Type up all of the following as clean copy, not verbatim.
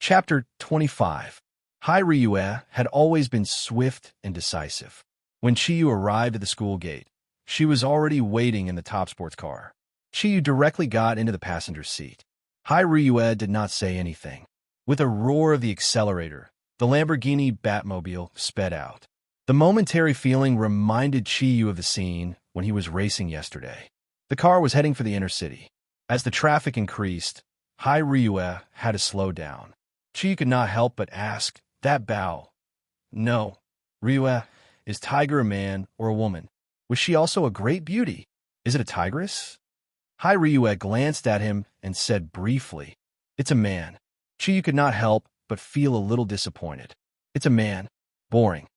Chapter 25. Hai Ryue had always been swift and decisive. When Chiyu arrived at the school gate, she was already waiting in the top sports car. Chiyu directly got into the passenger seat. Hai Ryue did not say anything. With a roar of the accelerator, the Lamborghini Batmobile sped out. The momentary feeling reminded Chiyu of the scene when he was racing yesterday. The car was heading for the inner city. As the traffic increased, Hai Ryue had to slow down. Chiyu could not help but ask, "That bow." "No. Ryue, is Tiger a man or a woman? Was she also a great beauty? Is it a tigress?" Hai Ryue glanced at him and said briefly, "It's a man." Chiyu could not help but feel a little disappointed. "It's a man. Boring."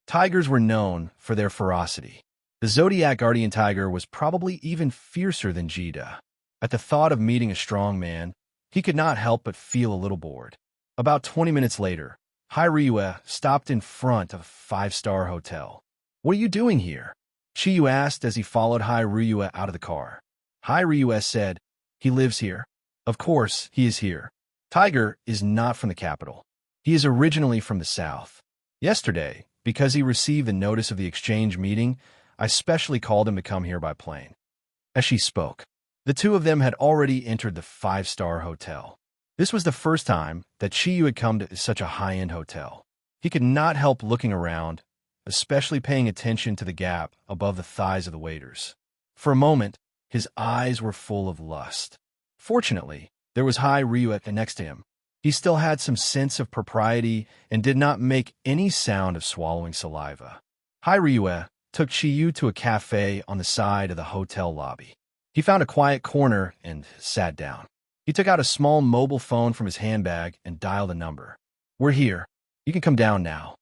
Tigers were known for their ferocity. The Zodiac guardian tiger was probably even fiercer than Jida. At the thought of meeting a strong man, he could not help but feel a little bored. About 20 minutes later, Hai Ryue stopped in front of a five-star hotel. "What are you doing here?" Chiyu asked as he followed Hai Ryue out of the car. Hai Ryue said, "He lives here." "Of course, he is here. Tiger is not from the capital. He is originally from the south. Yesterday, because he received the notice of the exchange meeting, I specially called him to come here by plane." As she spoke, the two of them had already entered the five-star hotel. This was the first time that Chiyu had come to such a high-end hotel. He could not help looking around, especially paying attention to the gap above the thighs of the waiters. For a moment, his eyes were full of lust. Fortunately, there was Hai Ryue next to him. He still had some sense of propriety and did not make any sound of swallowing saliva. Hai Ryue took Chiyu to a cafe on the side of the hotel lobby. He found a quiet corner and sat down. He took out a small mobile phone from his handbag and dialed a number. "We're here. You can come down now."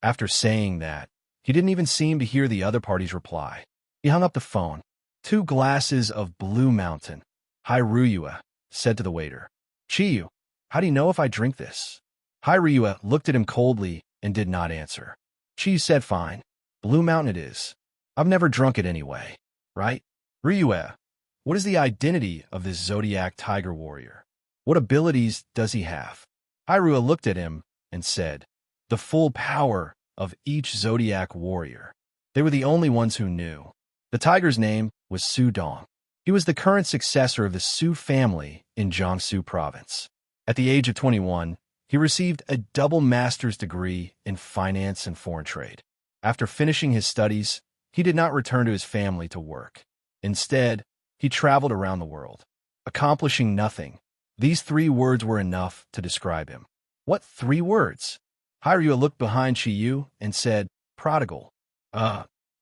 After saying that, he didn't even seem to hear the other party's reply. He hung up the phone. "2 glasses of Blue Mountain," Hai Ryue said to the waiter. "Chiyu, how do you know if I drink this?" Hai Ryue looked at him coldly and did not answer. Chiyu said, "Fine. Blue Mountain it is. I've never drunk it anyway, right? Ryue, what is the identity of this Zodiac tiger warrior? What abilities does he have?" Hai Ryue looked at him and said, "The full power of each Zodiac warrior." They were the only ones who knew. The tiger's name was Su Dong. He was the current successor of the Su family in Jiangsu province. At the age of 21, he received a double master's degree in finance and foreign trade. After finishing his studies, he did not return to his family to work. Instead, he traveled around the world, accomplishing nothing. These 3 words were enough to describe him. "What 3 words?" Hai Ryue looked behind Chiyu and said, "Prodigal."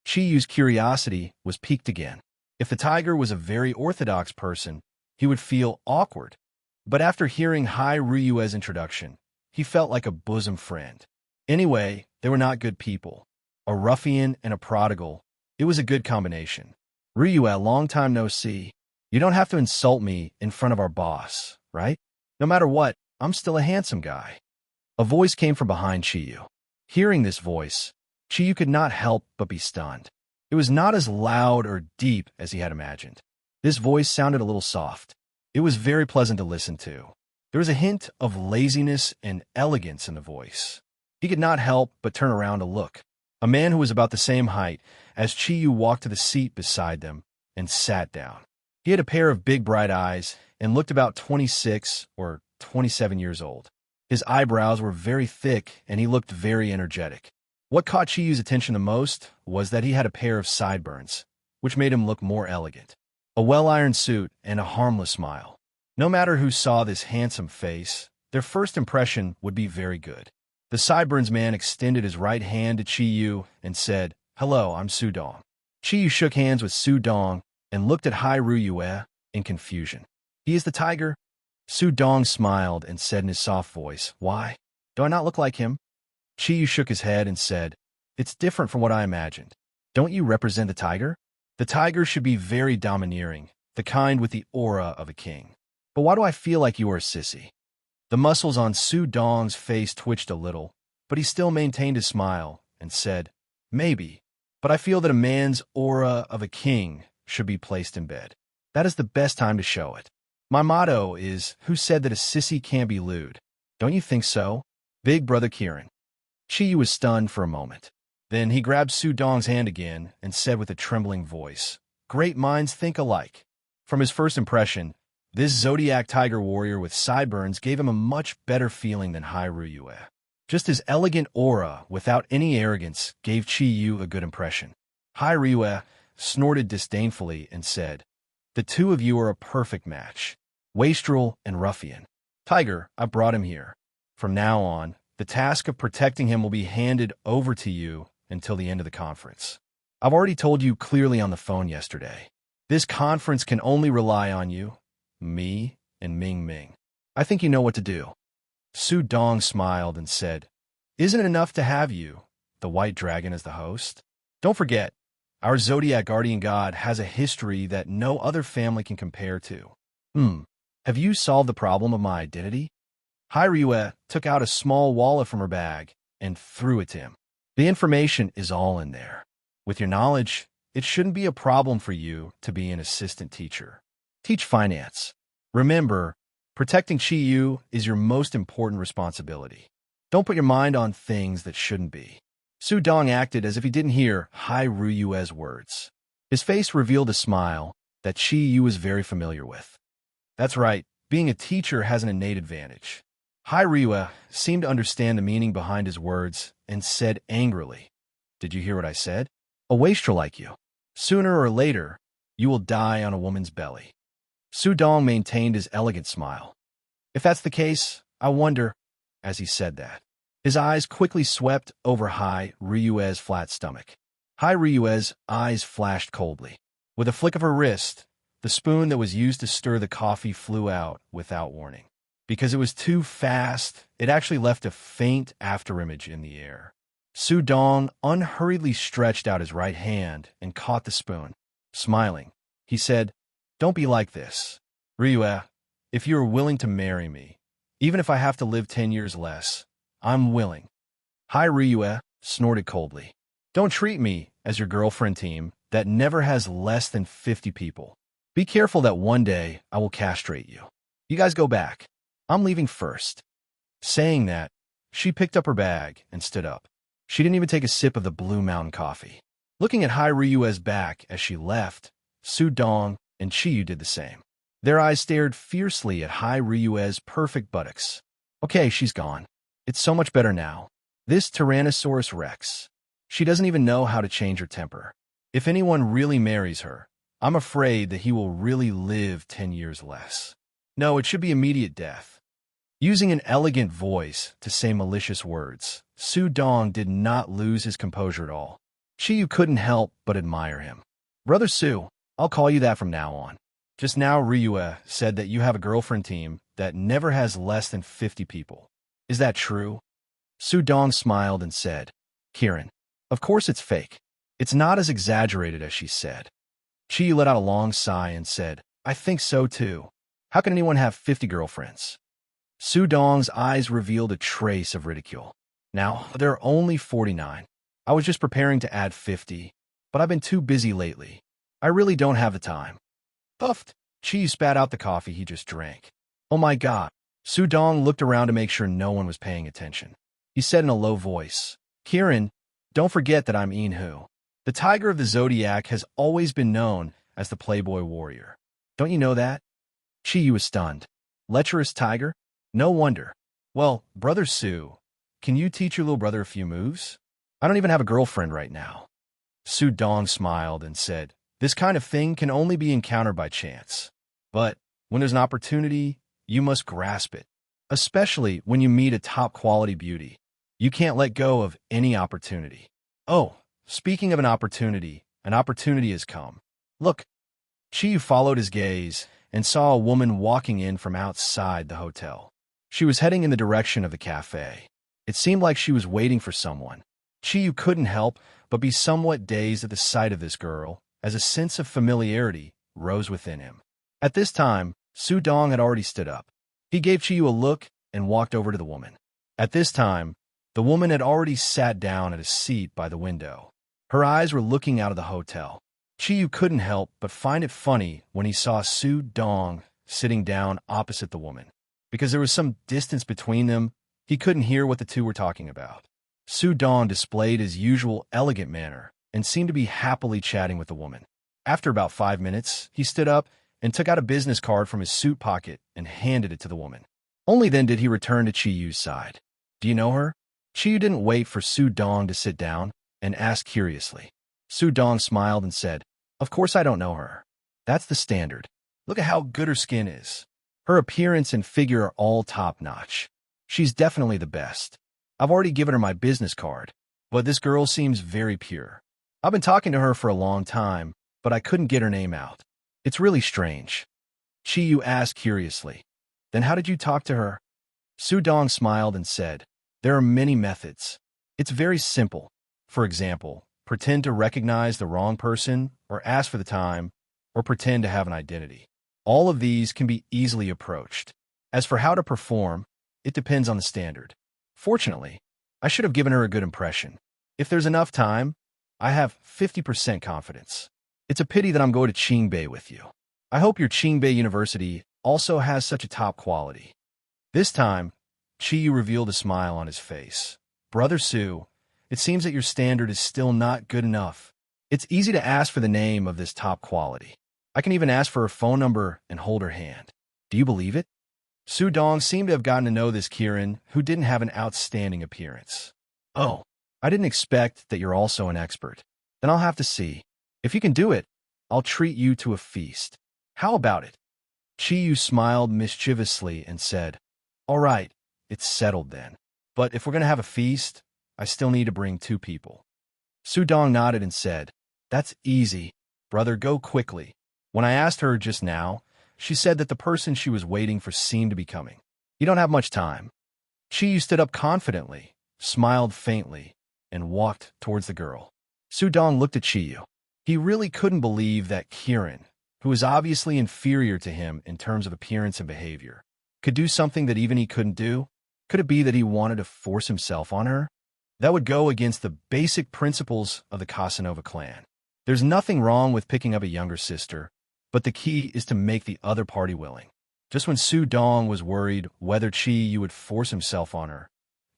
Chiyu's curiosity was piqued again. If the tiger was a very orthodox person, he would feel awkward. But after hearing Hai Ryue's introduction, he felt like a bosom friend. Anyway, they were not good people. A ruffian and a prodigal. It was a good combination. "Ryue, long time no see. You don't have to insult me in front of our boss, right? No matter what, I'm still a handsome guy." A voice came from behind Chiyu. Hearing this voice, Chiyu could not help but be stunned. It was not as loud or deep as he had imagined. This voice sounded a little soft. It was very pleasant to listen to. There was a hint of laziness and elegance in the voice. He could not help but turn around to look. A man who was about the same height as Chiyu walked to the seat beside them and sat down. He had a pair of big bright eyes and looked about 26 or 27 years old. His eyebrows were very thick and he looked very energetic. What caught Chiyu's attention the most was that he had a pair of sideburns, which made him look more elegant. A well-ironed suit and a harmless smile. No matter who saw this handsome face, their first impression would be very good. The sideburns man extended his right hand to Chiyu and said, "Hello, I'm Su Dong." Chiyu shook hands with Su Dong and looked at Hai Ryue in confusion. "He is the tiger?" Su Dong smiled and said in his soft voice, "Why? Do I not look like him?" Chiyu shook his head and said, "It's different from what I imagined. Don't you represent the tiger? The tiger should be very domineering, the kind with the aura of a king. But why do I feel like you are a sissy?" The muscles on Su Dong's face twitched a little, but he still maintained his smile and said, "Maybe, but I feel that a man's aura of a king should be placed in bed. That is the best time to show it. My motto is, who said that a sissy can't be lewd? Don't you think so? Big brother Kieran. Chi was stunned for a moment. Then he grabbed Su Dong's hand again and said with a trembling voice, "Great minds think alike." From his first impression, this Zodiac tiger warrior with sideburns gave him a much better feeling than Hai Ruyue. Just his elegant aura, without any arrogance, gave Chi Yu a good impression. Hai Ruyue snorted disdainfully and said, "The two of you are a perfect match. Wastrel and ruffian. Tiger, I brought him here. From now on, the task of protecting him will be handed over to you until the end of the conference. I've already told you clearly on the phone yesterday. This conference can only rely on you, me, and Ming Ming. I think you know what to do." Su Dong smiled and said, "Isn't it enough to have you, the White Dragon, as the host? Don't forget, our Zodiac guardian god has a history that no other family can compare to. Have you solved the problem of my identity?" Hai Ruyue took out a small wallet from her bag and threw it to him. "The information is all in there. With your knowledge, it shouldn't be a problem for you to be an assistant teacher. Teach finance. Remember, protecting Chi Yu is your most important responsibility. Don't put your mind on things that shouldn't be." Su Dong acted as if he didn't hear Hai Ruyue's words. His face revealed a smile that Chi Yu was very familiar with. That's right, being a teacher has an innate advantage. Hai Ruyue seemed to understand the meaning behind his words and said angrily, "Did you hear what I said? A wastrel like you. Sooner or later, you will die on a woman's belly." Su Dong maintained his elegant smile. "If that's the case, I wonder," as he said that. His eyes quickly swept over Hai Ruyue's flat stomach. Hai Ruyue's eyes flashed coldly. With a flick of her wrist, the spoon that was used to stir the coffee flew out without warning. Because it was too fast, it actually left a faint afterimage in the air. Su Dong unhurriedly stretched out his right hand and caught the spoon. Smiling, he said, "Don't be like this. Ruyue, if you are willing to marry me, even if I have to live 10 years less, I'm willing." Hai Ruyue snorted coldly. "Don't treat me as your girlfriend team that never has less than 50 people. Be careful that one day I will castrate you. You guys go back. I'm leaving first." Saying that, she picked up her bag and stood up. She didn't even take a sip of the Blue Mountain coffee. Looking at Hai Ruyue's back as she left, Su Dong and Chi Yu did the same. Their eyes stared fiercely at Hai Ruyue's perfect buttocks. "Okay, she's gone. It's so much better now. This Tyrannosaurus Rex. She doesn't even know how to change her temper. If anyone really marries her, I'm afraid that he will really live 10 years less. No, it should be immediate death." Using an elegant voice to say malicious words, Su Dong did not lose his composure at all. Chi Yu couldn't help but admire him. "Brother Su, I'll call you that from now on. Just now Ruyue said that you have a girlfriend team that never has less than 50 people. Is that true?" Su Dong smiled and said, "Kieran, of course it's fake. It's not as exaggerated as she said." Chi Yu let out a long sigh and said, "I think so too. How can anyone have 50 girlfriends?" Su Dong's eyes revealed a trace of ridicule. "Now, there are only 49. I was just preparing to add 50, but I've been too busy lately. I really don't have the time." Puffed, Chi spat out the coffee he just drank. "Oh my God." Su Dong looked around to make sure no one was paying attention. He said in a low voice, "Kieran, don't forget that I'm Yin-Hu. The tiger of the Zodiac has always been known as the Playboy Warrior. Don't you know that?" Chi was stunned. "Lecherous tiger? No wonder. Well, Brother Su, can you teach your little brother a few moves? I don't even have a girlfriend right now." Su Dong smiled and said, "This kind of thing can only be encountered by chance. But when there's an opportunity, you must grasp it. Especially when you meet a top-quality beauty. You can't let go of any opportunity. Oh, speaking of an opportunity has come. Look." Chi followed his gaze and saw a woman walking in from outside the hotel. She was heading in the direction of the cafe. It seemed like she was waiting for someone. Chi couldn't help but be somewhat dazed at the sight of this girl, as a sense of familiarity rose within him. At this time, Su Dong had already stood up. He gave Chi a look and walked over to the woman. At this time, the woman had already sat down at a seat by the window. Her eyes were looking out of the hotel. Chi couldn't help but find it funny when he saw Su Dong sitting down opposite the woman. Because there was some distance between them, he couldn't hear what the two were talking about. Su Dong displayed his usual elegant manner and seemed to be happily chatting with the woman. After about 5 minutes, he stood up and took out a business card from his suit pocket and handed it to the woman. Only then did he return to Chi Yu's side. Do you know her? Chi Yu didn't wait for Su Dong to sit down and asked curiously. Su Dong smiled and said, Of course I don't know her. That's the standard. Look at how good her skin is. Her appearance and figure are all top-notch. She's definitely the best. I've already given her my business card, but this girl seems very pure. I've been talking to her for a long time, but I couldn't get her name out. It's really strange. Chi Yu asked curiously. Then how did you talk to her? Su Dong smiled and said, There are many methods. It's very simple. For example, pretend to recognize the wrong person, or ask for the time, or pretend to have an identity. All of these can be easily approached. As for how to perform, it depends on the standard. Fortunately, I should have given her a good impression. If there's enough time, I have 50% confidence. It's a pity that I'm going to Qingbei with you. I hope your Qingbei University also has such a top quality. This time, Chi Yu revealed a smile on his face. Brother Su, it seems that your standard is still not good enough. It's easy to ask for the name of this top quality. I can even ask for her phone number and hold her hand. Do you believe it? Su Dong seemed to have gotten to know this Kirin, who didn't have an outstanding appearance. Oh, I didn't expect that you're also an expert. Then I'll have to see. If you can do it, I'll treat you to a feast. How about it? Chi Yu smiled mischievously and said, All right, it's settled then. But if we're going to have a feast, I still need to bring 2 people. Su Dong nodded and said, That's easy. Brother, go quickly. When I asked her just now, she said that the person she was waiting for seemed to be coming. You don't have much time. Chi Yu stood up confidently, smiled faintly, and walked towards the girl. Su Dong looked at Chi Yu. He really couldn't believe that Kirin, who was obviously inferior to him in terms of appearance and behavior, could do something that even he couldn't do. Could it be that he wanted to force himself on her? That would go against the basic principles of the Casanova clan. There's nothing wrong with picking up a younger sister, but the key is to make the other party willing. Just when Su Dong was worried whether Chi Yu would force himself on her,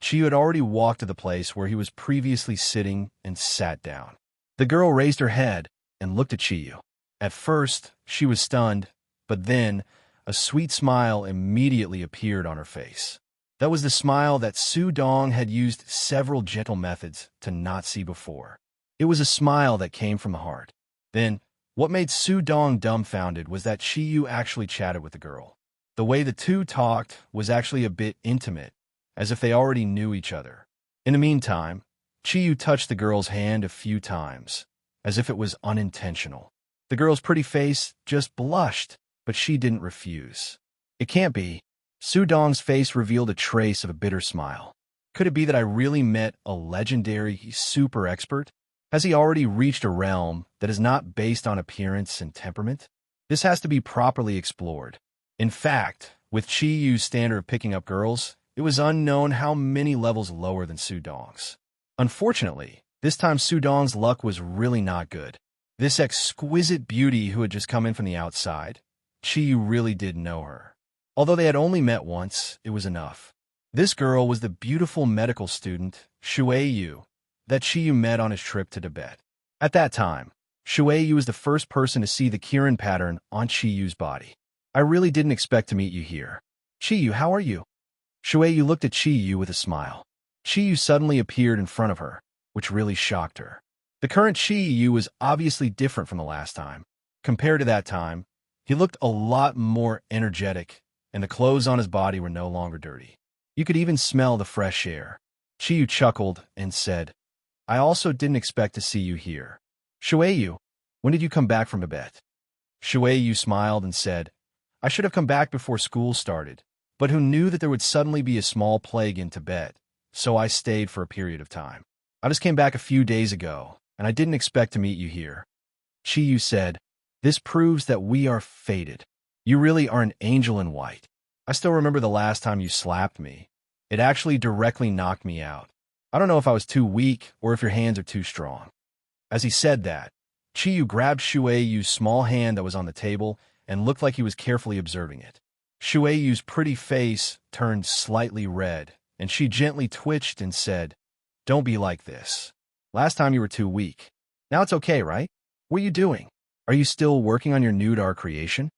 Chi Yu had already walked to the place where he was previously sitting and sat down. The girl raised her head and looked at Chi Yu. At first, she was stunned, but then a sweet smile immediately appeared on her face. That was the smile that Su Dong had used several gentle methods to not see before. It was a smile that came from the heart. Then, what made Su Dong dumbfounded was that Chi Yu actually chatted with the girl. The way the two talked was actually a bit intimate, as if they already knew each other. In the meantime, Chi Yu touched the girl's hand a few times, as if it was unintentional. The girl's pretty face just blushed, but she didn't refuse. It can't be. Su Dong's face revealed a trace of a bitter smile. Could it be that I really met a legendary super expert? Has he already reached a realm that is not based on appearance and temperament? This has to be properly explored. In fact, with Chi Yu's standard of picking up girls, it was unknown how many levels lower than Su Dong's. Unfortunately, this time Su Dong's luck was really not good. This exquisite beauty who had just come in from the outside, Chi Yu really did know her. Although they had only met once, it was enough. This girl was the beautiful medical student, Shui Yu, that Chi Yu met on his trip to Tibet. At that time, Shui Yu was the first person to see the Kirin pattern on Chi Yu's body. I really didn't expect to meet you here. Chi Yu, how are you? Shui Yu looked at Chi Yu with a smile. Chi Yu suddenly appeared in front of her, which really shocked her. The current Chi Yu was obviously different from the last time. Compared to that time, he looked a lot more energetic, and the clothes on his body were no longer dirty. You could even smell the fresh air. Chi Yu chuckled and said, I also didn't expect to see you here. Shui Yu, when did you come back from Tibet? Shui Yu smiled and said, I should have come back before school started, but who knew that there would suddenly be a small plague in Tibet, so I stayed for a period of time. I just came back a few days ago, and I didn't expect to meet you here. Chi Yu said, This proves that we are fated. You really are an angel in white. I still remember the last time you slapped me. It actually directly knocked me out. I don't know if I was too weak or if your hands are too strong. As he said that, Chi Yu grabbed Shui Yu's small hand that was on the table and looked like he was carefully observing it. Shueyu's pretty face turned slightly red, and she gently twitched and said, "Don't be like this. Last time you were too weak. Now it's okay, right? What are you doing? Are you still working on your nude art creation?"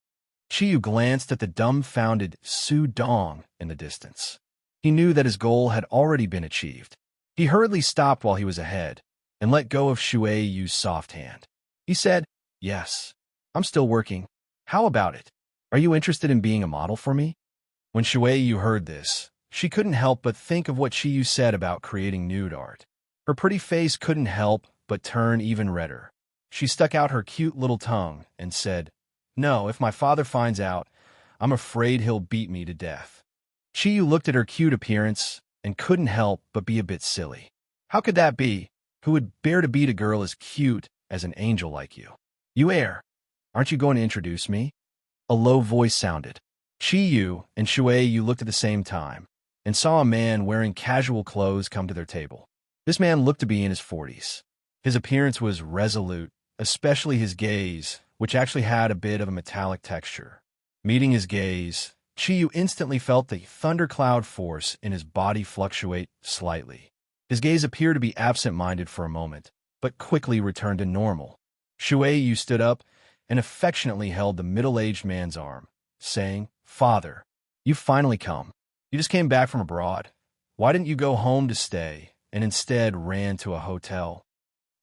Chiyu glanced at the dumbfounded Su Dong in the distance. He knew that his goal had already been achieved. He hurriedly stopped while he was ahead and let go of Shueyu's soft hand. He said, "Yes, I'm still working. How about it? Are you interested in being a model for me?" When Shueyu heard this, she couldn't help but think of what Chiyu said about creating nude art. Her pretty face couldn't help but turn even redder. She stuck out her cute little tongue and said, "No, if my father finds out, I'm afraid he'll beat me to death." Chiyu looked at her cute appearance and couldn't help but be a bit silly. How could that be? Who would bear to beat a girl as cute as an angel like you? "You aren't you going to introduce me?" A low voice sounded. Chiyu and Shueyu looked at the same time and saw a man wearing casual clothes come to their table. This man looked to be in his 40s. His appearance was resolute, especially his gaze, which actually had a bit of a metallic texture. Meeting his gaze, Chiyu instantly felt the thundercloud force in his body fluctuate slightly. His gaze appeared to be absent-minded for a moment, but quickly returned to normal. Shueyu stood up and affectionately held the middle-aged man's arm, saying, "Father, you've finally come. You just came back from abroad. Why didn't you go home to stay and instead ran to a hotel?"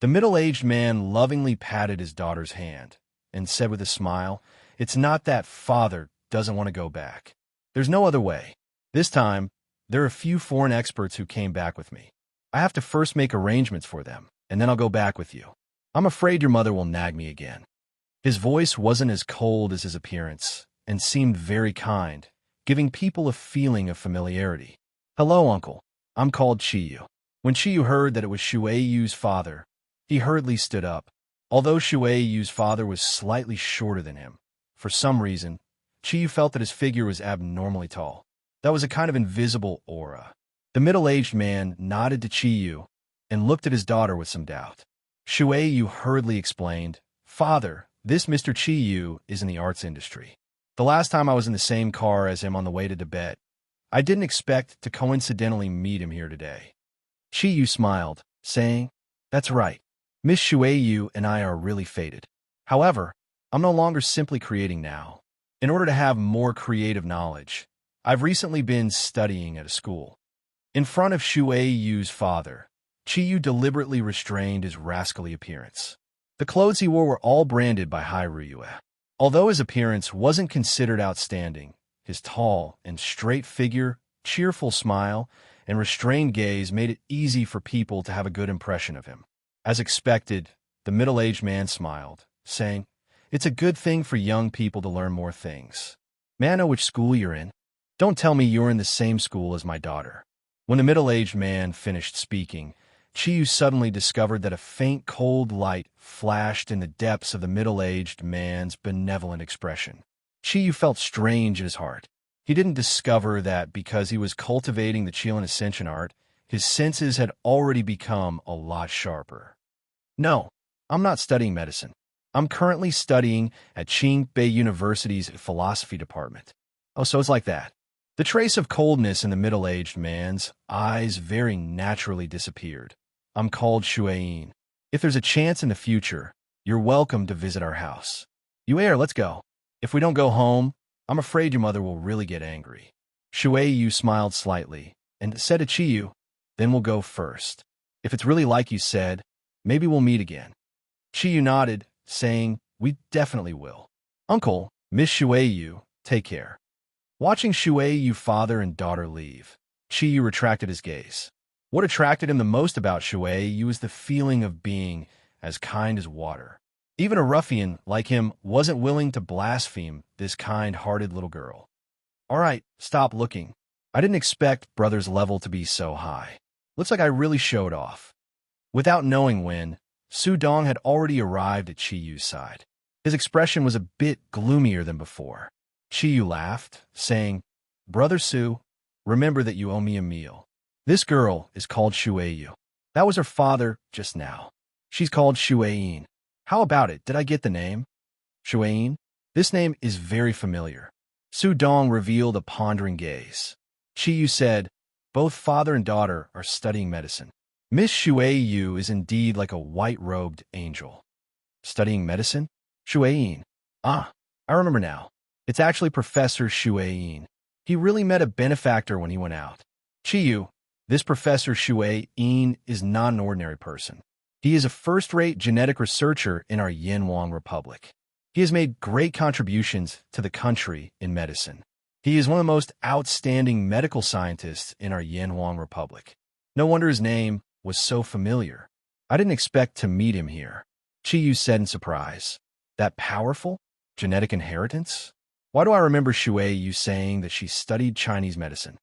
The middle-aged man lovingly patted his daughter's hand and said with a smile, "It's not that father doesn't want to go back. There's no other way. This time, there are a few foreign experts who came back with me. I have to first make arrangements for them, and then I'll go back with you. I'm afraid your mother will nag me again." His voice wasn't as cold as his appearance and seemed very kind, giving people a feeling of familiarity. "Hello, uncle. I'm called Chiyu." When Chiyu heard that it was Shueyu's father, he hurriedly stood up. Although Shueyu's father was slightly shorter than him, for some reason, Chiyu felt that his figure was abnormally tall. That was a kind of invisible aura. The middle-aged man nodded to Chiyu and looked at his daughter with some doubt. Shueyu hurriedly explained, "Father, this Mr. Chiyu is in the arts industry. The last time I was in the same car as him on the way to Tibet, I didn't expect to coincidentally meet him here today." Chiyu smiled, saying, "That's right. Miss Shueyu and I are really fated. However, I'm no longer simply creating now. In order to have more creative knowledge, I've recently been studying at a school." In front of Shueyu's father, Chiyu deliberately restrained his rascally appearance. The clothes he wore were all branded by Ryue. Although his appearance wasn't considered outstanding, his tall and straight figure, cheerful smile, and restrained gaze made it easy for people to have a good impression of him. As expected, the middle-aged man smiled, saying, "It's a good thing for young people to learn more things. May I know which school you're in? Don't tell me you're in the same school as my daughter." When the middle-aged man finished speaking, Chiyu suddenly discovered that a faint cold light flashed in the depths of the middle-aged man's benevolent expression. Chiyu felt strange in his heart. He didn't discover that because he was cultivating the Chilean Ascension art, his senses had already become a lot sharper. "No, I'm not studying medicine. I'm currently studying at Qingbei University's philosophy department." "Oh, so it's like that." The trace of coldness in the middle-aged man's eyes very naturally disappeared. "I'm called Shueyin. If there's a chance in the future, you're welcome to visit our house. Let's go. If we don't go home, I'm afraid your mother will really get angry." Shueyu smiled slightly and said to Chiyu, "Then we'll go first. If it's really like you said, maybe we'll meet again." Chiyu nodded, saying, "We definitely will. Uncle, Miss Shueyu, take care." Watching Shueyu father and daughter leave, Chiyu retracted his gaze. What attracted him the most about Shueyu was the feeling of being as kind as water. Even a ruffian like him wasn't willing to blaspheme this kind-hearted little girl. "All right, stop looking. I didn't expect brother's level to be so high. Looks like I really showed off." Without knowing when, Su Dong had already arrived at Chiyu's side. His expression was a bit gloomier than before. Chiyu laughed, saying, "Brother Su, remember that you owe me a meal. This girl is called Shueyu. That was her father just now. She's called Shueyin. How about it? Did I get the name? Shueyin? This name is very familiar. Su Dong revealed a pondering gaze. Qiyu said, both father and daughter are studying medicine. Miss Shuei is indeed like a white-robed angel. Studying medicine? Shuei. Ah, I remember now. It's actually Professor Shuei. He really met a benefactor when he went out. Qiyu, this Professor Shuei is not an ordinary person. He is a first-rate genetic researcher in our Yinhuang Republic. He has made great contributions to the country in medicine. He is one of the most outstanding medical scientists in our Yinhuang Republic. No wonder his name was so familiar. I didn't expect to meet him here. Qiyu said in surprise. That powerful? Genetic inheritance? Why do I remember Shuei saying that she studied Chinese medicine?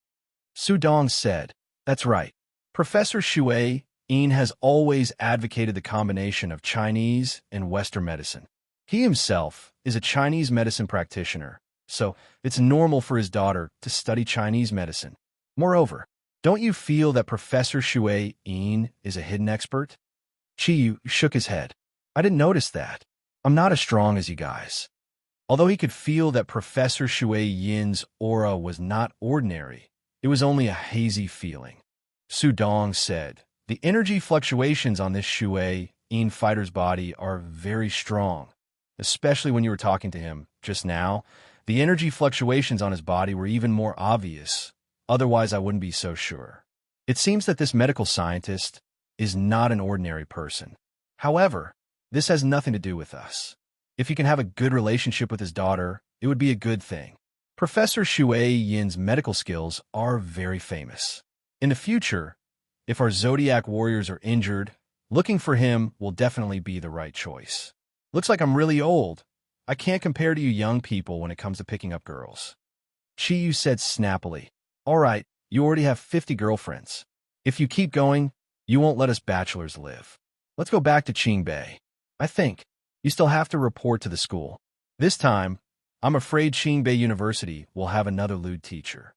Su Dong said, that's right. Professor Shuei has always advocated the combination of Chinese and Western medicine. He himself is a Chinese medicine practitioner, so it's normal for his daughter to study Chinese medicine. Moreover, don't you feel that Professor Shuei is a hidden expert? Qiyu shook his head. I didn't notice that. I'm not as strong as you guys. Although he could feel that Professor Shuei aura was not ordinary, it was only a hazy feeling. Su Dong said, the energy fluctuations on this Shuei fighter's body are very strong, especially when you were talking to him just now. The energy fluctuations on his body were even more obvious. Otherwise, I wouldn't be so sure. It seems that this medical scientist is not an ordinary person. However, this has nothing to do with us. If he can have a good relationship with his daughter, it would be a good thing. Professor Shuei medical skills are very famous. In the future, if our Zodiac warriors are injured, looking for him will definitely be the right choice. Looks like I'm really old. I can't compare to you young people when it comes to picking up girls. Qiyu said snappily, all right, you already have 50 girlfriends. If you keep going, you won't let us bachelors live. Let's go back to Qingbei. I think you still have to report to the school. This time, I'm afraid Qingbei University will have another lewd teacher.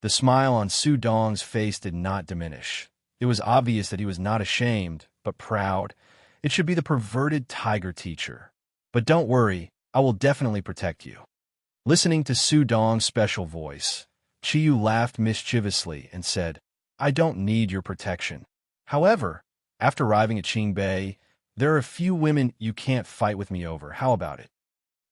The smile on Su Dong's face did not diminish. It was obvious that he was not ashamed, but proud. It should be the perverted tiger teacher. But don't worry, I will definitely protect you. Listening to Su Dong's special voice, Qiyu laughed mischievously and said, I don't need your protection. However, after arriving at Qingbei, there are a few women you can't fight with me over. How about it?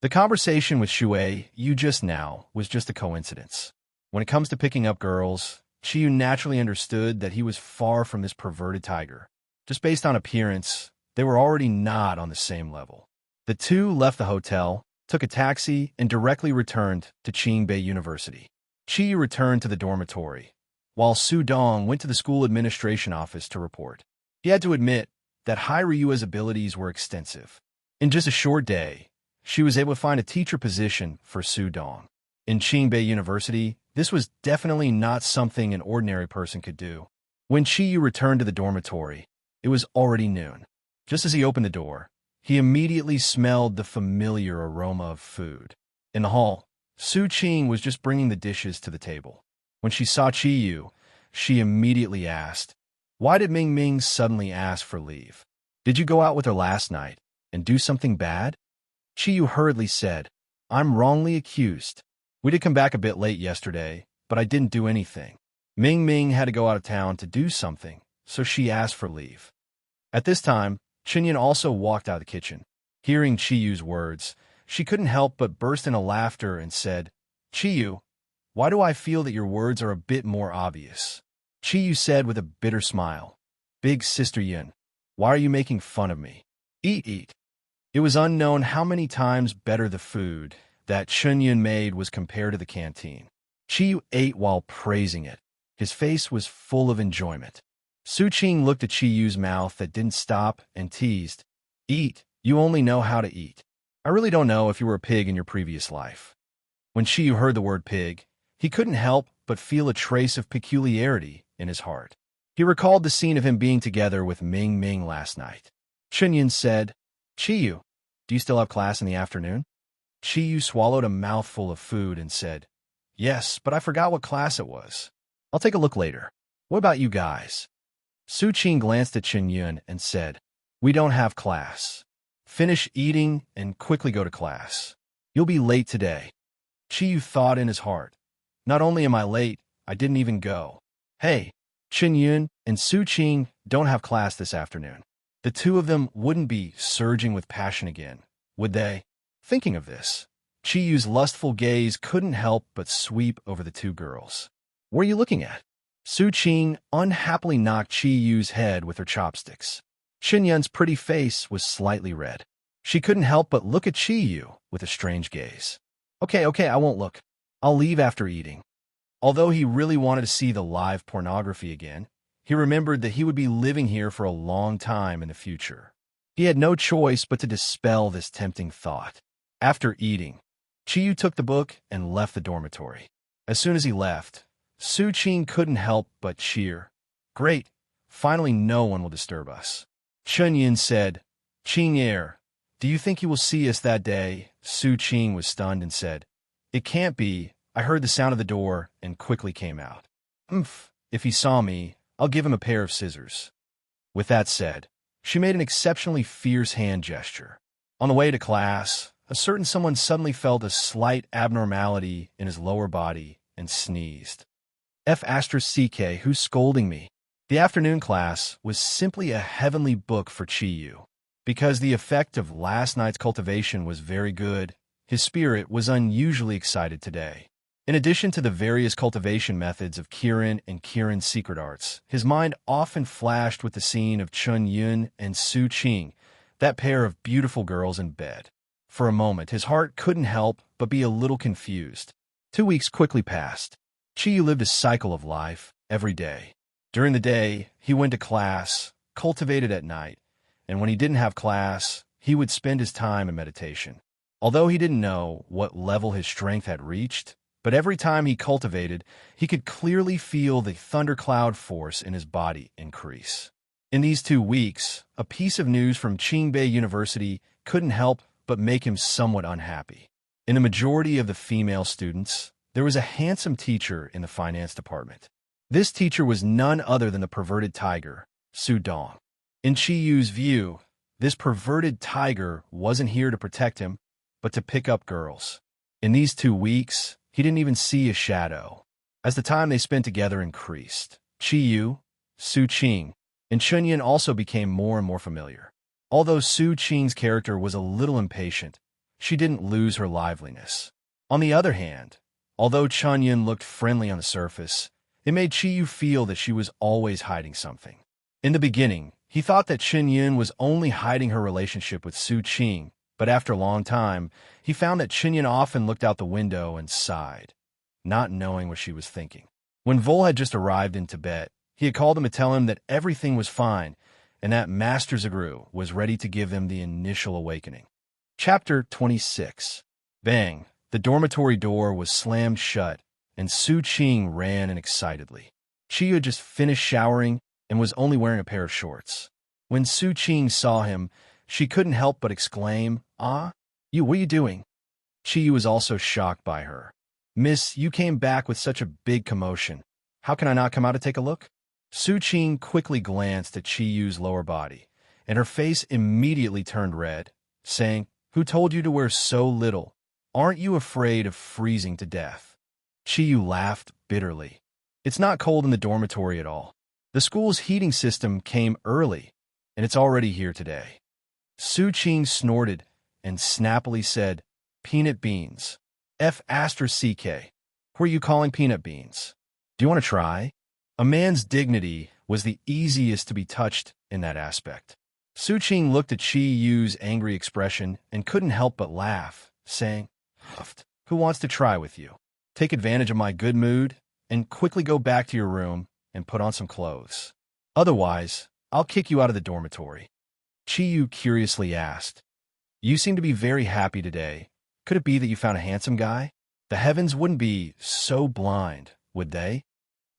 The conversation with Shuei just now was just a coincidence. When it comes to picking up girls, Qiyu naturally understood that he was far from this perverted tiger. Just based on appearance, they were already not on the same level. The two left the hotel, took a taxi, and directly returned to Qingbei University. Qiyu returned to the dormitory, while Su Dong went to the school administration office to report. He had to admit that Hai Ryua's abilities were extensive. In just a short day, she was able to find a teacher position for Su Dong. In Qingbei University, this was definitely not something an ordinary person could do. When Qiyu returned to the dormitory, it was already noon. Just as he opened the door, he immediately smelled the familiar aroma of food. In the hall, Su Qing was just bringing the dishes to the table. When she saw Qiyu, she immediately asked, why did Ming Ming suddenly ask for leave? Did you go out with her last night and do something bad? Qiyu hurriedly said, I'm wrongly accused. We did come back a bit late yesterday, but I didn't do anything. Ming Ming had to go out of town to do something, so she asked for leave. At this time, Chinyan also walked out of the kitchen. Hearing Qiyu's words, she couldn't help but burst into laughter and said, Qiyu, why do I feel that your words are a bit more obvious? Qiyu said with a bitter smile, Big Sister Yin, why are you making fun of me? Eat. It was unknown how many times better the food that Chinyan made was compared to the canteen. Qiyu ate while praising it. His face was full of enjoyment. Su Qing looked at Qiyu's mouth that didn't stop and teased, Eat, you only know how to eat. I really don't know if you were a pig in your previous life. When Qiyu heard the word pig, he couldn't help but feel a trace of peculiarity in his heart. He recalled the scene of him being together with Ming Ming last night. Chinyan said, Qiyu, do you still have class in the afternoon? Qiyu swallowed a mouthful of food and said, Yes, but I forgot what class it was. I'll take a look later. What about you guys? Su Qing glanced at Chinyan and said, We don't have class. Finish eating and quickly go to class. You'll be late today. Chi-yu thought in his heart. Not only am I late, I didn't even go. Hey, Chen-yun and Su-ching don't have class this afternoon. The two of them wouldn't be surging with passion again, would they? Thinking of this, Chi-yu's lustful gaze couldn't help but sweep over the two girls. What are you looking at? Su-ching unhappily knocked Chi-yu's head with her chopsticks. Chen-yun's pretty face was slightly red. She couldn't help but look at Chi-yu with a strange gaze. Okay, I won't look. I'll leave after eating. Although he really wanted to see the live pornography again, he remembered that he would be living here for a long time in the future. He had no choice but to dispel this tempting thought. After eating, Chi-yu took the book and left the dormitory. As soon as he left, Su-ching couldn't help but cheer. Great, finally no one will disturb us. Chen-yun said, Ching-er, do you think you will see us that day? Su-ching was stunned and said, It can't be. I heard the sound of the door and quickly came out. If he saw me, I'll give him a pair of scissors. With that said, she made an exceptionally fierce hand gesture. On the way to class, a certain someone suddenly felt a slight abnormality in his lower body and sneezed. F***, who's scolding me? The afternoon class was simply a heavenly book for Chi-yu. Because the effect of last night's cultivation was very good, his spirit was unusually excited today. In addition to the various cultivation methods of Kirin and Kirin's secret arts, his mind often flashed with the scene of Chen-yun and Su-ching, that pair of beautiful girls in bed. For a moment, his heart couldn't help but be a little confused. 2 weeks quickly passed. Chi-yu lived a cycle of life every day. During the day, he went to class, cultivated at night, and when he didn't have class, he would spend his time in meditation. Although he didn't know what level his strength had reached, but every time he cultivated, he could clearly feel the thundercloud force in his body increase. In these 2 weeks, a piece of news from Qingbei University couldn't help but make him somewhat unhappy. In the majority of the female students, there was a handsome teacher in the finance department. This teacher was none other than the perverted tiger, Su Dong. In Chi-yu's view, this perverted tiger wasn't here to protect him, but to pick up girls. In these 2 weeks, he didn't even see a shadow. As the time they spent together increased, Chi-yu, Su-ching, and Chen-yun also became more and more familiar. Although Su-ching's character was a little impatient, she didn't lose her liveliness. On the other hand, although Chen-yun looked friendly on the surface, it made Chi-yu feel that she was always hiding something. In the beginning, he thought that Chen-yun was only hiding her relationship with Su-ching, but after a long time, he found that Chen-yun often looked out the window and sighed, not knowing what she was thinking. When Vol had just arrived in Tibet, he had called him to tell him that everything was fine, and that Master Zagru was ready to give them the initial awakening. Chapter 26. Bang! The dormitory door was slammed shut, and Su-ching ran in excitedly. Chi had just finished showering and was only wearing a pair of shorts. When Su-ching saw him, she couldn't help but exclaim, what are you doing? Chi was also shocked by her. Miss, you came back with such a big commotion. How can I not come out to take a look? Su-ching quickly glanced at Chi-yu's lower body, and her face immediately turned red, saying, Who told you to wear so little? Aren't you afraid of freezing to death? Chi-yu laughed bitterly. It's not cold in the dormitory at all. The school's heating system came early, and it's already here today. Su-ching snorted and snappily said, Peanut beans. F***. Who are you calling peanut beans? Do you want to try? A man's dignity was the easiest to be touched in that aspect. Su-ching looked at Chi-yu's angry expression and couldn't help but laugh, saying, Who wants to try with you? Take advantage of my good mood and quickly go back to your room and put on some clothes. Otherwise, I'll kick you out of the dormitory. Chi-yu curiously asked, You seem to be very happy today. Could it be that you found a handsome guy? The heavens wouldn't be so blind, would they?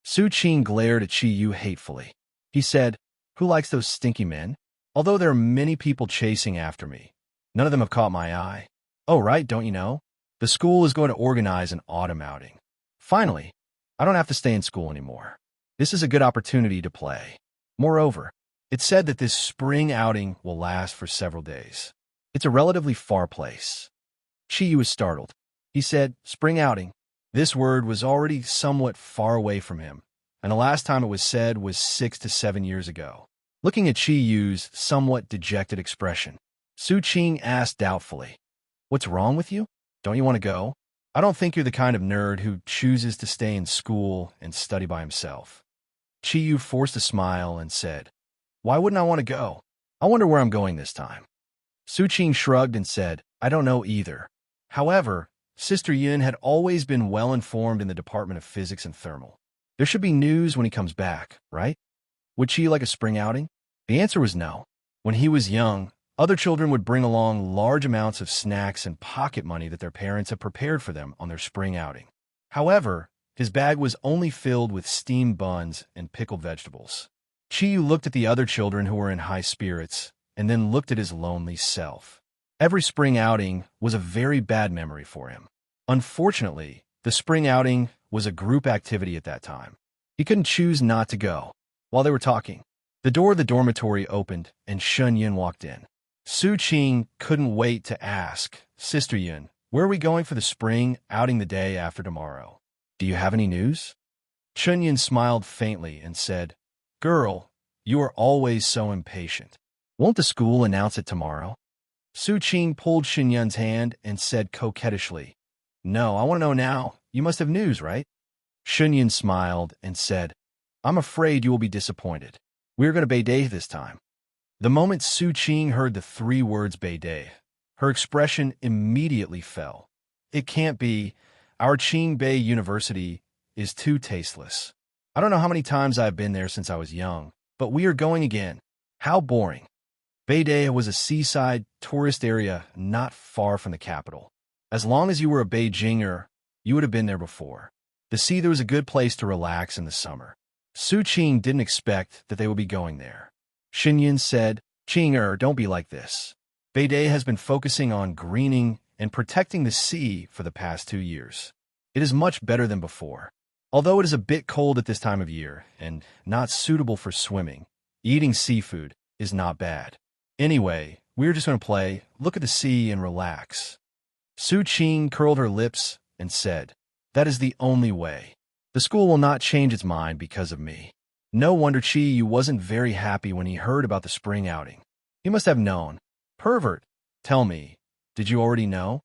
Su-ching glared at Chi-yu hatefully. He said, Who likes those stinky men? Although there are many people chasing after me, none of them have caught my eye. Oh, right, don't you know? The school is going to organize an autumn outing. Finally, I don't have to stay in school anymore. This is a good opportunity to play. Moreover, it's said that this spring outing will last for several days. It's a relatively far place. Chi-yu was startled. He said, spring outing. This word was already somewhat far away from him, and the last time it was said was 6 to 7 years ago. Looking at Chi Yu's somewhat dejected expression, Su Qing asked doubtfully, "What's wrong with you? Don't you want to go? I don't think you're the kind of nerd who chooses to stay in school and study by himself." Chi Yu forced a smile and said, "Why wouldn't I want to go? I wonder where I'm going this time." Su Qing shrugged and said, "I don't know either." However, Sister Yun had always been well informed in the Department of Physics and Thermal. There should be news when he comes back, right? Would Chi like a spring outing? The answer was no. When he was young, other children would bring along large amounts of snacks and pocket money that their parents had prepared for them on their spring outing. However, his bag was only filled with steamed buns and pickled vegetables. Chi Yu looked at the other children who were in high spirits and then looked at his lonely self. Every spring outing was a very bad memory for him. Unfortunately, the spring outing was a group activity at that time. He couldn't choose not to go. While they were talking, the door of the dormitory opened and Shun Yun walked in. Su Qing couldn't wait to ask, "Sister Yun, where are we going for the spring outing the day after tomorrow? Do you have any news?" Shun Yun smiled faintly and said, "Girl, you are always so impatient. Won't the school announce it tomorrow?" Su Qing pulled Shun Yun's hand and said coquettishly, "No, I want to know now. You must have news, right?" Shun Yun smiled and said, "I'm afraid you will be disappointed. We're going to Beidei this time." The moment Su Qing heard the 3 words Beidei, her expression immediately fell. "It can't be. Our Qingbei University is too tasteless. I don't know how many times I've been there since I was young, but we are going again. How boring." Beidei was a seaside tourist area not far from the capital. As long as you were a Beijinger, you would have been there before. The sea there was a good place to relax in the summer. Su Qing didn't expect that they would be going there. Shin Yun said, "Qing, don't be like this. Beidei has been focusing on greening and protecting the sea for the past 2 years. It is much better than before. Although it is a bit cold at this time of year and not suitable for swimming, eating seafood is not bad. Anyway, we're just going to play, look at the sea, and relax." Su Qing curled her lips and said, "That is the only way. The school will not change its mind because of me." No wonder Chi Yu wasn't very happy when he heard about the spring outing. He must have known. "Pervert, tell me, did you already know?"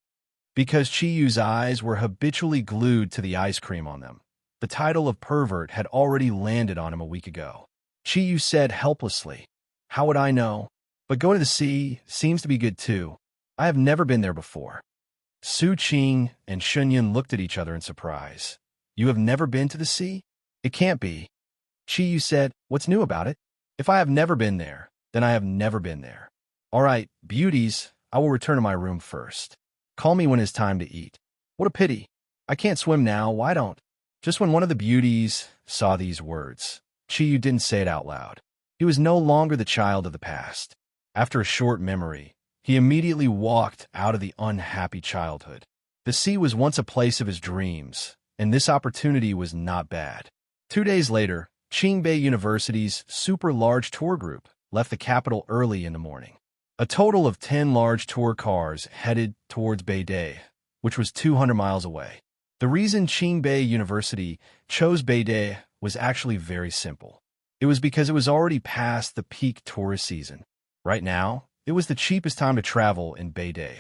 Because Chi Yu's eyes were habitually glued to the ice cream on them, the title of pervert had already landed on him a week ago. Chi Yu said helplessly, "How would I know? But going to the sea seems to be good too. I have never been there before." Su Qing and Shun Yun looked at each other in surprise. "You have never been to the sea? It can't be." Chi Yu said, "What's new about it? If I have never been there, then I have never been there. All right, beauties, I will return to my room first. Call me when it's time to eat." "What a pity. I can't swim now, why don't?" Just when one of the beauties saw these words, Chi Yu didn't say it out loud. He was no longer the child of the past. After a short memory, he immediately walked out of the unhappy childhood. The sea was once a place of his dreams, and this opportunity was not bad. 2 days later, Qingbei University's super-large tour group left the capital early in the morning. A total of 10 large tour cars headed towards Beidei, which was 200 miles away. The reason Qingbei University chose Beidei was actually very simple. It was because it was already past the peak tourist season. Right now, it was the cheapest time to travel in Beidei.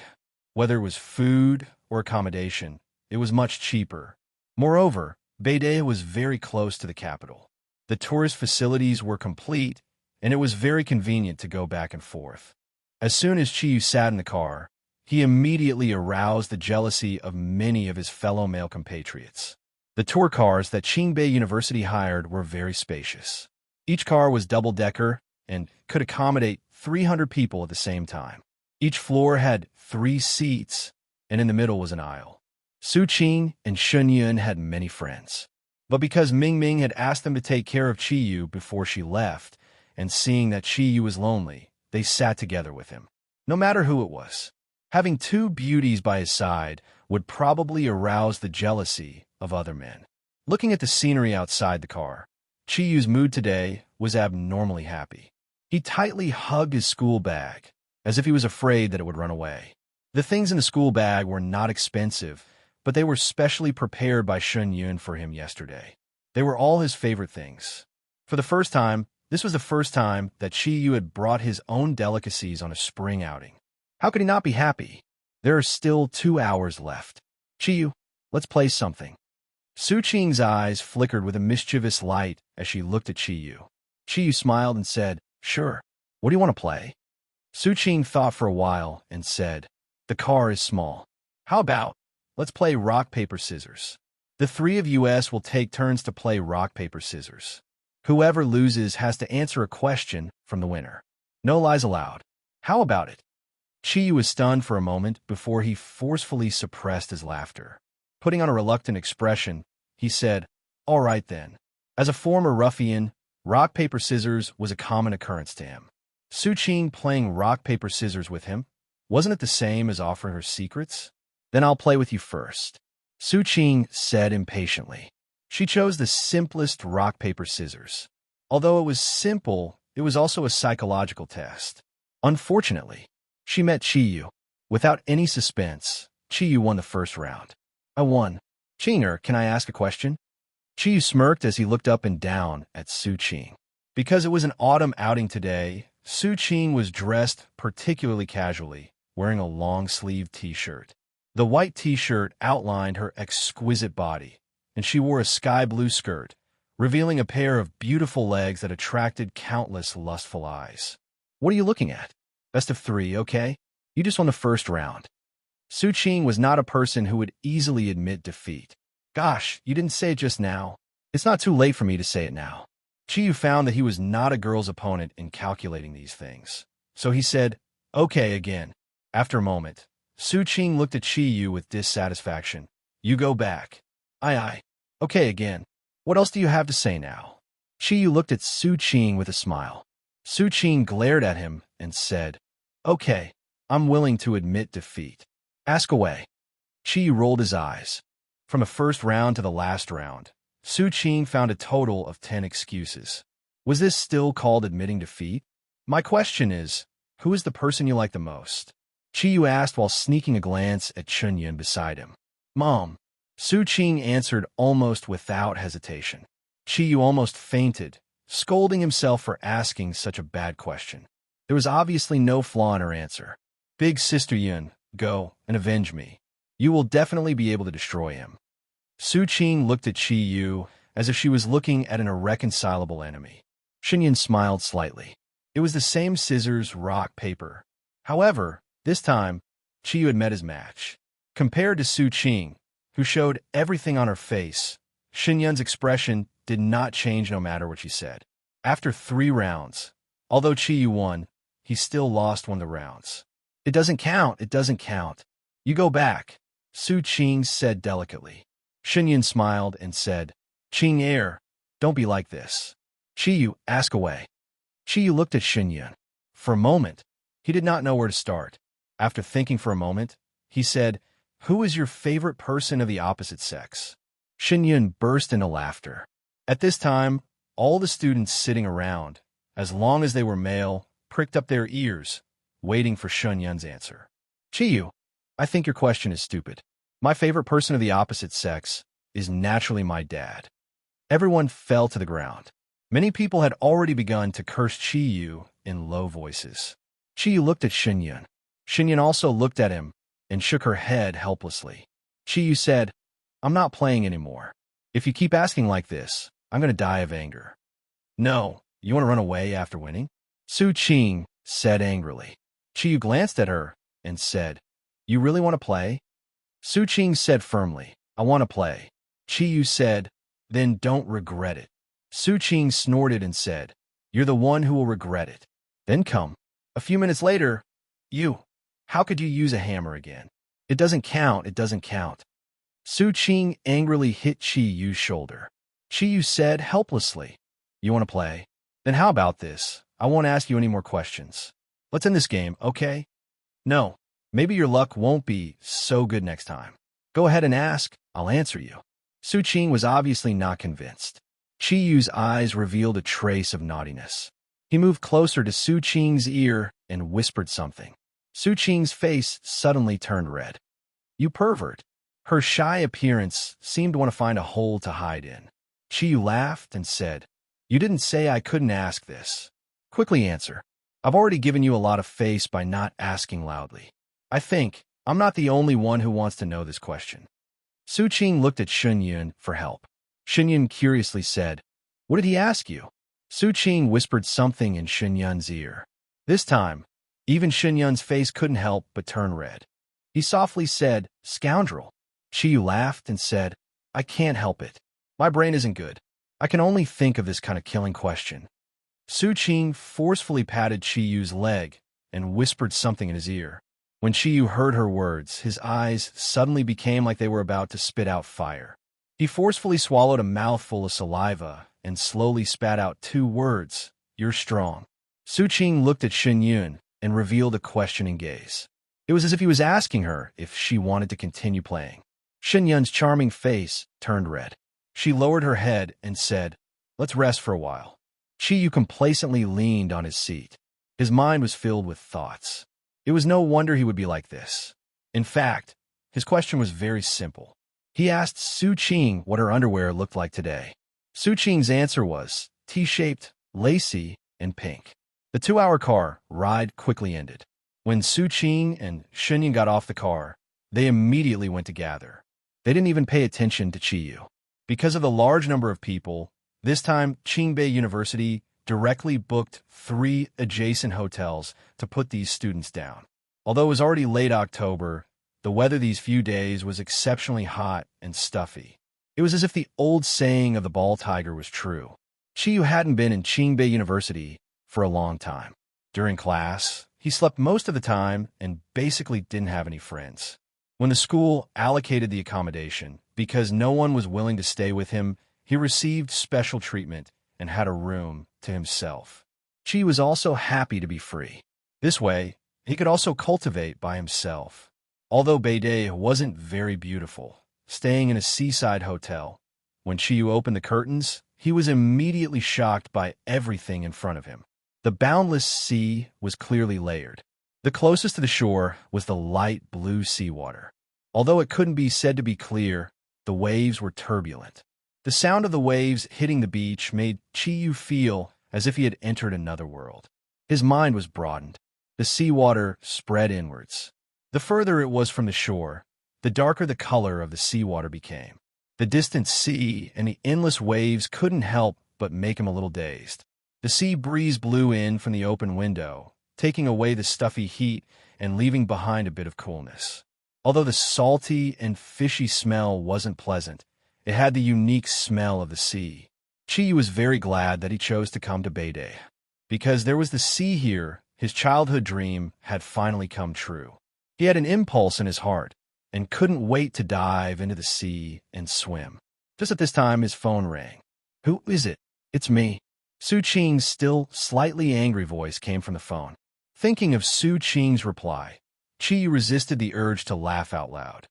Whether it was food or accommodation, it was much cheaper. Moreover, Beidei was very close to the capital. The tourist facilities were complete, and it was very convenient to go back and forth. As soon as Chi Yu sat in the car, he immediately aroused the jealousy of many of his fellow male compatriots. The tour cars that Qingbei University hired were very spacious. Each car was double-decker and could accommodate 300 people at the same time. Each floor had 3 seats, and in the middle was an aisle. Su Qing and Shun Yun had many friends. But because Ming Ming had asked them to take care of Chi Yu before she left, and seeing that Chi Yu was lonely, they sat together with him. No matter who it was, having 2 beauties by his side would probably arouse the jealousy of other men. Looking at the scenery outside the car, Chi Yu's mood today was abnormally happy. He tightly hugged his school bag, as if he was afraid that it would run away. The things in the school bag were not expensive, but they were specially prepared by Shun Yun for him yesterday. They were all his favorite things. For the first time, this was the first time that Chi Yu had brought his own delicacies on a spring outing. How could he not be happy? There are still 2 hours left. Chi Yu, let's play something. Su Qing's eyes flickered with a mischievous light as she looked at Chi Yu. Chi Yu smiled and said, "Sure. What do you want to play?" Su Qing thought for a while and said, "The car is small. How about, let's play rock, paper, scissors. The three of us will take turns to play rock, paper, scissors. Whoever loses has to answer a question from the winner. No lies allowed. How about it?" Chi Yu was stunned for a moment before he forcefully suppressed his laughter. Putting on a reluctant expression, he said, "All right then." As a former ruffian, rock, paper, scissors was a common occurrence to him. Su Qing playing rock, paper, scissors with him, wasn't it the same as offering her secrets? "Then I'll play with you first," Su Qing said impatiently. She chose the simplest rock, paper, scissors. Although it was simple, it was also a psychological test. Unfortunately, she met Chi Yu. Without any suspense, Chi Yu won the first round. "I won. Qinger, can I ask a question?" Chi Yu smirked as he looked up and down at Su Qing. Because it was an autumn outing today, Su Qing was dressed particularly casually, wearing a long-sleeved t-shirt. The white t-shirt outlined her exquisite body, and she wore a sky-blue skirt, revealing a pair of beautiful legs that attracted countless lustful eyes. "What are you looking at? Best of 3, okay? You just won the first round." Su Qing was not a person who would easily admit defeat. "Gosh, you didn't say it just now. It's not too late for me to say it now." Chi Yu found that he was not a girl's opponent in calculating these things. So he said, "Okay again." After a moment, Su Qing looked at Chi Yu with dissatisfaction. "You go back." Aye. "Okay again. What else do you have to say now?" Chi Yu looked at Su Qing with a smile. Su Qing glared at him and said, "Okay, I'm willing to admit defeat. Ask away." Chi Yu rolled his eyes. From the first round to the last round, Su Qing found a total of 10 excuses. Was this still called admitting defeat? "My question is, who is the person you like the most?" Chi Yu asked while sneaking a glance at Chun Yun beside him. "Mom." Su Qing answered almost without hesitation. Chi Yu almost fainted, scolding himself for asking such a bad question. There was obviously no flaw in her answer. "Big Sister Yun, go and avenge me. You will definitely be able to destroy him." Su Qing looked at Chi Yu as if she was looking at an irreconcilable enemy. Shin Yun smiled slightly. It was the same scissors, rock, paper. However, this time, Chi Yu had met his match. Compared to Su Qing, who showed everything on her face, Shin Yun's expression did not change no matter what she said. After 3 rounds, although Chi Yu won, he still lost one of the rounds. "It doesn't count, it doesn't count. You go back," Su Qing said delicately. Shin Yun smiled and said, "Qing Er, don't be like this. Chi Yu, ask away." Chi Yu looked at Shin Yun. For a moment, he did not know where to start. After thinking for a moment, he said, "Who is your favorite person of the opposite sex?" Shin Yun burst into laughter. At this time, all the students sitting around, as long as they were male, pricked up their ears, waiting for Shin Yun's answer. "Chi Yu, I think your question is stupid. My favorite person of the opposite sex is naturally my dad." Everyone fell to the ground. Many people had already begun to curse Chi Yu in low voices. Chi Yu looked at Shin Yun. Shin Yun also looked at him and shook her head helplessly. Chi Yu said, "I'm not playing anymore. If you keep asking like this, I'm going to die of anger." "No, you want to run away after winning?" Su Qing said angrily. Chi Yu glanced at her and said, "You really want to play?" Su Qing said firmly, "I want to play." Chi Yu said, "Then don't regret it." Su Qing snorted and said, "You're the one who will regret it. Then come." A few minutes later, how could you use a hammer again? "It doesn't count, it doesn't count." Su Qing angrily hit Chi Yu's shoulder. Chi Yu said helplessly, "You want to play? Then how about this? I won't ask you any more questions. Let's end this game, okay?" "No, maybe your luck won't be so good next time. Go ahead and ask, I'll answer you." Su Qing was obviously not convinced. Chi Yu's eyes revealed a trace of naughtiness. He moved closer to Su Qing's ear and whispered something. Su Qing's face suddenly turned red. "You pervert. Her shy appearance seemed to want to find a hole to hide in. Chiyu laughed and said, "You didn't say I couldn't ask this. Quickly answer. I've already given you a lot of face by not asking loudly. I think I'm not the only one who wants to know this question." Su Qing looked at Xunyun for help. Xunyun curiously said, "What did he ask you?" Su Qing whispered something in Xunyun's ear. This time, even Xunyun's face couldn't help but turn red. He softly said, "Scoundrel." Chiyu laughed and said, "I can't help it. My brain isn't good. I can only think of this kind of killing question." Su Qing forcefully patted Chiyu's leg and whispered something in his ear. When Chiyu heard her words, his eyes suddenly became like they were about to spit out fire. He forcefully swallowed a mouthful of saliva and slowly spat out 2 words, "You're strong." Su Qing looked at Xunyun and revealed a questioning gaze. It was as if he was asking her if she wanted to continue playing. Xunyun's charming face turned red. She lowered her head and said, "Let's rest for a while." Chiyu complacently leaned on his seat. His mind was filled with thoughts. It was no wonder he would be like this. In fact, his question was very simple. He asked Su Qing what her underwear looked like today. Su Qing's answer was T-shaped, lacy, and pink. The 2-hour car ride quickly ended. When Su Qing and Xunyun got off the car, they immediately went to gather. They didn't even pay attention to Chiyu. Because of the large number of people, this time Qingbei University directly booked 3 adjacent hotels to put these students down. Although it was already late October, the weather these few days was exceptionally hot and stuffy. It was as if the old saying of the ball tiger was true. Chiyu hadn't been in Qingbei University for a long time. During class, he slept most of the time and basically didn't have any friends. When the school allocated the accommodation, because no one was willing to stay with him, he received special treatment and had a room to himself. Chi was also happy to be free. This way, he could also cultivate by himself. Although Beidei wasn't very beautiful, staying in a seaside hotel, when Chiyu opened the curtains, he was immediately shocked by everything in front of him. The boundless sea was clearly layered. The closest to the shore was the light blue seawater. Although it couldn't be said to be clear, the waves were turbulent. The sound of the waves hitting the beach made Chiyu feel as if he had entered another world. His mind was broadened. The seawater spread inwards. The further it was from the shore, the darker the color of the seawater became. The distant sea and the endless waves couldn't help but make him a little dazed. The sea breeze blew in from the open window, taking away the stuffy heat and leaving behind a bit of coolness. Although the salty and fishy smell wasn't pleasant, it had the unique smell of the sea. Chiyu was very glad that he chose to come to Beidei. Because there was the sea here, his childhood dream had finally come true. He had an impulse in his heart and couldn't wait to dive into the sea and swim. Just at this time, his phone rang. "Who is it?" "It's me." Su Qing's still slightly angry voice came from the phone. Thinking of Su Qing's reply, Chiyu resisted the urge to laugh out loud.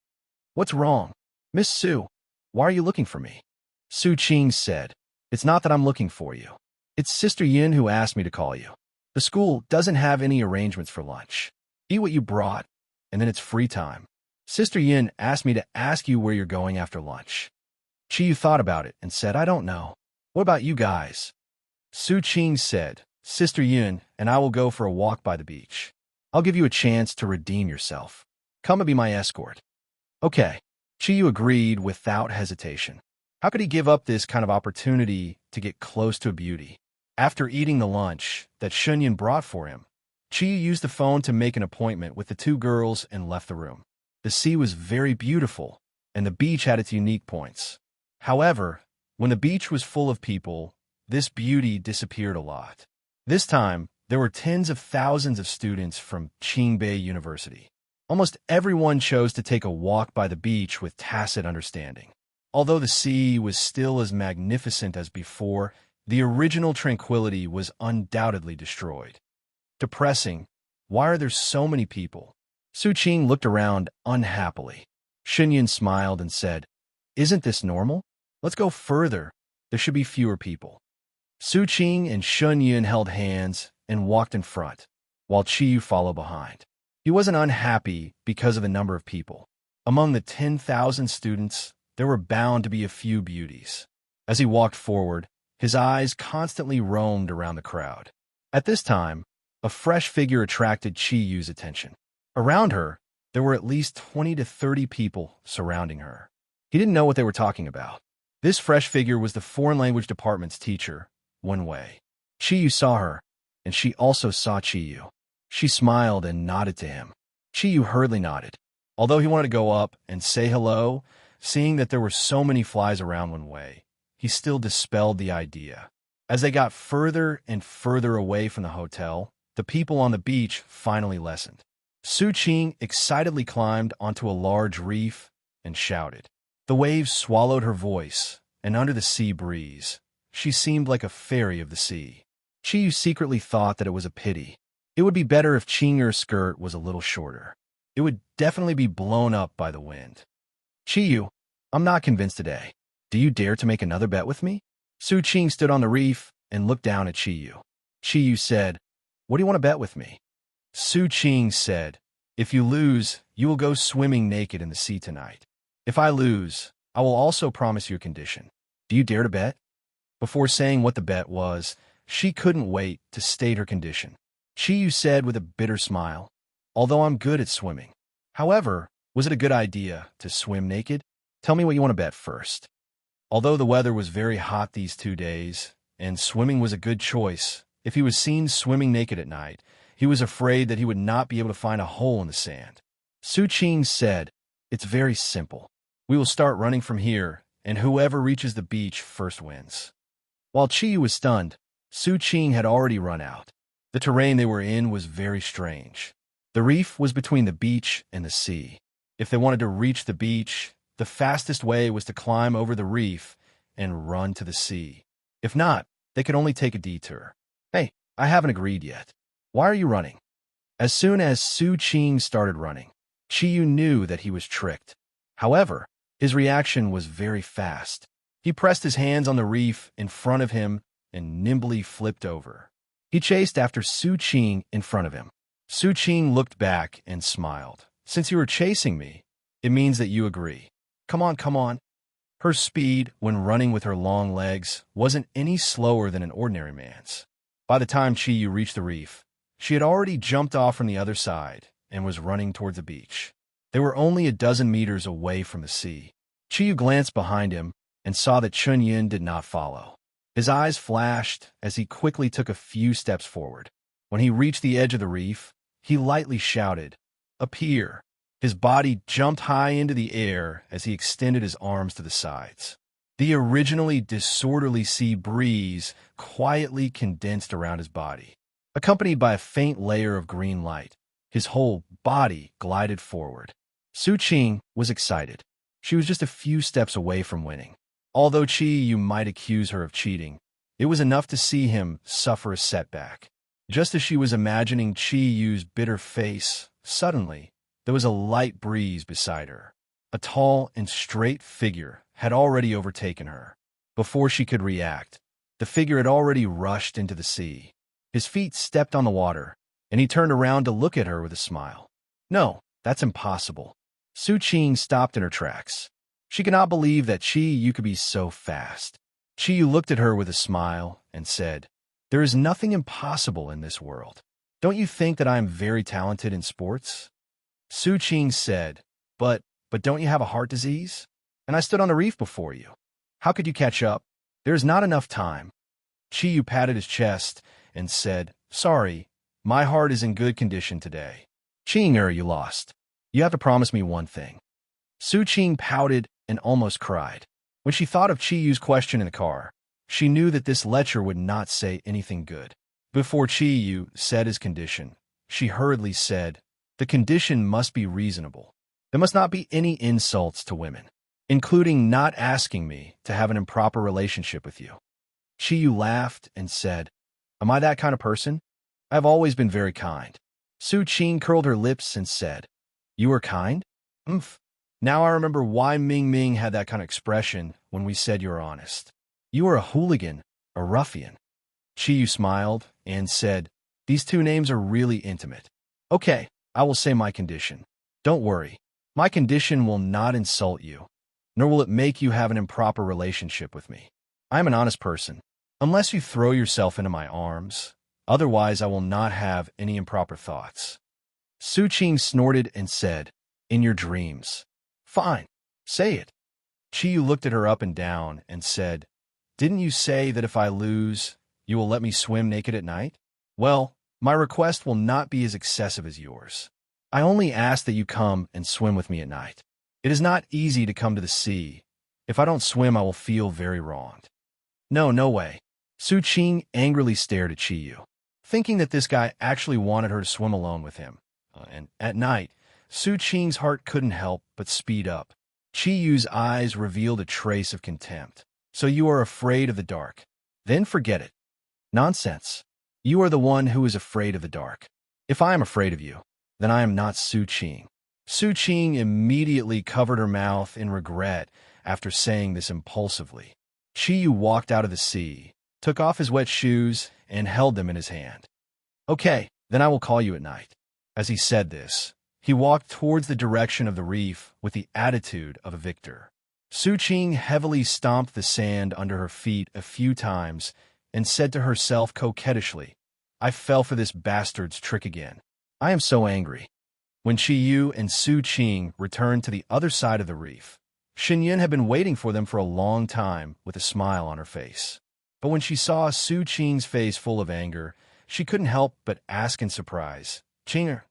"What's wrong?" "Miss Su, why are you looking for me?" Su Qing said, "It's not that I'm looking for you. It's Sister Yin who asked me to call you. The school doesn't have any arrangements for lunch. Eat what you brought, and then it's free time. Sister Yin asked me to ask you where you're going after lunch." Chiyu thought about it and said, "I don't know. What about you guys?" Su Qing said, "Sister Yun and I will go for a walk by the beach. I'll give you a chance to redeem yourself. Come and be my escort." "Okay." Chiyu agreed without hesitation. How could he give up this kind of opportunity to get close to a beauty? After eating the lunch that Xunyun brought for him, Chiyu used the phone to make an appointment with the 2 girls and left the room. The sea was very beautiful, and the beach had its unique points. However, when the beach was full of people, this beauty disappeared a lot. This time, there were tens of thousands of students from Qingbei University. Almost everyone chose to take a walk by the beach with tacit understanding. Although the sea was still as magnificent as before, the original tranquility was undoubtedly destroyed. Depressing. Why are there so many people? Su Qing looked around unhappily. Xunyun smiled and said, "Isn't this normal? Let's go further. There should be fewer people." Su Qing and Xunyun held hands and walked in front, while Chiyu followed behind. He wasn't unhappy because of the number of people. Among the 10,000 students, there were bound to be a few beauties. As he walked forward, his eyes constantly roamed around the crowd. At this time, a fresh figure attracted Chi-Yu's attention. Around her, there were at least 20 to 30 people surrounding her. He didn't know what they were talking about. This fresh figure was the foreign language department's teacher, Wen-Wei. Chi-Yu saw her, and she also saw Chi-Yu. She smiled and nodded to him. Chi-Yu hurriedly nodded. Although he wanted to go up and say hello, seeing that there were so many flies around Wen-Wei, he still dispelled the idea. As they got further and further away from the hotel, the people on the beach finally lessened. Su Qing excitedly climbed onto a large reef and shouted. The waves swallowed her voice, and under the sea breeze, she seemed like a fairy of the sea. Chi-Yu secretly thought that it was a pity. It would be better if Qing'er's skirt was a little shorter. It would definitely be blown up by the wind. Chi-Yu, I'm not convinced today. Do you dare to make another bet with me? Su Qing stood on the reef and looked down at Chi-Yu. Chi-Yu said, What do you want to bet with me? Su Qing said, If you lose, you will go swimming naked in the sea tonight. If I lose, I will also promise you a condition. Do you dare to bet? Before saying what the bet was, she couldn't wait to state her condition. Chi-Yu said with a bitter smile, Although I'm good at swimming. However, was it a good idea to swim naked? Tell me what you want to bet first. Although the weather was very hot these 2 days, and swimming was a good choice, if he was seen swimming naked at night, he was afraid that he would not be able to find a hole in the sand. Su Qing said, It's very simple. We will start running from here, and whoever reaches the beach first wins. While Chi was stunned, Su Qing had already run out. The terrain they were in was very strange. The reef was between the beach and the sea. If they wanted to reach the beach, the fastest way was to climb over the reef and run to the sea. If not, they could only take a detour. Hey, I haven't agreed yet. Why are you running? As soon as Su Qing started running, Chi-Yu knew that he was tricked. However, his reaction was very fast. He pressed his hands on the reef in front of him and nimbly flipped over. He chased after Su Qing in front of him. Su Qing looked back and smiled. Since you were chasing me, it means that you agree. Come on, come on. Her speed, when running with her long legs, wasn't any slower than an ordinary man's. By the time Chi-Yu reached the reef, she had already jumped off from the other side and was running towards the beach. They were only a dozen meters away from the sea. Chi-Yu glanced behind him and saw that Chun-Yin did not follow. His eyes flashed as he quickly took a few steps forward. When he reached the edge of the reef, he lightly shouted, Appear! His body jumped high into the air as he extended his arms to the sides. The originally disorderly sea breeze quietly condensed around his body. Accompanied by a faint layer of green light, his whole body glided forward. Su Qing was excited. She was just a few steps away from winning. Although Chi-Yu might accuse her of cheating, it was enough to see him suffer a setback. Just as she was imagining Chi-Yu's bitter face, suddenly, there was a light breeze beside her. A tall and straight figure had already overtaken her. Before she could react, the figure had already rushed into the sea. His feet stepped on the water, and he turned around to look at her with a smile. No, that's impossible. Su Qing stopped in her tracks. She could not believe that Chi-Yu could be so fast. Chi-Yu looked at her with a smile and said, There is nothing impossible in this world. Don't you think that I am very talented in sports? Su Qing said, But don't you have a heart disease? And I stood on the reef before you. How could you catch up? There is not enough time. Chi-Yu patted his chest and said, Sorry, my heart is in good condition today. Qing-er, you lost. You have to promise me one thing. Su Qing pouted and almost cried. When she thought of Chi-Yu's question in the car, she knew that this lecher would not say anything good. Before Chi-Yu said his condition, she hurriedly said, The condition must be reasonable. There must not be any insults to women, including not asking me to have an improper relationship with you. Chi-Yu laughed and said, Am I that kind of person? I have always been very kind. Su Qing curled her lips and said, You are kind? Umph. Now I remember why Ming Ming had that kind of expression when we said you were honest. You are a hooligan, a ruffian. Chi-Yu smiled and said, These two names are really intimate. Okay, I will say my condition. Don't worry. My condition will not insult you, nor will it make you have an improper relationship with me. I am an honest person, unless you throw yourself into my arms. Otherwise, I will not have any improper thoughts. Su Qing snorted and said, in your dreams. Fine, say it. Qiyu looked at her up and down and said, didn't you say that if I lose, you will let me swim naked at night? Well, my request will not be as excessive as yours. I only ask that you come and swim with me at night. It is not easy to come to the sea. If I don't swim, I will feel very wronged. No, no way. Su Qing angrily stared at Qiyu, thinking that this guy actually wanted her to swim alone with him. And at night, Su Qing's heart couldn't help but speed up. Qiyu's eyes revealed a trace of contempt. So you are afraid of the dark. Then forget it. Nonsense. You are the one who is afraid of the dark. If I am afraid of you, then I am not Su Qing. Su Qing immediately covered her mouth in regret after saying this impulsively. Qiyu walked out of the sea, took off his wet shoes, and held them in his hand. Okay, then I will call you at night. As he said this, he walked towards the direction of the reef with the attitude of a victor. Su Qing heavily stomped the sand under her feet a few times and said to herself coquettishly, I fell for this bastard's trick again. I am so angry. When Qiyu and Su Qing returned to the other side of the reef, Xinyun had been waiting for them for a long time with a smile on her face. But when she saw Su Qing's face full of anger, she couldn't help but ask in surprise, Qinger,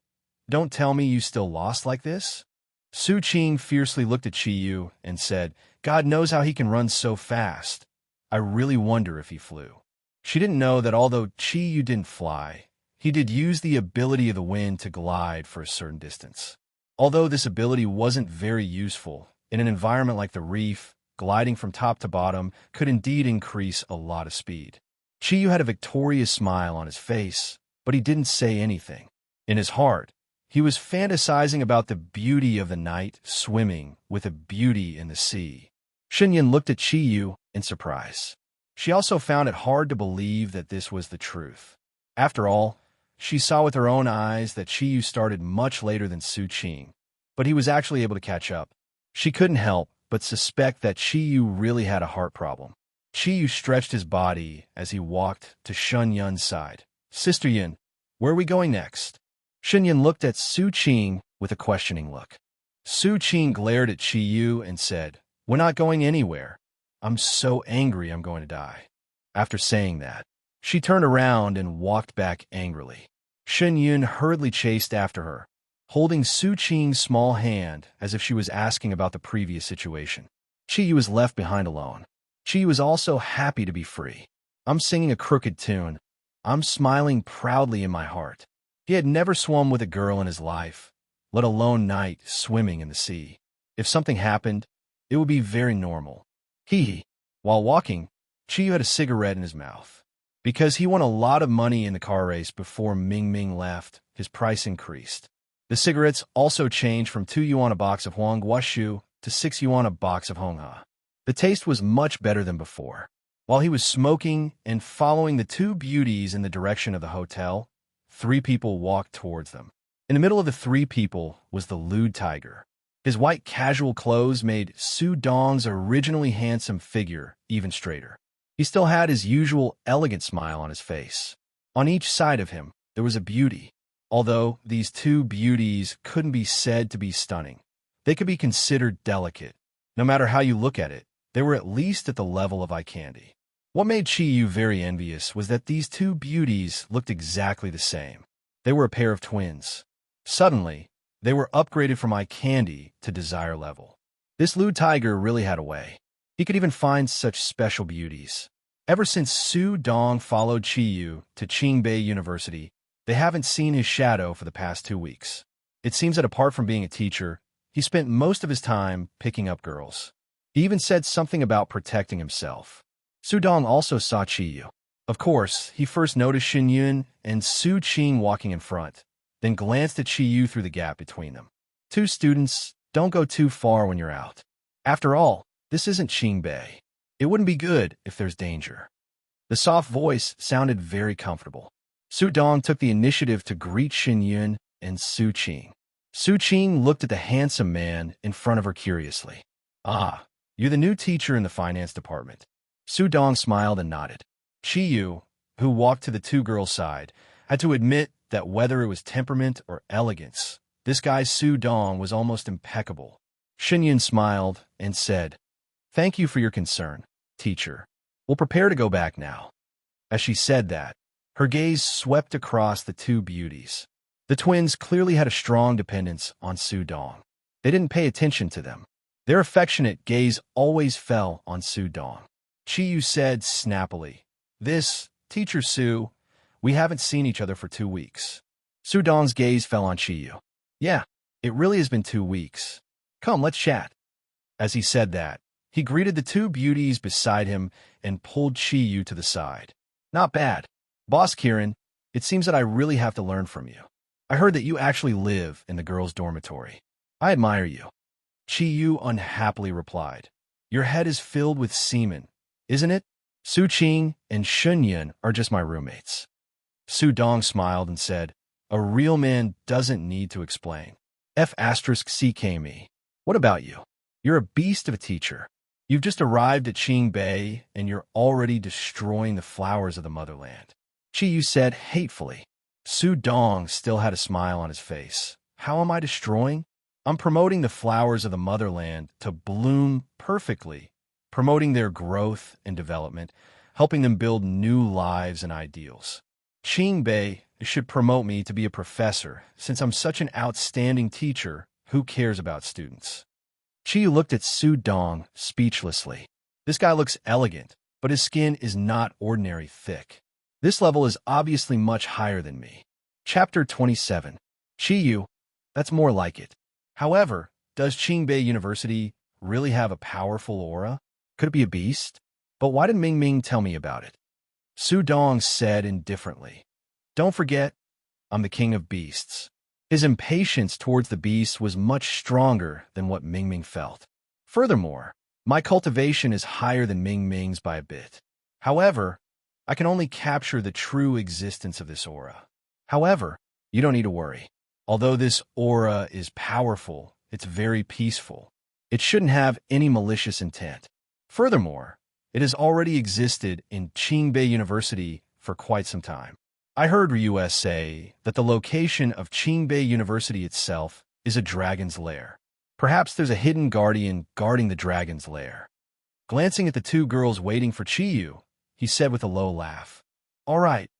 don't tell me you still lost like this? Su Qing fiercely looked at Qiyu and said, God knows how he can run so fast. I really wonder if he flew. She didn't know that although Qiyu didn't fly, he did use the ability of the wind to glide for a certain distance. Although this ability wasn't very useful, in an environment like the reef, gliding from top to bottom could indeed increase a lot of speed. Qiyu had a victorious smile on his face, but he didn't say anything. In his heart, he was fantasizing about the beauty of the night swimming with a beauty in the sea. Xinyun looked at Qiyu in surprise. She also found it hard to believe that this was the truth. After all, she saw with her own eyes that Qiyu started much later than Su Qing, but he was actually able to catch up. She couldn't help but suspect that Qiyu really had a heart problem. Qiyu stretched his body as he walked to Xinyun's side. Sister Yun, where are we going next? Xinyun looked at Su Qing with a questioning look. Su Qing glared at Qiyu and said, We're not going anywhere. I'm so angry I'm going to die. After saying that, she turned around and walked back angrily. Xinyun hurriedly chased after her, holding Su Qing's small hand as if she was asking about the previous situation. Qiyu was left behind alone. Qiyu was also happy to be free. I'm singing a crooked tune. I'm smiling proudly in my heart. He had never swum with a girl in his life, let alone night swimming in the sea. If something happened, it would be very normal. While walking, Qiyu had a cigarette in his mouth. Because he won a lot of money in the car race before Ming Ming left, his price increased. The cigarettes also changed from 2 yuan a box of Huang Guashu to 6 yuan a box of Hongha. The taste was much better than before. While he was smoking and following the 2 beauties in the direction of the hotel, 3 people walked towards them. In the middle of the 3 people was the lewd tiger. His white casual clothes made Su Dong's originally handsome figure even straighter. He still had his usual elegant smile on his face. On each side of him, there was a beauty. Although these 2 beauties couldn't be said to be stunning, they could be considered delicate. No matter how you look at it, they were at least at the level of eye candy. What made Qiyu very envious was that these 2 beauties looked exactly the same. They were a pair of twins. Suddenly, they were upgraded from eye candy to desire level. This lewd tiger really had a way. He could even find such special beauties. Ever since Su Dong followed Qiyu to Qingbei University, they haven't seen his shadow for the past 2 weeks. It seems that apart from being a teacher, he spent most of his time picking up girls. He even said something about protecting himself. Su Dong also saw Qiyu. Of course, he first noticed Xinyun and Su Qing walking in front, then glanced at Qiyu through the gap between them. 2 students don't go too far when you're out. After all, this isn't Qingbei. It wouldn't be good if there's danger. The soft voice sounded very comfortable. Su Dong took the initiative to greet Xinyun and Su Qing. Su Qing looked at the handsome man in front of her curiously. Ah, you're the new teacher in the finance department. Su Dong smiled and nodded. Chi Yu, who walked to the two girls' side, had to admit that whether it was temperament or elegance, this guy Su Dong was almost impeccable. Xinyan smiled and said, "Thank you for your concern, teacher. We'll prepare to go back now." As she said that, her gaze swept across the two beauties. The twins clearly had a strong dependence on Su Dong. They didn't pay attention to them. Their affectionate gaze always fell on Su Dong. Chi Yu said snappily, Teacher Su, we haven't seen each other for 2 weeks." Su Dong's gaze fell on Chi Yu. "Yeah, it really has been 2 weeks. Come, let's chat." As he said that, he greeted the two beauties beside him and pulled Chi Yu to the side. "Not bad. Boss Kiran, it seems that I really have to learn from you. I heard that you actually live in the girls' dormitory. I admire you." Chi Yu unhappily replied, "Your head is filled with semen, isn't it? Su Qing and Shunyan are just my roommates." Su Dong smiled and said, "A real man doesn't need to explain. F*CKme. What about you? You're a beast of a teacher. You've just arrived at Qing Bay, and you're already destroying the flowers of the motherland." Chi Yu said hatefully. Su Dong still had a smile on his face. "How am I destroying? I'm promoting the flowers of the motherland to bloom perfectly, promoting their growth and development, helping them build new lives and ideals. Qing Bei should promote me to be a professor, since I'm such an outstanding teacher who cares about students." Chi looked at Su Dong speechlessly. This guy looks elegant, but his skin is not ordinary thick. This level is obviously much higher than me. Chapter 27. Chi Yu, that's more like it. However, does Qingbei University really have a powerful aura? Could it be a beast? But why did Ming Ming tell me about it? Su Dong said indifferently, "Don't forget, I'm the king of beasts." His impatience towards the beast was much stronger than what Ming Ming felt. Furthermore, my cultivation is higher than Ming Ming's by a bit. However, I can only capture the true existence of this aura. However, you don't need to worry. Although this aura is powerful, it's very peaceful. It shouldn't have any malicious intent. Furthermore, it has already existed in Qingbei University for quite some time. I heard Ryues say that the location of Qingbei University itself is a dragon's lair. Perhaps there's a hidden guardian guarding the dragon's lair. Glancing at the two girls waiting for Chi Yu, he said with a low laugh, "All right,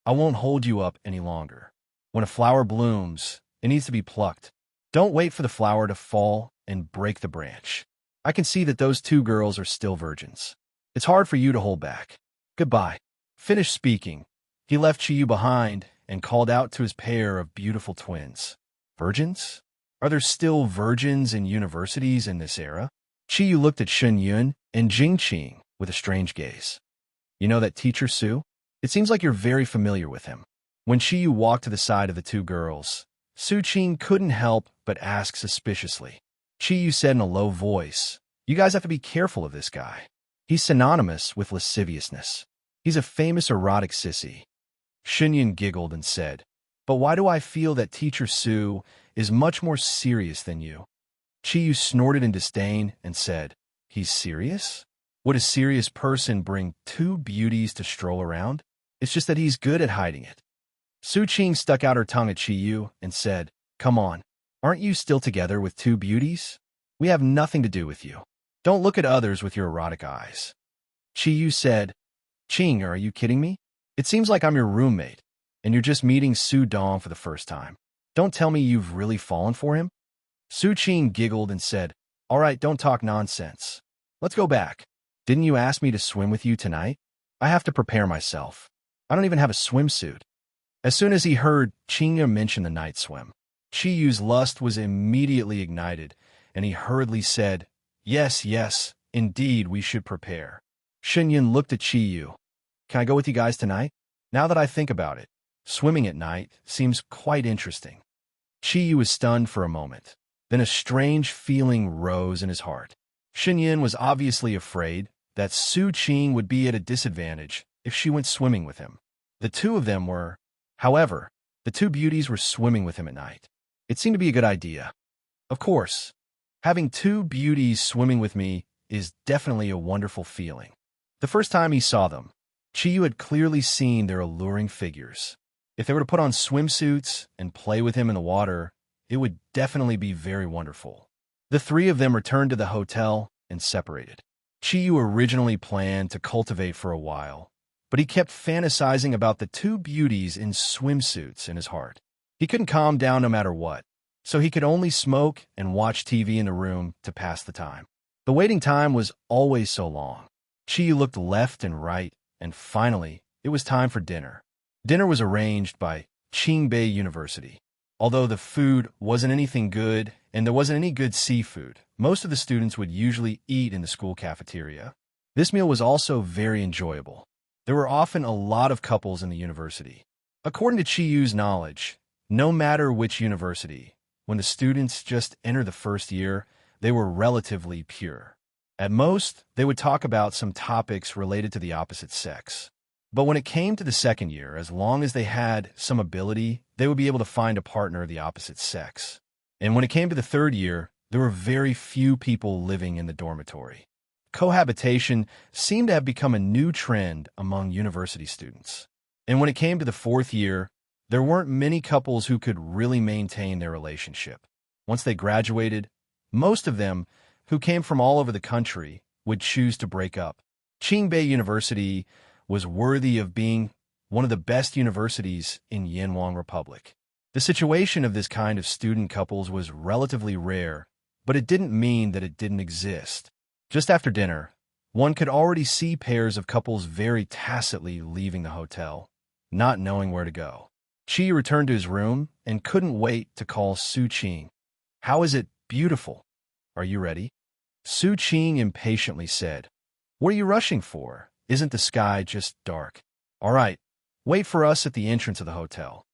I won't hold you up any longer. When a flower blooms, it needs to be plucked. Don't wait for the flower to fall and break the branch. I can see that those two girls are still virgins. It's hard for you to hold back. Goodbye." Finished speaking, he left Chi Yu behind and called out to his pair of beautiful twins. Virgins? Are there still virgins in universities in this era? Chi Yu looked at Shun Yun and Jing Qing with a strange gaze. "You know that teacher Su? It seems like you're very familiar with him." When Chi Yu walked to the side of the two girls, Su Qing couldn't help but ask suspiciously. Chi Yu said in a low voice, "You guys have to be careful of this guy. He's synonymous with lasciviousness. He's a famous erotic sissy." Xinyan giggled and said, "But why do I feel that Teacher Su is much more serious than you?" Chi Yu snorted in disdain and said, "He's serious? Would a serious person bring two beauties to stroll around? It's just that he's good at hiding it." Su Qing stuck out her tongue at Chi Yu and said, "Come on, aren't you still together with two beauties? We have nothing to do with you. Don't look at others with your erotic eyes." Chi Yu said, "Qing, are you kidding me? It seems like I'm your roommate, and you're just meeting Su Dong for the first time. Don't tell me you've really fallen for him." Su Qing giggled and said, "All right, don't talk nonsense. Let's go back. Didn't you ask me to swim with you tonight? I have to prepare myself. I don't even have a swimsuit." As soon as he heard Qingya mention the night swim, Chi Yu's lust was immediately ignited, and he hurriedly said, Yes, indeed, we should prepare." Xinyan looked at Chi Yu. "Can I go with you guys tonight? Now that I think about it, swimming at night seems quite interesting." Chi Yu was stunned for a moment. Then a strange feeling rose in his heart. Xinyan was obviously afraid that Su Qing would be at a disadvantage if she went swimming with him. The two of them were, however, the two beauties were swimming with him at night. It seemed to be a good idea. Of course, having two beauties swimming with me is definitely a wonderful feeling. The first time he saw them, Chiyu had clearly seen their alluring figures. If they were to put on swimsuits and play with him in the water, it would definitely be very wonderful. The three of them returned to the hotel and separated. Chiyu originally planned to cultivate for a while, but he kept fantasizing about the two beauties in swimsuits in his heart. He couldn't calm down no matter what, so he could only smoke and watch TV in the room to pass the time. The waiting time was always so long. Chiyu looked left and right, and finally, it was time for dinner. Dinner was arranged by Qingbei University. Although the food wasn't anything good and there wasn't any good seafood, most of the students would usually eat in the school cafeteria. This meal was also very enjoyable. There were often a lot of couples in the university. According to Chiyu's knowledge, no matter which university, when the students just entered the first year, they were relatively pure. At most, they would talk about some topics related to the opposite sex. But when it came to the second year, as long as they had some ability, they would be able to find a partner of the opposite sex. And when it came to the third year, there were very few people living in the dormitory. Cohabitation seemed to have become a new trend among university students. And when it came to the fourth year, there weren't many couples who could really maintain their relationship. Once they graduated, most of them, who came from all over the country, would choose to break up. Qingbei University was worthy of being one of the best universities in Yanwang Republic. The situation of this kind of student couples was relatively rare, but it didn't mean that it didn't exist. Just after dinner, one could already see pairs of couples very tacitly leaving the hotel, not knowing where to go. Chi returned to his room and couldn't wait to call Su Qing. "How is it beautiful? Are you ready?" Su Qing impatiently said, "What are you rushing for? Isn't the sky just dark? All right, wait for us at the entrance of the hotel."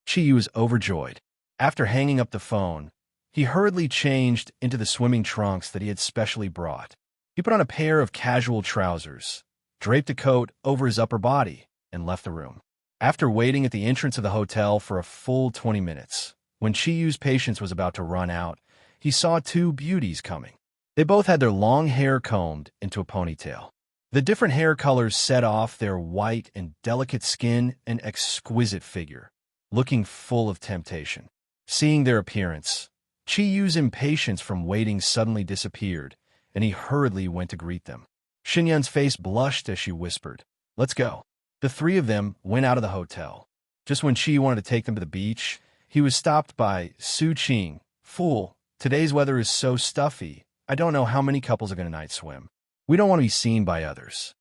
Chi was overjoyed. After hanging up the phone, he hurriedly changed into the swimming trunks that he had specially brought. He put on a pair of casual trousers, draped a coat over his upper body, and left the room. After waiting at the entrance of the hotel for a full 20 minutes, when Chiyu's patience was about to run out, he saw two beauties coming. They both had their long hair combed into a ponytail. The different hair colors set off their white and delicate skin and exquisite figure, looking full of temptation. Seeing their appearance, Chiyu's impatience from waiting suddenly disappeared, and he hurriedly went to greet them. Xinyun's face blushed as she whispered, "Let's go." The three of them went out of the hotel. Just when Chi wanted to take them to the beach, he was stopped by Su Qing. "Fool, today's weather is so stuffy. I don't know how many couples are going to night swim. We don't want to be seen by others."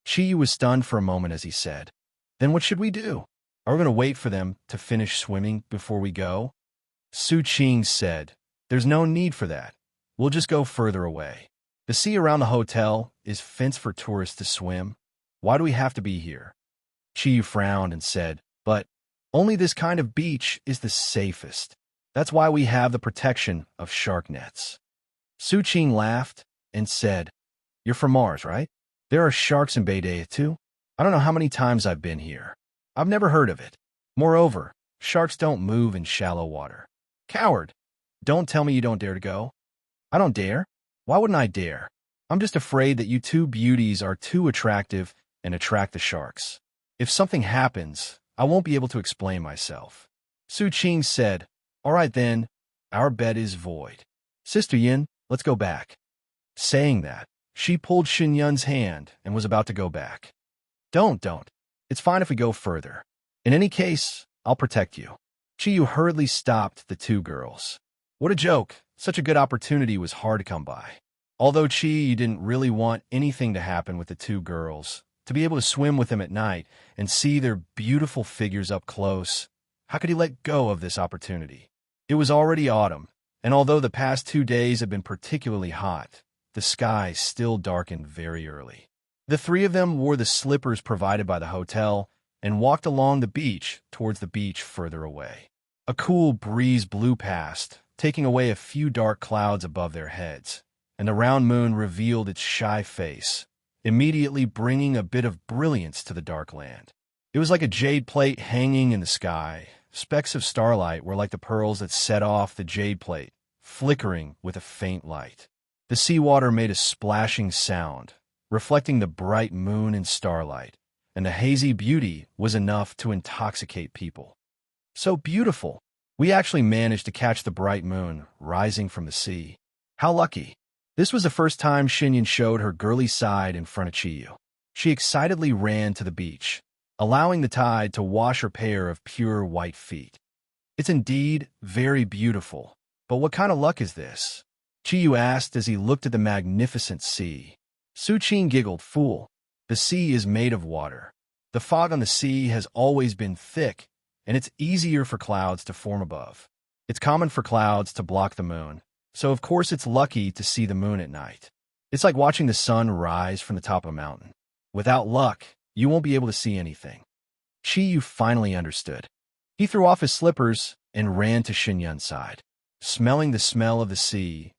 Chi was stunned for a moment as he said, "Then what should we do? Are we going to wait for them to finish swimming before we go?" Su Qing said, "There's no need for that. We'll just go further away. The sea around the hotel is fenced for tourists to swim. Why do we have to be here?" Chi frowned and said, "But only this kind of beach is the safest. That's why we have the protection of shark nets." Su Qing laughed and said, "You're from Mars, right? There are sharks in Baydaya too? I don't know how many times I've been here. I've never heard of it. Moreover, sharks don't move in shallow water." "Coward! Don't tell me you don't dare to go." "I don't dare? Why wouldn't I dare? I'm just afraid that you two beauties are too attractive and attract the sharks. If something happens, I won't be able to explain myself." Su Qing said, "All right then, our bet is void. Sister Yin, let's go back." Saying that, she pulled Xinyun's hand and was about to go back. Don't. It's fine if we go further. In any case, I'll protect you." Chiyu hurriedly stopped the two girls. What a joke. Such a good opportunity was hard to come by. Although Chiyu didn't really want anything to happen with the two girls, to be able to swim with them at night and see their beautiful figures up close, how could he let go of this opportunity? It was already autumn, and although the past 2 days had been particularly hot, the sky still darkened very early. The three of them wore the slippers provided by the hotel and walked along the beach towards the beach further away. A cool breeze blew past, taking away a few dark clouds above their heads, and the round moon revealed its shy face, immediately bringing a bit of brilliance to the dark land. It was like a jade plate hanging in the sky, specks of starlight were like the pearls that set off the jade plate, flickering with a faint light. The seawater made a splashing sound, reflecting the bright moon and starlight, and the hazy beauty was enough to intoxicate people. So beautiful! We actually managed to catch the bright moon rising from the sea. How lucky! This was the first time Xinyan showed her girly side in front of Chiyu. She excitedly ran to the beach, allowing the tide to wash her pair of pure white feet. It's indeed very beautiful, but what kind of luck is this? Chiyu asked as he looked at the magnificent sea. Su Qing giggled, "Fool, the sea is made of water. The fog on the sea has always been thick, and it's easier for clouds to form above. It's common for clouds to block the moon, so of course it's lucky to see the moon at night. It's like watching the sun rise from the top of a mountain. Without luck, you won't be able to see anything." Chiyu finally understood. He threw off his slippers and ran to Xinyan's side. Smelling the smell of the sea,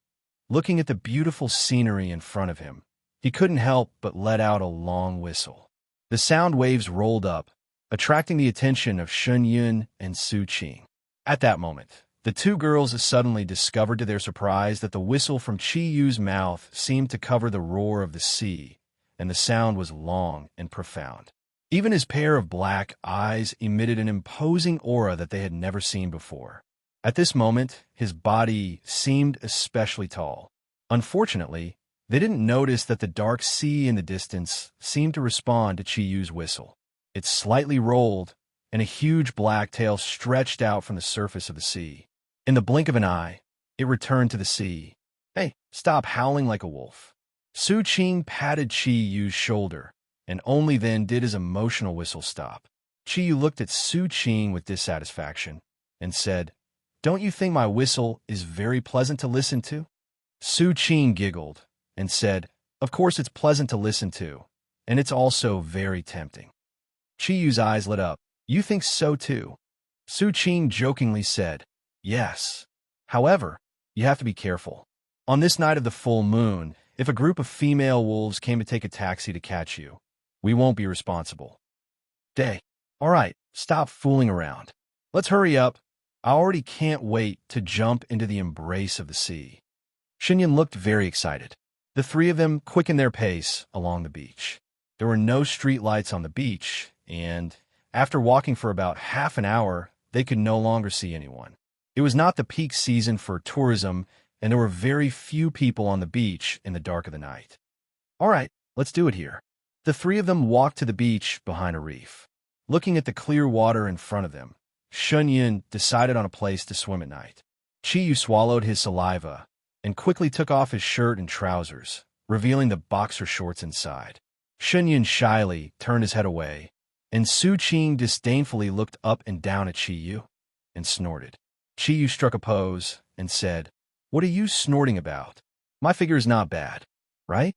looking at the beautiful scenery in front of him, he couldn't help but let out a long whistle. The sound waves rolled up, attracting the attention of Xinyan and Su Qing. At that moment, the two girls suddenly discovered to their surprise that the whistle from Chiyu's mouth seemed to cover the roar of the sea, and the sound was long and profound. Even his pair of black eyes emitted an imposing aura that they had never seen before. At this moment, his body seemed especially tall. Unfortunately, they didn't notice that the dark sea in the distance seemed to respond to Chiyu's whistle. It slightly rolled, and a huge black tail stretched out from the surface of the sea. In the blink of an eye, it returned to the sea. "Hey, stop howling like a wolf." Su Qing patted Chiyu's shoulder, and only then did his emotional whistle stop. Chiyu looked at Su Qing with dissatisfaction and said, "Don't you think my whistle is very pleasant to listen to?" Su Qing giggled and said, "Of course it's pleasant to listen to, and it's also very tempting." Chiyu's eyes lit up. "You think so too?" Su Qing jokingly said, "Yes. However, you have to be careful. On this night of the full moon, if a group of female wolves came to take a taxi to catch you, we won't be responsible." All right, stop fooling around. Let's hurry up. I already can't wait to jump into the embrace of the sea. Xinyan looked very excited. The three of them quickened their pace along the beach. There were no street lights on the beach, and after walking for about half an hour, they could no longer see anyone. It was not the peak season for tourism, and there were very few people on the beach in the dark of the night. All right, let's do it here. The three of them walked to the beach behind a reef. Looking at the clear water in front of them, Xinyan decided on a place to swim at night. Chiyu swallowed his saliva and quickly took off his shirt and trousers, revealing the boxer shorts inside. Xinyan shyly turned his head away, and Su Qing disdainfully looked up and down at Chiyu and snorted. Chiyu struck a pose and said, "What are you snorting about? My figure is not bad, right?"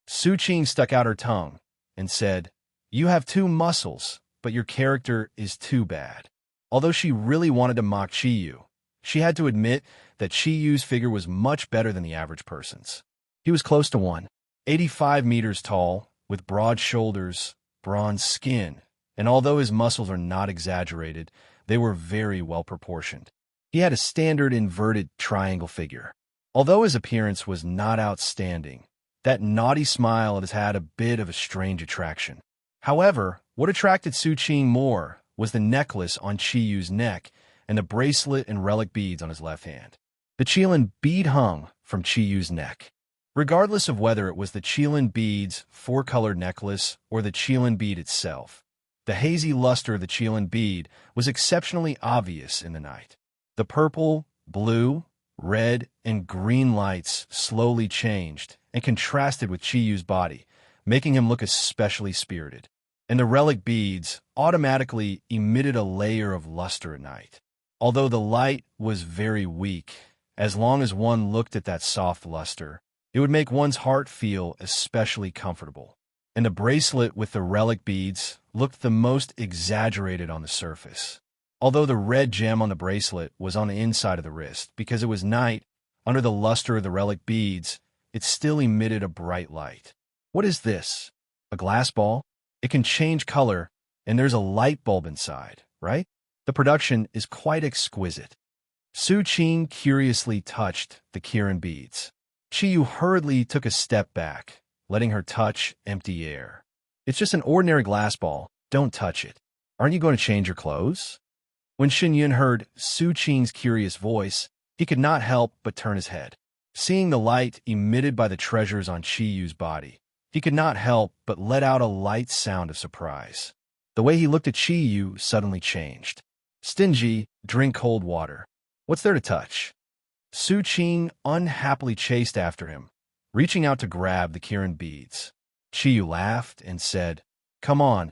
Su Qing stuck out her tongue and said, "You have two muscles, but your character is too bad." Although she really wanted to mock Chiyu, she had to admit that Chiyu's figure was much better than the average person's. He was close to 185 meters tall, with broad shoulders, bronze skin, and although his muscles are not exaggerated, they were very well proportioned. He had a standard inverted triangle figure. Although his appearance was not outstanding, that naughty smile of his had a bit of a strange attraction. However, what attracted Su Qing more was the necklace on Chiyu's neck and the bracelet and relic beads on his left hand. The Qilin bead hung from Chiyu's neck. Regardless of whether it was the Qilin bead's four-colored necklace or the Qilin bead itself, the hazy luster of the Qilin bead was exceptionally obvious in the night. The purple, blue, red, and green lights slowly changed and contrasted with Chiyu's body, making him look especially spirited. And the relic beads automatically emitted a layer of luster at night. Although the light was very weak, as long as one looked at that soft luster, it would make one's heart feel especially comfortable. And the bracelet with the relic beads looked the most exaggerated on the surface. Although the red gem on the bracelet was on the inside of the wrist, because it was night, under the luster of the relic beads, it still emitted a bright light. What is this? A glass ball? It can change color, and there's a light bulb inside, right? The production is quite exquisite. Su Qing curiously touched the Kirin beads. Qiyu hurriedly took a step back, letting her touch empty air. It's just an ordinary glass ball. Don't touch it. Aren't you going to change your clothes? When Xinyun heard Su Qing's curious voice, he could not help but turn his head. Seeing the light emitted by the treasures on Qiyu's body, he could not help but let out a light sound of surprise. The way he looked at Qiyu suddenly changed. Stingy, drink cold water. What's there to touch? Su Qing unhappily chased after him, reaching out to grab the Kirin beads. Qiyu laughed and said, "Come on,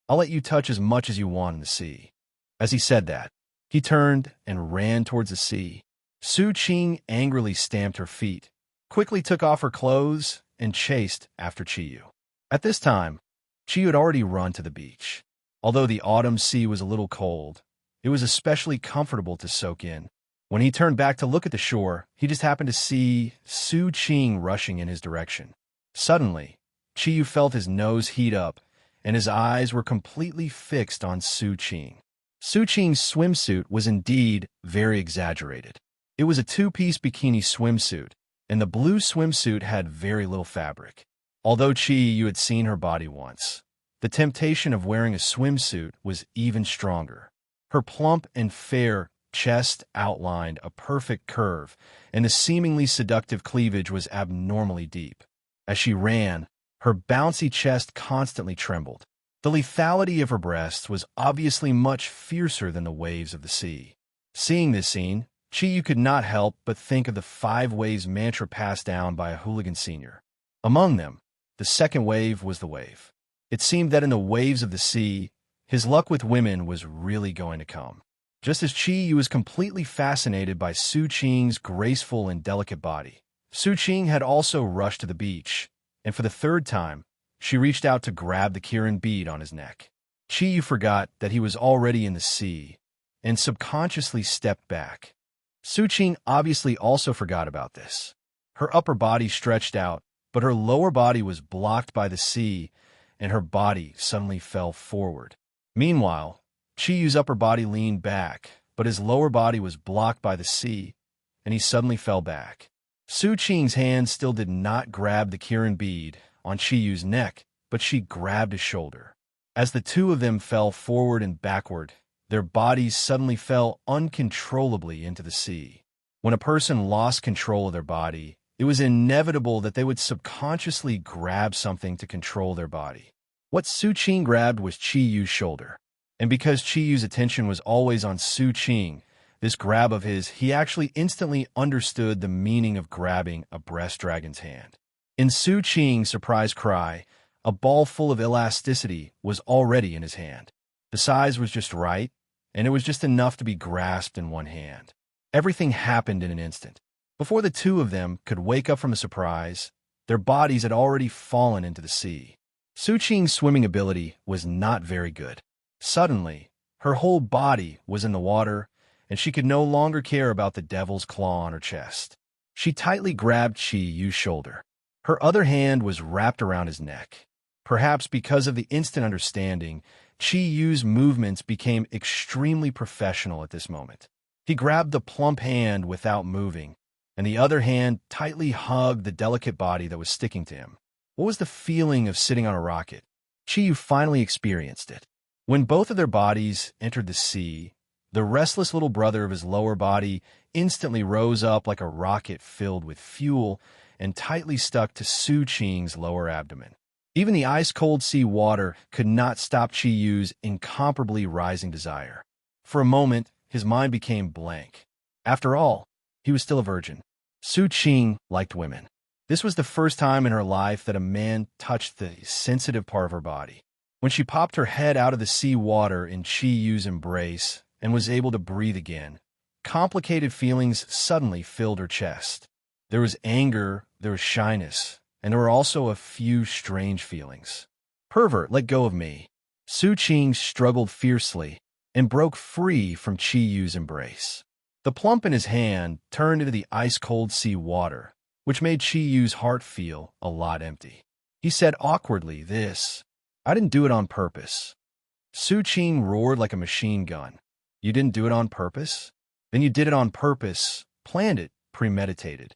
I'll let you touch as much as you want in the sea." As he said that, he turned and ran towards the sea. Su Qing angrily stamped her feet, quickly took off her clothes, and chased after Qiyu. At this time, Qiyu had already run to the beach. Although the autumn sea was a little cold, it was especially comfortable to soak in. When he turned back to look at the shore, he just happened to see Su Qing rushing in his direction. Suddenly, Qiyu felt his nose heat up, and his eyes were completely fixed on Su Qing. Su Qing's swimsuit was indeed very exaggerated. It was a two-piece bikini swimsuit, and the blue swimsuit had very little fabric. Although Qiyu had seen her body once, the temptation of wearing a swimsuit was even stronger. Her plump and fair chest outlined a perfect curve, and the seemingly seductive cleavage was abnormally deep. As she ran, her bouncy chest constantly trembled. The lethality of her breasts was obviously much fiercer than the waves of the sea. Seeing this scene, Qiyu could not help but think of the 5 waves mantra passed down by a hooligan senior. Among them, the second wave was the wave. It seemed that in the waves of the sea, his luck with women was really going to come. Just as Qiyu was completely fascinated by Su Qing's graceful and delicate body, Su Qing had also rushed to the beach, and for the 3rd time, she reached out to grab the Kirin bead on his neck. Qiyu forgot that he was already in the sea, and subconsciously stepped back. Su Qing obviously also forgot about this. Her upper body stretched out, but her lower body was blocked by the sea, and her body suddenly fell forward. Meanwhile, Qiyu's upper body leaned back, but his lower body was blocked by the sea, and he suddenly fell back. Su Qing's hand still did not grab the Kirin bead on Qiyu's neck, but she grabbed his shoulder. As the two of them fell forward and backward, their bodies suddenly fell uncontrollably into the sea. When a person lost control of their body, it was inevitable that they would subconsciously grab something to control their body. What Su Qing grabbed was Qiyu's shoulder. And because Qiyu's attention was always on Su Qing, this grab of his, he actually instantly understood the meaning of grabbing a breast dragon's hand. In Su Qing's surprised cry, a ball full of elasticity was already in his hand. The size was just right, and it was just enough to be grasped in one hand. Everything happened in an instant. Before the two of them could wake up from the surprise, their bodies had already fallen into the sea. Su Qing's swimming ability was not very good. Suddenly, her whole body was in the water, and she could no longer care about the devil's claw on her chest. She tightly grabbed Qiyu's shoulder. Her other hand was wrapped around his neck. Perhaps because of the instant understanding, Qiyu's movements became extremely professional at this moment. He grabbed the plump hand without moving, and the other hand tightly hugged the delicate body that was sticking to him. What was the feeling of sitting on a rocket? Qiyu finally experienced it. When both of their bodies entered the sea, the restless little brother of his lower body instantly rose up like a rocket filled with fuel and tightly stuck to Su Qing's lower abdomen. Even the ice-cold sea water could not stop Qiyu's incomparably rising desire. For a moment, his mind became blank. After all, he was still a virgin. Su Qing liked women. This was the first time in her life that a man touched the sensitive part of her body. When she popped her head out of the sea water in Qiyu's embrace and was able to breathe again, complicated feelings suddenly filled her chest. There was anger, there was shyness, and there were also a few strange feelings. "Pervert, let go of me." Su Qing struggled fiercely and broke free from Qiyu's embrace. The plump in his hand turned into the ice-cold sea water, which made Qiyu's heart feel a lot empty. He said awkwardly, I didn't do it on purpose." Su Qing roared like a machine gun. You didn't do it on purpose? Then you did it on purpose, planned it, premeditated.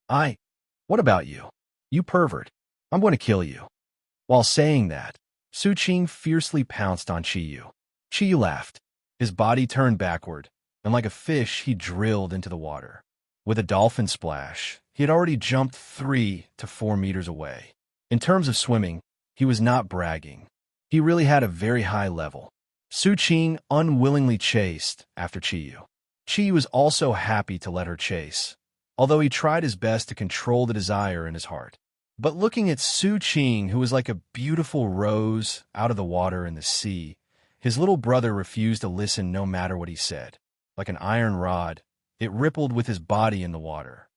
What about you? You pervert. I'm going to kill you. While saying that, Su Qing fiercely pounced on Qiyu. Qiyu laughed. His body turned backward, and like a fish, he drilled into the water. With a dolphin splash, he had already jumped 3 to 4 meters away. In terms of swimming, he was not bragging. He really had a very high level. Su Qing unwillingly chased after Qiyu. Qiyu was also happy to let her chase, although he tried his best to control the desire in his heart. But looking at Su Qing, who was like a beautiful rose out of the water in the sea, his little brother refused to listen no matter what he said. Like an iron rod, it rippled with his body in the water.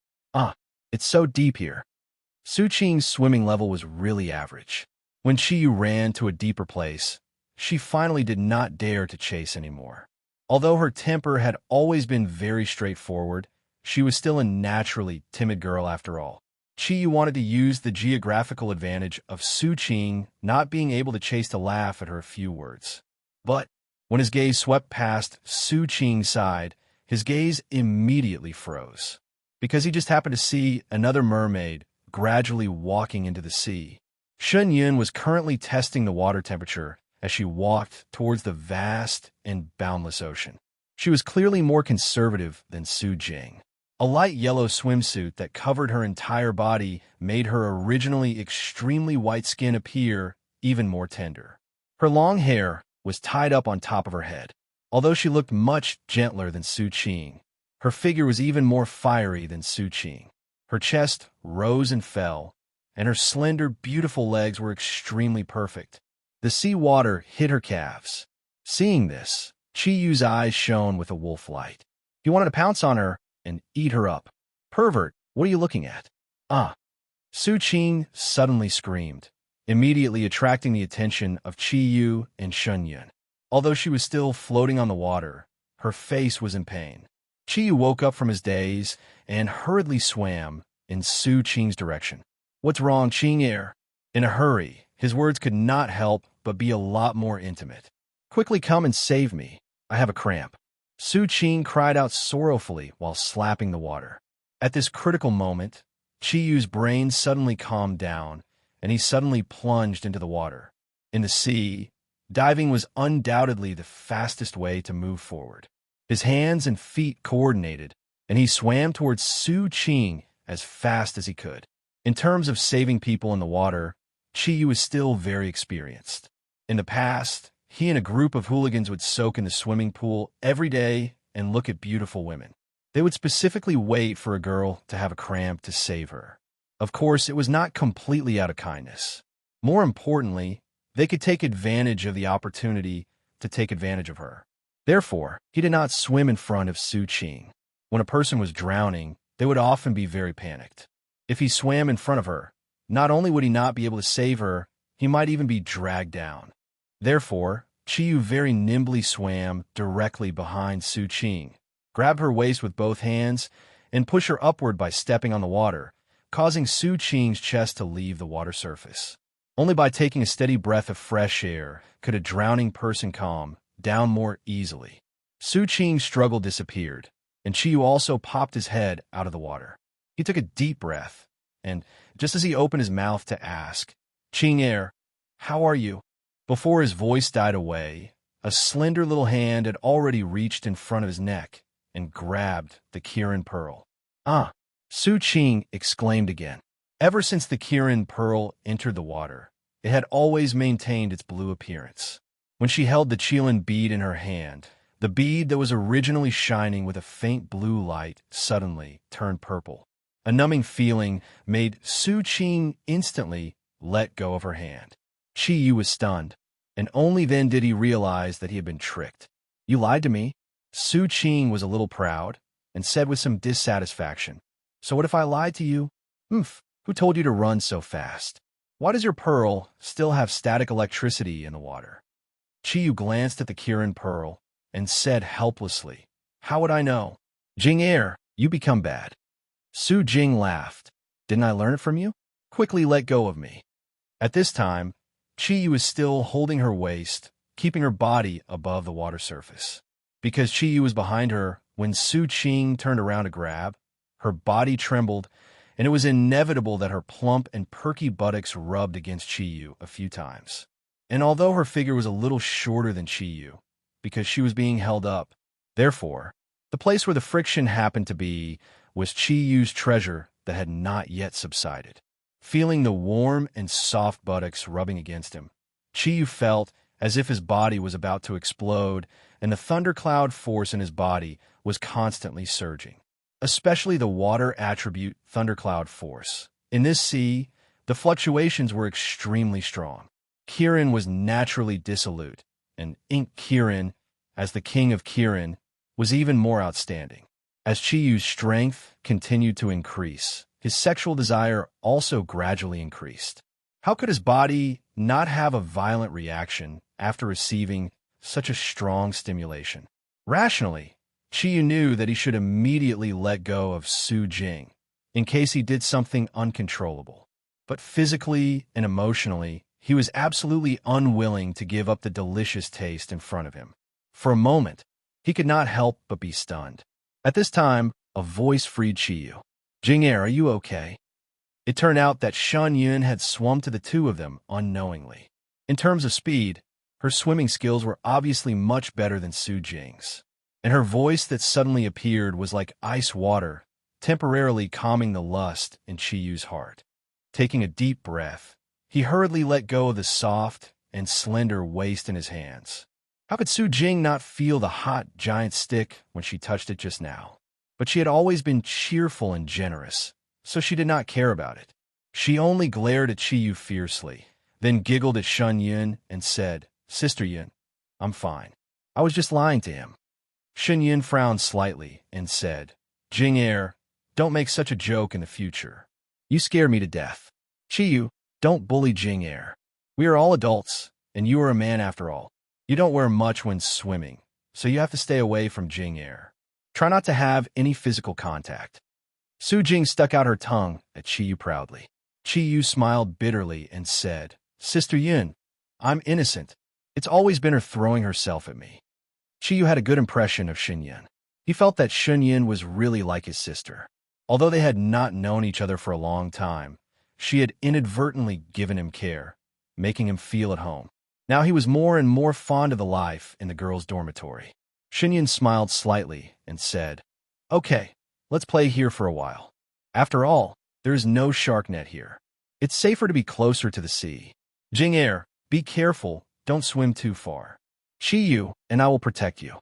It's so deep here. Su Qing's swimming level was really average. When Qiyu ran to a deeper place, she finally did not dare to chase anymore. Although her temper had always been very straightforward, she was still a naturally timid girl after all. Qiyu wanted to use the geographical advantage of Su Qing not being able to chase to laugh at her few words. But when his gaze swept past Su Qing's side, his gaze immediately froze, because he just happened to see another mermaid gradually walking into the sea. Shun Yun was currently testing the water temperature as she walked towards the vast and boundless ocean. She was clearly more conservative than Su Jing. A light yellow swimsuit that covered her entire body made her originally extremely white skin appear even more tender. Her long hair was tied up on top of her head. Although she looked much gentler than Su Qing, her figure was even more fiery than Su Qing. Her chest rose and fell, and her slender, beautiful legs were extremely perfect. The sea water hit her calves. Seeing this, Qiyu's eyes shone with a wolf light. He wanted to pounce on her and eat her up. Pervert, what are you looking at? Su Qing suddenly screamed, immediately attracting the attention of Qiyu and Shunyun. Although she was still floating on the water, her face was in pain. Qiyu woke up from his daze and hurriedly swam in Su Qing's direction. What's wrong, Qing? In a hurry, his words could not help but be a lot more intimate. Quickly come and save me. I have a cramp. Su Qing cried out sorrowfully while slapping the water. At this critical moment, Qiyu's brain suddenly calmed down, and he suddenly plunged into the water. In the sea, diving was undoubtedly the fastest way to move forward. His hands and feet coordinated, and he swam towards Su Qing as fast as he could. In terms of saving people in the water, Qiyu was still very experienced. In the past, he and a group of hooligans would soak in the swimming pool every day and look at beautiful women. They would specifically wait for a girl to have a cramp to save her. Of course, it was not completely out of kindness. More importantly, they could take advantage of the opportunity to take advantage of her. Therefore, he did not swim in front of Su Qing. When a person was drowning, they would often be very panicked. If he swam in front of her, not only would he not be able to save her, he might even be dragged down. Therefore, Qiyu very nimbly swam directly behind Su Qing, grabbed her waist with both hands, and pushed her upward by stepping on the water, causing Su Qing's chest to leave the water surface. Only by taking a steady breath of fresh air could a drowning person calm down more easily. Su Qing's struggle disappeared, and Qiyu also popped his head out of the water. He took a deep breath, and just as he opened his mouth to ask, Qing, how are you? Before his voice died away, a slender little hand had already reached in front of his neck and grabbed the Kirin pearl. Su Qing exclaimed again. Ever since the Kirin pearl entered the water, it had always maintained its blue appearance. When she held the Qilin bead in her hand, the bead that was originally shining with a faint blue light suddenly turned purple. A numbing feeling made Su Qing instantly let go of her hand. Qiyu was stunned, and only then did he realize that he had been tricked. You lied to me? Su Qing was a little proud and said with some dissatisfaction. So what if I lied to you? Who told you to run so fast? Why does your pearl still have static electricity in the water? Qiyu glanced at the Kirin pearl and said helplessly, How would I know? Jing, you become bad. Su Jing laughed. Didn't I learn it from you? Quickly let go of me. At this time, Qiyu was still holding her waist, keeping her body above the water surface. because Chi-Yu was behind her when Su-Ching turned around to grab. Her body trembled, and it was inevitable that her plump and perky buttocks rubbed against Chi-Yu a few times. And although her figure was a little shorter than Chi-Yu, because she was being held up, therefore, the place where the friction happened to be was Chi-Yu's treasure that had not yet subsided. Feeling the warm and soft buttocks rubbing against him, Chi-Yu felt as if his body was about to explode, and the thundercloud force in his body was constantly surging. Especially the water attribute thundercloud force. In this sea, the fluctuations were extremely strong. Kirin was naturally dissolute, and Ink Kirin, as the king of Kirin, was even more outstanding. As Chi-Yu's strength continued to increase, his sexual desire also gradually increased. How could his body not have a violent reaction after receiving such a strong stimulation? Rationally, Chi-Yu knew that he should immediately let go of Su-Jing in case he did something uncontrollable. But physically and emotionally, he was absolutely unwilling to give up the delicious taste in front of him. For a moment, he could not help but be stunned. At this time, a voice freed Chi-Yu. "Jing-er, are you okay?" It turned out that Shun Yun had swum to the two of them unknowingly. In terms of speed, her swimming skills were obviously much better than Su-Jing's, and her voice that suddenly appeared was like ice water, temporarily calming the lust in Chi-Yu's heart. Taking a deep breath, he hurriedly let go of the soft and slender waist in his hands. How could Su-Jing not feel the hot giant stick when she touched it just now? But she had always been cheerful and generous, so she did not care about it. She only glared at Chi-Yu fiercely, then giggled at Shun Yun and said, "Sister Yun, I'm fine. I was just lying to him." Shun Yun frowned slightly and said, "Jing-er, don't make such a joke in the future. You scare me to death. Chi-Yu, don't bully Jing-er. We are all adults, and you are a man after all. You don't wear much when swimming, so you have to stay away from Jing-er. Try not to have any physical contact." Su-Jing stuck out her tongue at Chi-Yu proudly. Chi-Yu smiled bitterly and said, "Sister Yun, I'm innocent. It's always been her throwing herself at me." Chi-Yu had a good impression of Shun Yun. He felt that Shun Yun was really like his sister. Although they had not known each other for a long time, she had inadvertently given him care, making him feel at home. Now he was more and more fond of the life in the girls' dormitory. Shun Yun smiled slightly and said, "Okay, let's play here for a while. After all, there is no shark net here. It's safer to be closer to the sea. Jing-er, be careful, don't swim too far. Chi-Yu and I will protect you."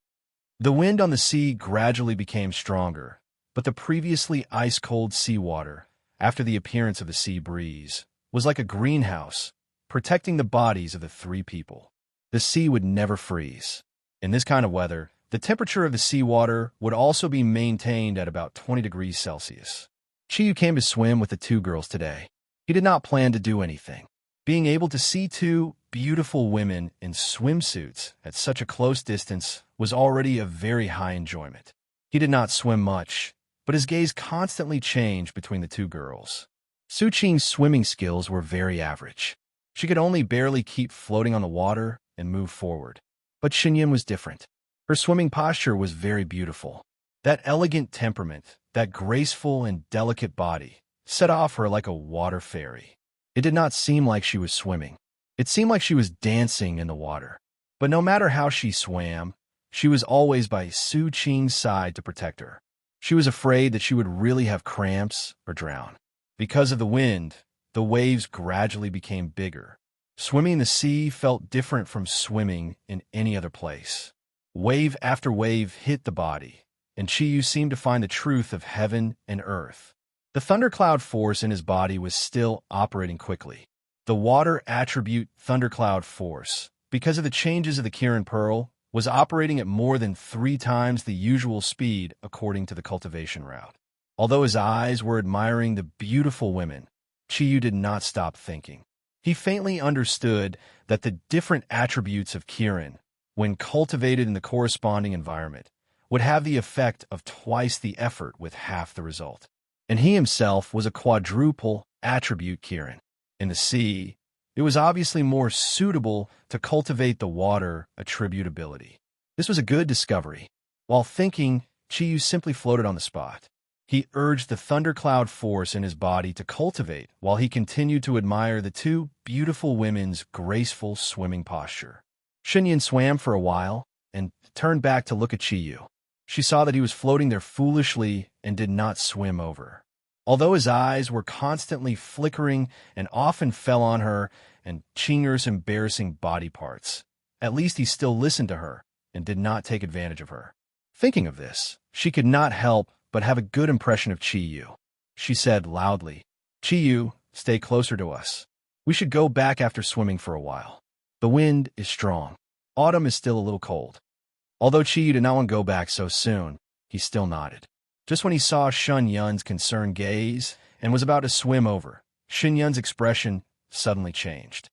The wind on the sea gradually became stronger, but the previously ice-cold seawater, after the appearance of the sea breeze, was like a greenhouse, protecting the bodies of the three people. The sea would never freeze. In this kind of weather, the temperature of the seawater would also be maintained at about 20 degrees Celsius. Chi-Yu came to swim with the two girls today. He did not plan to do anything. Being able to see two beautiful women in swimsuits at such a close distance was already a very high enjoyment. He did not swim much, but his gaze constantly changed between the two girls. Su-Ching's swimming skills were very average. She could only barely keep floating on the water and move forward. But Shun Yun was different. Her swimming posture was very beautiful. That elegant temperament, that graceful and delicate body, set off her like a water fairy. It did not seem like she was swimming. It seemed like she was dancing in the water. But no matter how she swam, she was always by Su-Ching's side to protect her. She was afraid that she would really have cramps or drown. Because of the wind, the waves gradually became bigger. Swimming in the sea felt different from swimming in any other place. Wave after wave hit the body, and Chi-Yu seemed to find the truth of heaven and earth. The thundercloud force in his body was still operating quickly. The water attribute thundercloud force, because of the changes of the Kirin Pearl, was operating at more than 3 times the usual speed according to the cultivation route. Although his eyes were admiring the beautiful women, Chi-Yu did not stop thinking. He faintly understood that the different attributes of Kirin, when cultivated in the corresponding environment, would have the effect of twice the effort with half the result. And he himself was a quadruple attribute Kirin. In the sea, it was obviously more suitable to cultivate the water attribute ability. This was a good discovery. While thinking, Chi-Yu simply floated on the spot. He urged the thundercloud force in his body to cultivate while he continued to admire the two beautiful women's graceful swimming posture. Xinyan swam for a while and turned back to look at Chi-Yu. She saw that he was floating there foolishly and did not swim over. Although his eyes were constantly flickering and often fell on her and Qing'er's embarrassing body parts, at least he still listened to her and did not take advantage of her. Thinking of this, she could not help but have a good impression of Chi-Yu. She said loudly, "Chi-Yu, stay closer to us. We should go back after swimming for a while. The wind is strong. Autumn is still a little cold." Although Chi-Yu did not want to go back so soon, he still nodded. Just when he saw Shun Yun's concerned gaze and was about to swim over, Shin Yun's expression suddenly changed.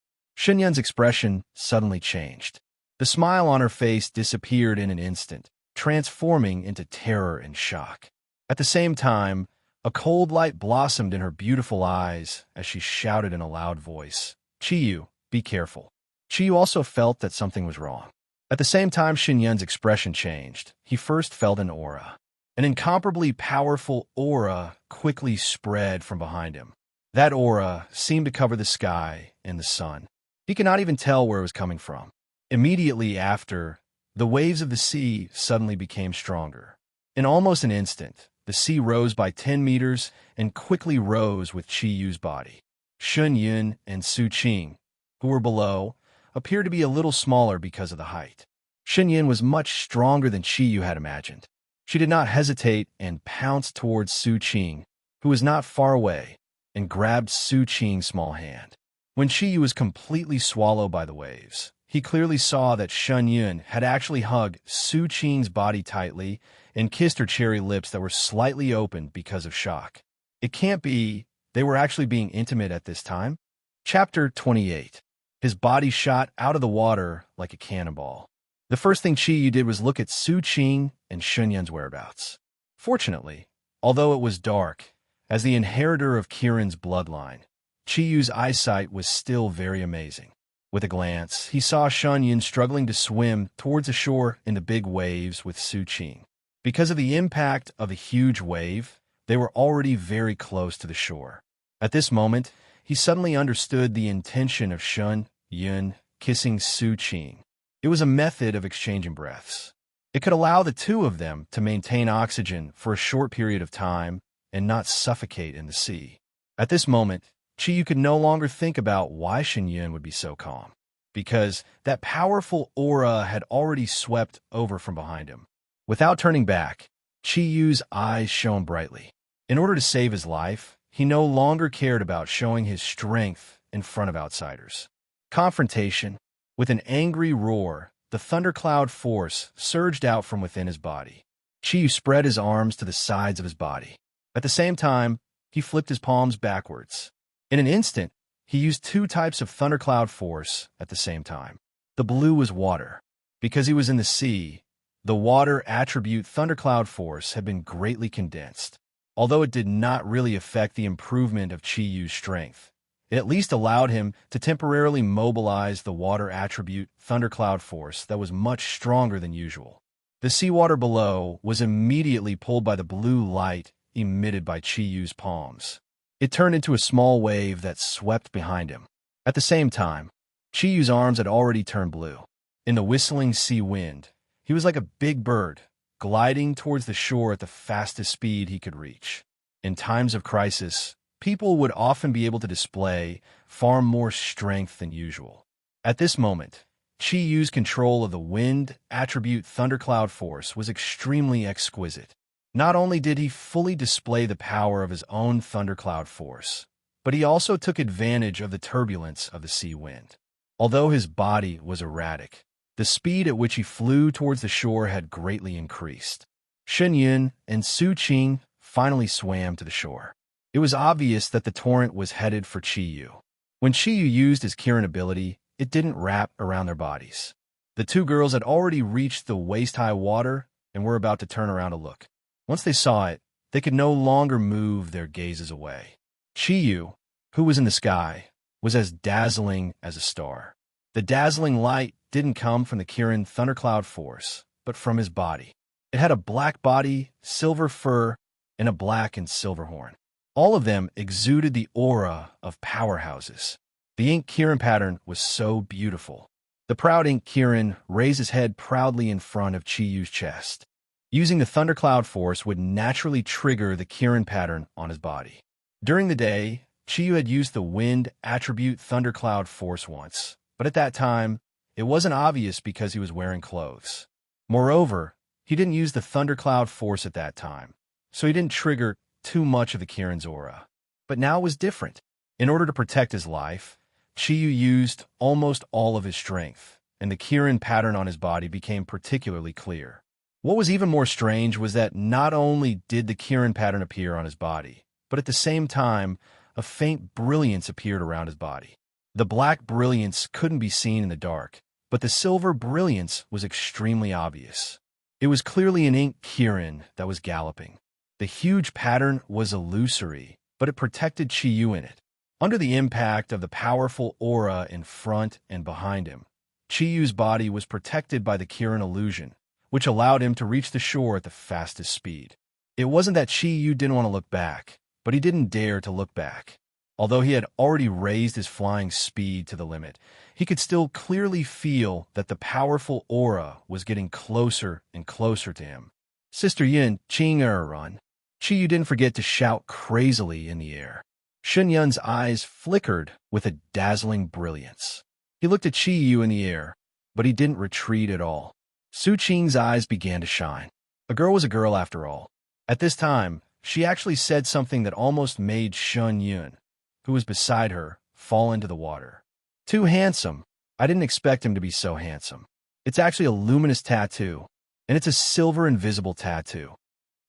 The smile on her face disappeared in an instant, transforming into terror and shock. At the same time, a cold light blossomed in her beautiful eyes as she shouted in a loud voice, "Chi-Yu, be careful." Chi-Yu also felt that something was wrong. At the same time Shin Yun's expression changed, he first felt an aura. An incomparably powerful aura quickly spread from behind him. That aura seemed to cover the sky and the sun. He could not even tell where it was coming from. Immediately after, the waves of the sea suddenly became stronger. In almost an instant, the sea rose by 10 meters and quickly rose with Chi-Yu's body. Shun Yun and Su Qing, who were below, appeared to be a little smaller because of the height. Shin Yun was much stronger than Chi-Yu had imagined. She did not hesitate and pounced towards Su Qing, who was not far away, and grabbed Su Qing's small hand. When Chi-Yu was completely swallowed by the waves, he clearly saw that Shun Yun had actually hugged Su Qing's body tightly and kissed her cherry lips that were slightly open because of shock. It can't be they were actually being intimate at this time. Chapter 28. His body shot out of the water like a cannonball. The first thing Chi-Yu did was look at Su Qing and Shun Yun's whereabouts. Fortunately, although it was dark, as the inheritor of Kirin's bloodline, Chi-Yu's eyesight was still very amazing. With a glance, he saw Shun Yun struggling to swim towards the shore in the big waves with Su Qing. Because of the impact of the huge wave, they were already very close to the shore. At this moment, he suddenly understood the intention of Shun Yun kissing Su Qing. It was a method of exchanging breaths. It could allow the two of them to maintain oxygen for a short period of time and not suffocate in the sea. At this moment, Chi-Yu could no longer think about why Shin Yun would be so calm, because that powerful aura had already swept over from behind him. Without turning back, Chi-Yu's eyes shone brightly. In order to save his life, he no longer cared about showing his strength in front of outsiders. Confrontation. With an angry roar, the thundercloud force surged out from within his body. Chi-Yu spread his arms to the sides of his body. At the same time, he flipped his palms backwards. In an instant, he used two types of thundercloud force at the same time. The blue was water. Because he was in the sea, the water attribute thundercloud force had been greatly condensed. Although it did not really affect the improvement of Chi-Yu's strength, it at least allowed him to temporarily mobilize the water attribute thundercloud force that was much stronger than usual. The seawater below was immediately pulled by the blue light emitted by Chi-Yu's palms. It turned into a small wave that swept behind him. At the same time, Chi-Yu's arms had already turned blue. In the whistling sea wind, he was like a big bird, gliding towards the shore at the fastest speed he could reach. In times of crisis, people would often be able to display far more strength than usual. At this moment, Chi-Yu's control of the wind attribute thundercloud force was extremely exquisite. Not only did he fully display the power of his own thundercloud force, but he also took advantage of the turbulence of the sea wind. Although his body was erratic, the speed at which he flew towards the shore had greatly increased. Shin Yun and Su Qing finally swam to the shore. It was obvious that the torrent was headed for Chi-Yu. When Chi-Yu used his Kirin ability, it didn't wrap around their bodies. The two girls had already reached the waist-high water and were about to turn around to look. Once they saw it, they could no longer move their gazes away. Chi-Yu, who was in the sky, was as dazzling as a star. The dazzling light didn't come from the Kirin thundercloud force, but from his body. It had a black body, silver fur, and a black and silver horn. All of them exuded the aura of powerhouses. The ink Kirin pattern was so beautiful. The proud ink Kirin raised his head proudly in front of Chi-Yu's chest. Using the thundercloud force would naturally trigger the Kirin pattern on his body. During the day, Chi-Yu had used the wind attribute thundercloud force once, but at that time, it wasn't obvious because he was wearing clothes. Moreover, he didn't use the thundercloud force at that time, so he didn't trigger too much of the Kirin's aura. But now it was different. In order to protect his life, Chi-Yu used almost all of his strength, and the Kirin pattern on his body became particularly clear. What was even more strange was that not only did the Kirin pattern appear on his body, but at the same time, a faint brilliance appeared around his body. The black brilliance couldn't be seen in the dark, but the silver brilliance was extremely obvious. It was clearly an ink Kirin that was galloping. The huge pattern was illusory, but it protected Chi-Yu in it. Under the impact of the powerful aura in front and behind him, Chi-Yu's body was protected by the Kirin illusion, which allowed him to reach the shore at the fastest speed. It wasn't that Chi-Yu didn't want to look back, but he didn't dare to look back. Although he had already raised his flying speed to the limit, he could still clearly feel that the powerful aura was getting closer and closer to him. Sister Yin, Qing run. Chi-Yu didn't forget to shout crazily in the air. Shun Yun's eyes flickered with a dazzling brilliance. He looked at Chi-Yu in the air, but he didn't retreat at all. Su Qing's eyes began to shine. A girl was a girl after all. At this time, she actually said something that almost made Shun Yun, who was beside her, fall into the water. Too handsome. I didn't expect him to be so handsome. It's actually a luminous tattoo, and it's a silver invisible tattoo.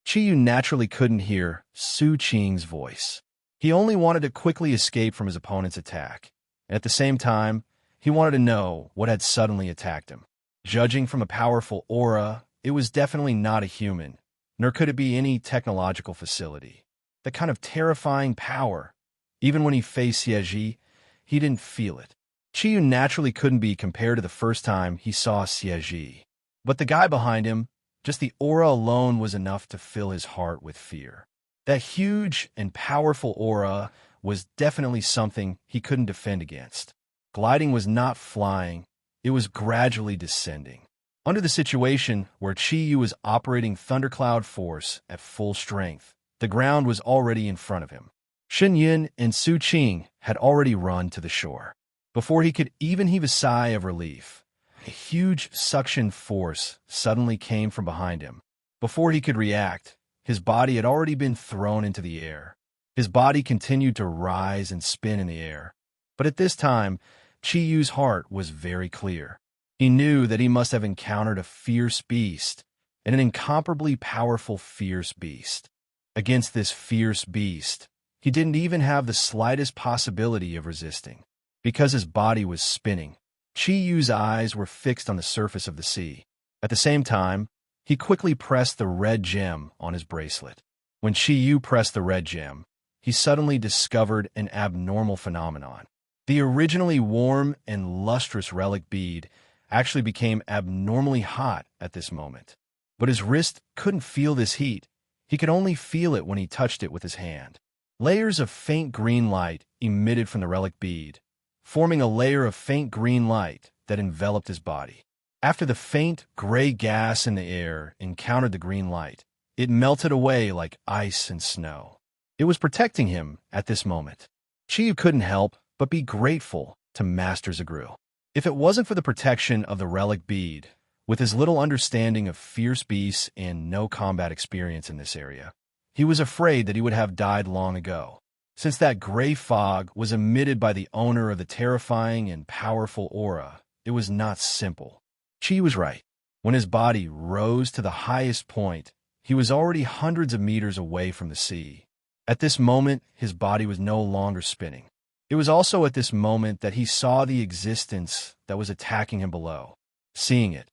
Chi-Yu naturally couldn't hear Su Qing's voice. He only wanted to quickly escape from his opponent's attack, and at the same time, he wanted to know what had suddenly attacked him. Judging from a powerful aura, it was definitely not a human, nor could it be any technological facility. The kind of terrifying power. Even when he faced Xie, he didn't feel it. Chi-Yu naturally couldn't be compared to the first time he saw Xie. But the guy behind him, just the aura alone was enough to fill his heart with fear. That huge and powerful aura was definitely something he couldn't defend against. Gliding was not flying, it was gradually descending. Under the situation where Chi-Yu was operating thundercloud force at full strength, the ground was already in front of him. Shun Yun and Su Qing had already run to the shore. Before he could even heave a sigh of relief, a huge suction force suddenly came from behind him. Before he could react, his body had already been thrown into the air. His body continued to rise and spin in the air. But at this time, Chi-Yu's heart was very clear. He knew that he must have encountered a fierce beast, and an incomparably powerful fierce beast. Against this fierce beast, he didn't even have the slightest possibility of resisting. Because his body was spinning, Chi-Yu's eyes were fixed on the surface of the sea. At the same time, he quickly pressed the red gem on his bracelet. When Chi-Yu pressed the red gem, he suddenly discovered an abnormal phenomenon. The originally warm and lustrous relic bead actually became abnormally hot at this moment. But his wrist couldn't feel this heat. He could only feel it when he touched it with his hand. Layers of faint green light emitted from the relic bead, forming a layer of faint green light that enveloped his body. After the faint gray gas in the air encountered the green light, it melted away like ice and snow. It was protecting him at this moment. Chi-Yu couldn't help but be grateful to Master Zagru. If it wasn't for the protection of the relic bead, with his little understanding of fierce beasts and no combat experience in this area, he was afraid that he would have died long ago. Since that gray fog was emitted by the owner of the terrifying and powerful aura, it was not simple. Chi was right. When his body rose to the highest point, he was already hundreds of meters away from the sea. At this moment, his body was no longer spinning. It was also at this moment that he saw the existence that was attacking him below. Seeing it,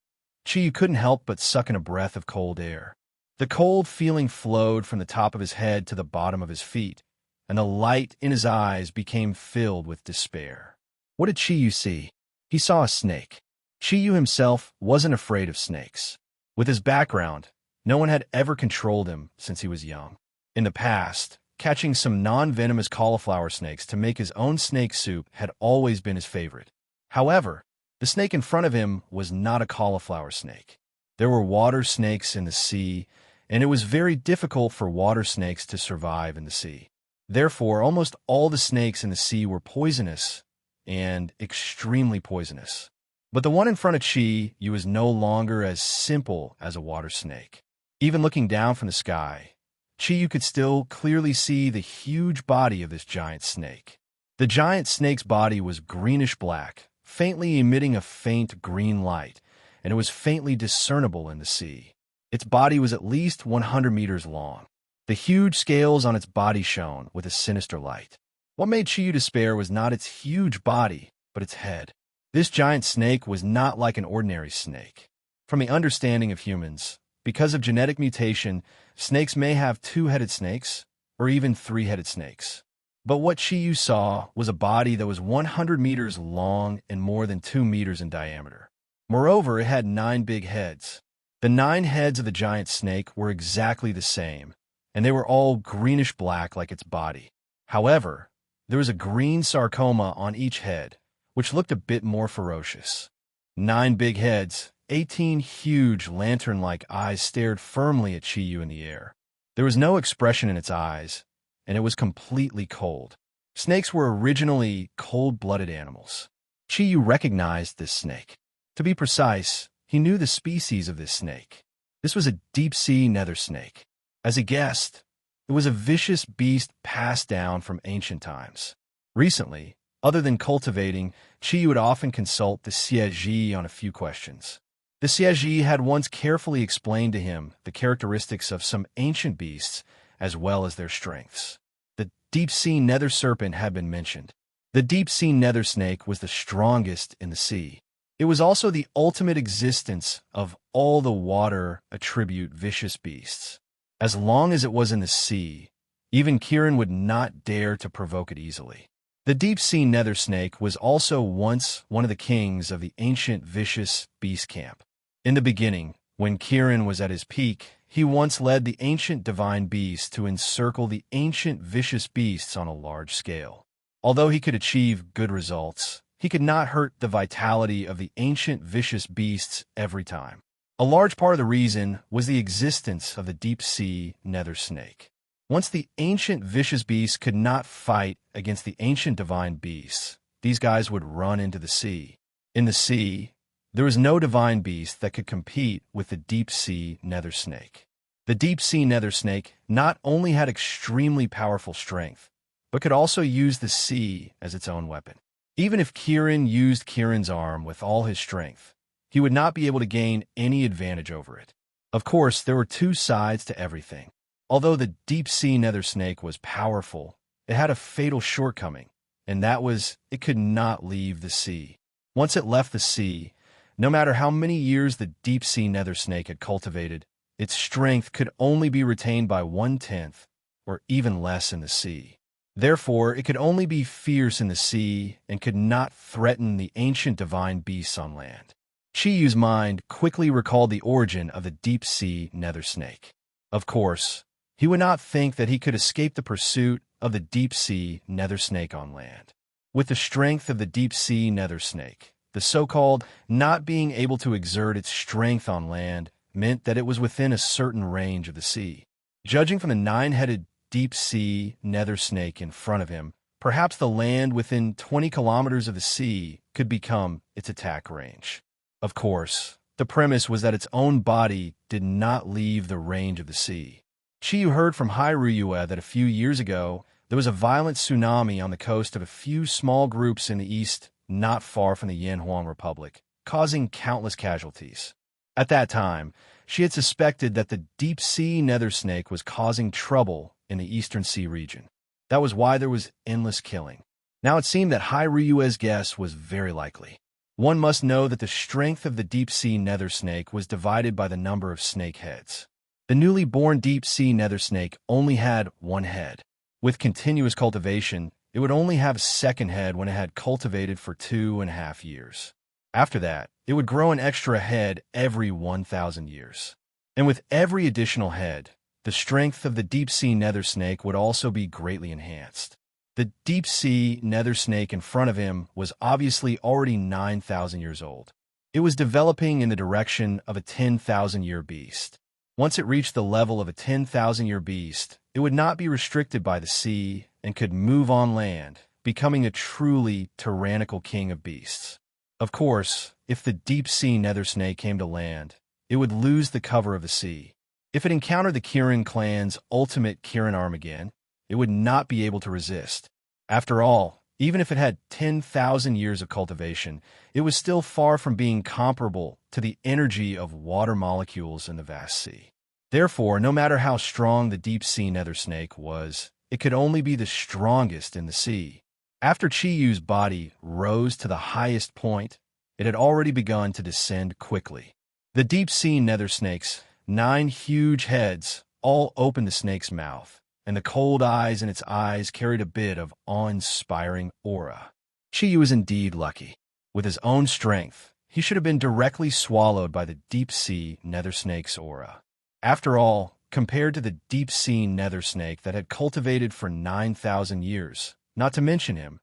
Chi couldn't help but suck in a breath of cold air. The cold feeling flowed from the top of his head to the bottom of his feet, and the light in his eyes became filled with despair. What did Chi see? He saw a snake. Chi himself wasn't afraid of snakes. With his background, no one had ever controlled him since he was young. In the past, catching some non-venomous cauliflower snakes to make his own snake soup had always been his favorite. However, the snake in front of him was not a cauliflower snake. There were water snakes in the sea, and it was very difficult for water snakes to survive in the sea. Therefore, almost all the snakes in the sea were poisonous, and extremely poisonous. But the one in front of Chi-Yu was no longer as simple as a water snake. Even looking down from the sky, Chi-Yu could still clearly see the huge body of this giant snake. The giant snake's body was greenish-black, faintly emitting a faint green light, and it was faintly discernible in the sea. Its body was at least 100 meters long. The huge scales on its body shone with a sinister light. What made Chi-Yu despair was not its huge body, but its head. This giant snake was not like an ordinary snake. From the understanding of humans, because of genetic mutation, snakes may have two-headed snakes, or even three-headed snakes. But what Chi-Yu saw was a body that was 100 meters long and more than 2 meters in diameter. Moreover, it had 9 big heads. The 9 heads of the giant snake were exactly the same, and they were all greenish-black like its body. However, there was a green sarcoma on each head, which looked a bit more ferocious. 9 big heads, 18 huge lantern-like eyes stared firmly at Chi-Yu in the air. There was no expression in its eyes, and it was completely cold. Snakes were originally cold-blooded animals. Chi-Yu recognized this snake. To be precise, he knew the species of this snake. This was a deep-sea nether snake. As he guessed, it was a vicious beast passed down from ancient times. Recently, other than cultivating, Chi-Yu would often consult the Siege on a few questions. The Siege had once carefully explained to him the characteristics of some ancient beasts as well as their strengths. The deep-sea nether serpent had been mentioned. The deep-sea nether snake was the strongest in the sea. It was also the ultimate existence of all the water attribute vicious beasts. As long as it was in the sea, even Kirin would not dare to provoke it easily. The deep-sea nether snake was also once one of the kings of the ancient vicious beast camp. In the beginning, when Kirin was at his peak, he once led the ancient divine beasts to encircle the ancient vicious beasts on a large scale. Although he could achieve good results, he could not hurt the vitality of the ancient vicious beasts every time. A large part of the reason was the existence of the deep-sea nether snake. Once the ancient vicious beasts could not fight against the ancient divine beasts, these guys would run into the sea. In the sea, there was no divine beast that could compete with the deep-sea nether snake. The deep-sea nether snake not only had extremely powerful strength, but could also use the sea as its own weapon. Even if Kirin used Kirin's arm with all his strength, he would not be able to gain any advantage over it. Of course, there were two sides to everything. Although the deep-sea nether snake was powerful, it had a fatal shortcoming, and that was it could not leave the sea. Once it left the sea, no matter how many years the deep-sea nether snake had cultivated, its strength could only be retained by 1/10, or even less in the sea. Therefore, it could only be fierce in the sea and could not threaten the ancient divine beasts on land. Chi-Yu's mind quickly recalled the origin of the deep-sea nether snake. Of course, he would not think that he could escape the pursuit of the deep-sea nether snake on land. With the strength of the deep-sea nether snake, the so-called not being able to exert its strength on land meant that it was within a certain range of the sea. Judging from the 9-headed deep-sea nether snake in front of him, perhaps the land within 20 kilometers of the sea could become its attack range. Of course, the premise was that its own body did not leave the range of the sea. Chi-Yu heard from Hairuyue that a few years ago, there was a violent tsunami on the coast of a few small groups in the east, not far from the Yanhuang Republic, causing countless casualties. At that time, she had suspected that the deep-sea nether snake was causing trouble in the eastern sea region. That was why there was endless killing. Now it seemed that Hairuyue's guess was very likely. One must know that the strength of the deep-sea nether snake was divided by the number of snake heads. The newly born deep-sea nether snake only had 1 head. With continuous cultivation, it would only have a second head when it had cultivated for 2.5 years. After that, it would grow an extra head every 1,000 years. And with every additional head, the strength of the deep-sea nether snake would also be greatly enhanced. The deep-sea nether snake in front of him was obviously already 9,000 years old. It was developing in the direction of a 10,000-year beast. Once it reached the level of a 10,000-year beast, it would not be restricted by the sea and could move on land, becoming a truly tyrannical king of beasts. Of course, if the deep-sea nether snake came to land, it would lose the cover of the sea. If it encountered the Kirin clan's ultimate Kirin arm again, it would not be able to resist. After all, even if it had 10,000 years of cultivation, it was still far from being comparable to the energy of water molecules in the vast sea. Therefore, no matter how strong the deep-sea nether snake was, it could only be the strongest in the sea. After Chiyu's body rose to the highest point, it had already begun to descend quickly. The deep-sea nether snake's 9 huge heads all opened the snake's mouth, and the cold eyes in its eyes carried a bit of awe-inspiring aura. Chiyu was indeed lucky. With his own strength, he should have been directly swallowed by the deep-sea nether snake's aura. After all, compared to the deep-sea nether snake that had cultivated for 9,000 years, not to mention him,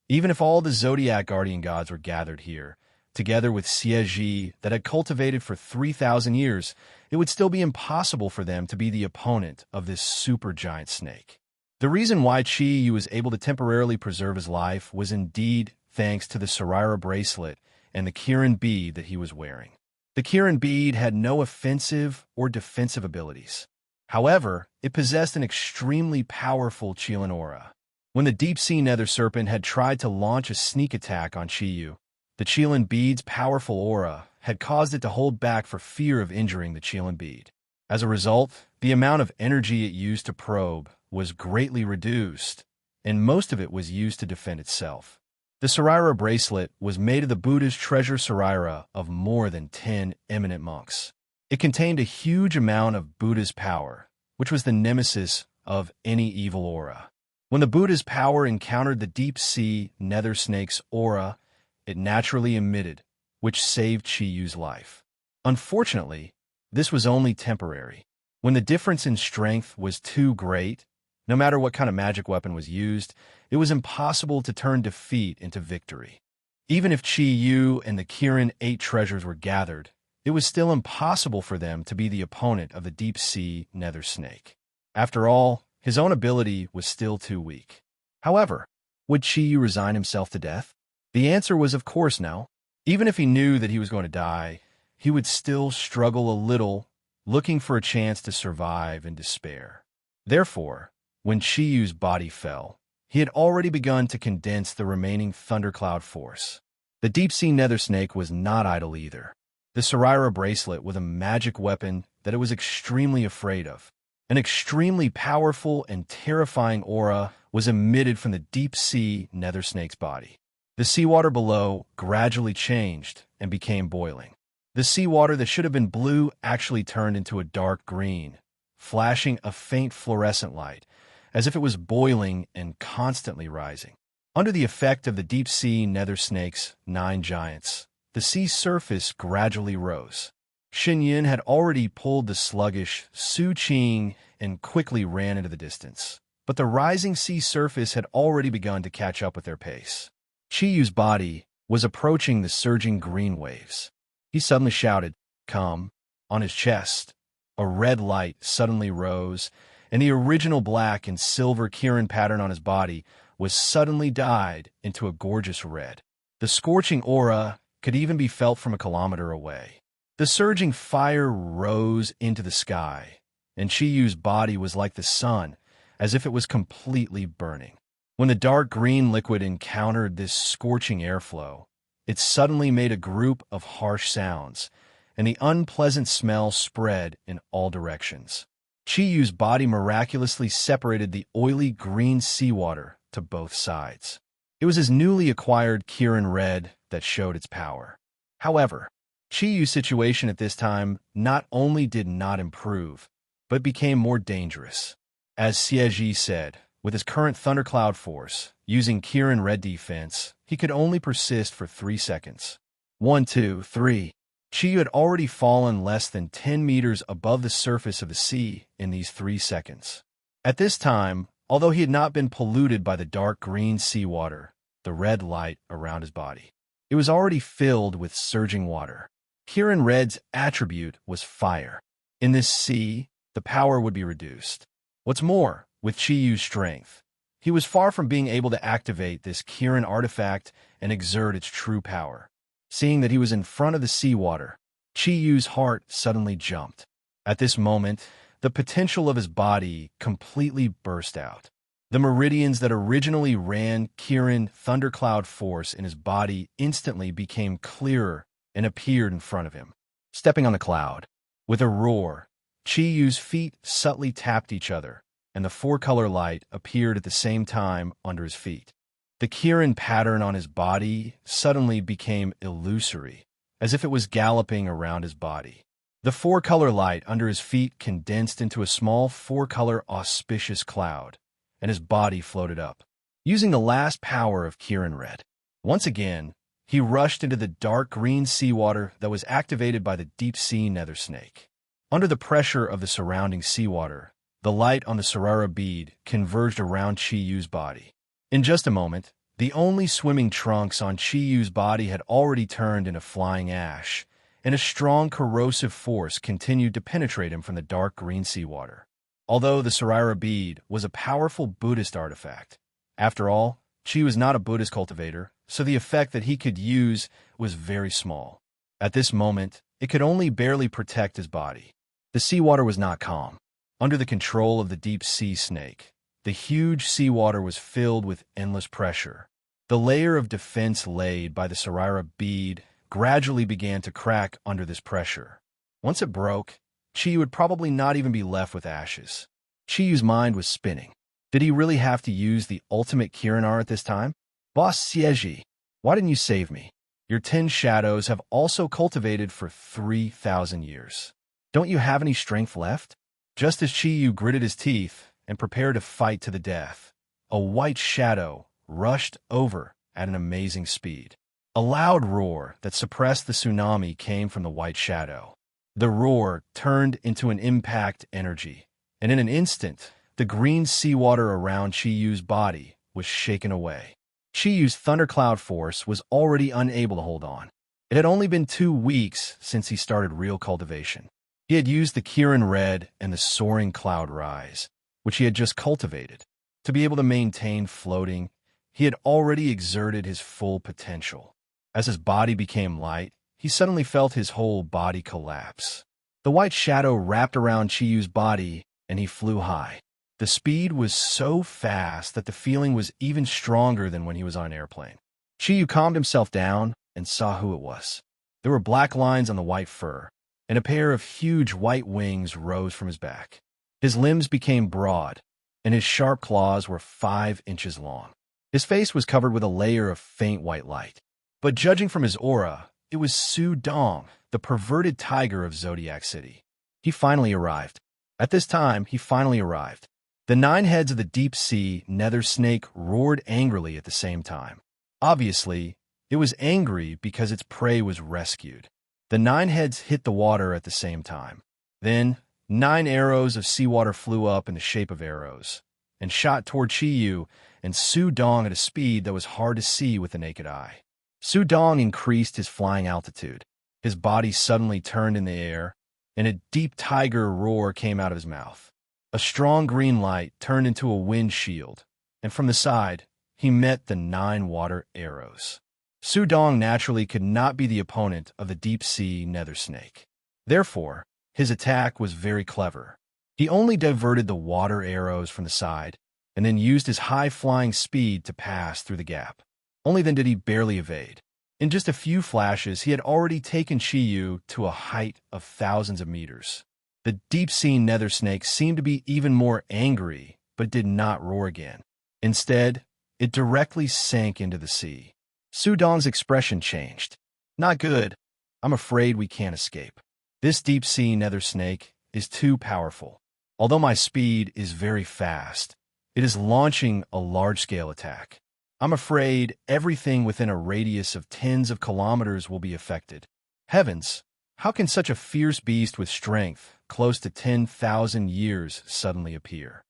even if all the Zodiac guardian gods were gathered here, together with Xie that had cultivated for 3,000 years, it would still be impossible for them to be the opponent of this supergiant snake. The reason why Chi was able to temporarily preserve his life was indeed thanks to the Sarira bracelet and the Kirin bead that he was wearing. The Kirin bead had no offensive or defensive abilities. However, it possessed an extremely powerful Qilin aura. When the deep-sea nether serpent had tried to launch a sneak attack on Chiyu, the Qilin bead's powerful aura had caused it to hold back for fear of injuring the Qilin bead. As a result, the amount of energy it used to probe was greatly reduced, and most of it was used to defend itself. The Sarira bracelet was made of the Buddha's treasure Sarira of more than 10 eminent monks. It contained a huge amount of Buddha's power, which was the nemesis of any evil aura. When the Buddha's power encountered the deep-sea nether snake's aura, it naturally emitted, which saved Chiyu's life. Unfortunately, this was only temporary. When the difference in strength was too great, no matter what kind of magic weapon was used, it was impossible to turn defeat into victory. Even if Chiyu and the Kirin 8 treasures were gathered, it was still impossible for them to be the opponent of the deep-sea nether snake. After all, his own ability was still too weak. However, would Chiyu resign himself to death? The answer was of course no. Even if he knew that he was going to die, he would still struggle a little, looking for a chance to survive in despair. Therefore, when Chiyu's body fell, he had already begun to condense the remaining thundercloud force. The deep-sea nether snake was not idle either. The Sarira bracelet was a magic weapon that it was extremely afraid of. An extremely powerful and terrifying aura was emitted from the deep-sea nether snake's body. The seawater below gradually changed and became boiling. The seawater that should have been blue actually turned into a dark green, flashing a faint fluorescent light, as if it was boiling and constantly rising. Under the effect of the deep-sea nether snake's 9 giants, the sea surface gradually rose. Xinyin had already pulled the sluggish Su Qing and quickly ran into the distance, but the rising sea surface had already begun to catch up with their pace. Chiyu's body was approaching the surging green waves. He suddenly shouted, "Come!" on his chest. A red light suddenly rose, and the original black and silver Kirin pattern on his body was suddenly dyed into a gorgeous red. The scorching aura could even be felt from a kilometer away. The surging fire rose into the sky, and Chiyu's body was like the sun, as if it was completely burning. When the dark green liquid encountered this scorching airflow, it suddenly made a group of harsh sounds, and the unpleasant smell spread in all directions. Chiyu's body miraculously separated the oily green seawater to both sides. It was his newly acquired Kirin red that showed its power. However, Chiyu's situation at this time not only did not improve, but became more dangerous. As Xie said, with his current thundercloud force, using Kirin red defense, he could only persist for 3 seconds. 1, 2, 3. Chiyu had already fallen less than 10 meters above the surface of the sea in these 3 seconds. At this time, although he had not been polluted by the dark green seawater, the red light around his body, it was already filled with surging water. Kirin Red's attribute was fire. In this sea, the power would be reduced. What's more, with Chiyu's strength, he was far from being able to activate this Kirin artifact and exert its true power. Seeing that he was in front of the seawater, Chiyu's heart suddenly jumped. At this moment, the potential of his body completely burst out. The meridians that originally ran Kirin thundercloud force in his body instantly became clearer and appeared in front of him. Stepping on the cloud, with a roar, Chiyu's feet subtly tapped each other, and the 4-color light appeared at the same time under his feet. The Kirin pattern on his body suddenly became illusory, as if it was galloping around his body. The 4-color light under his feet condensed into a small 4-color auspicious cloud, and his body floated up. Using the last power of Kirin Red, once again, he rushed into the dark green seawater that was activated by the deep-sea nether snake. Under the pressure of the surrounding seawater, the light on the Sarara bead converged around Chiyu's body. In just a moment, the only swimming trunks on Chiyu's body had already turned into flying ash, and a strong corrosive force continued to penetrate him from the dark green seawater. Although the Sarara bead was a powerful Buddhist artifact, after all, Chiyu was not a Buddhist cultivator, so the effect that he could use was very small. At this moment, it could only barely protect his body. The seawater was not calm. Under the control of the deep-sea snake, the huge seawater was filled with endless pressure. The layer of defense laid by the Sarara bead gradually began to crack under this pressure. Once it broke, Chiyu would probably not even be left with ashes. Chiyu's mind was spinning. Did he really have to use the ultimate Kirin at this time? Boss Sieji, why didn't you save me? Your 10 shadows have also cultivated for 3,000 years. Don't you have any strength left? Just as Chiyu gritted his teeth and prepared to fight to the death, a white shadow rushed over at an amazing speed. A loud roar that suppressed the tsunami came from the white shadow. The roar turned into an impact energy, and in an instant, the green seawater around Chiyu's body was shaken away. Chiyu's thundercloud force was already unable to hold on. It had only been 2 weeks since he started real cultivation. He had used the Kirin Red and the soaring cloud rise, which he had just cultivated. To be able to maintain floating, he had already exerted his full potential. As his body became light, he suddenly felt his whole body collapse. The white shadow wrapped around Chiyu's body, and he flew high. The speed was so fast that the feeling was even stronger than when he was on an airplane. Chiyu calmed himself down and saw who it was. There were black lines on the white fur, and a pair of huge white wings rose from his back. His limbs became broad, and his sharp claws were 5 inches long. His face was covered with a layer of faint white light. But judging from his aura, it was Su Dong, the perverted tiger of Zodiac City. He finally arrived. At this time, he finally arrived. The 9 heads of the deep-sea nether snake roared angrily at the same time. Obviously, it was angry because its prey was rescued. The 9 heads hit the water at the same time. Then, 9 arrows of seawater flew up in the shape of arrows and shot toward Chiyu and Su Dong at a speed that was hard to see with the naked eye. Su Dong increased his flying altitude. His body suddenly turned in the air, and a deep tiger roar came out of his mouth. A strong green light turned into a wind shield, and from the side, he met the 9 water arrows. Su Dong naturally could not be the opponent of the deep-sea nether snake. Therefore, his attack was very clever. He only diverted the water arrows from the side, and then used his high-flying speed to pass through the gap. Only then did he barely evade. In just a few flashes, he had already taken Chiyu to a height of thousands of meters. The deep-sea nether snake seemed to be even more angry, but did not roar again. Instead, it directly sank into the sea. Su Dong's expression changed. Not good. I'm afraid we can't escape. This deep-sea nether snake is too powerful. Although my speed is very fast, it is launching a large-scale attack. I'm afraid everything within a radius of tens of kilometers will be affected. Heavens, how can such a fierce beast with strength close to 10,000 years suddenly appear?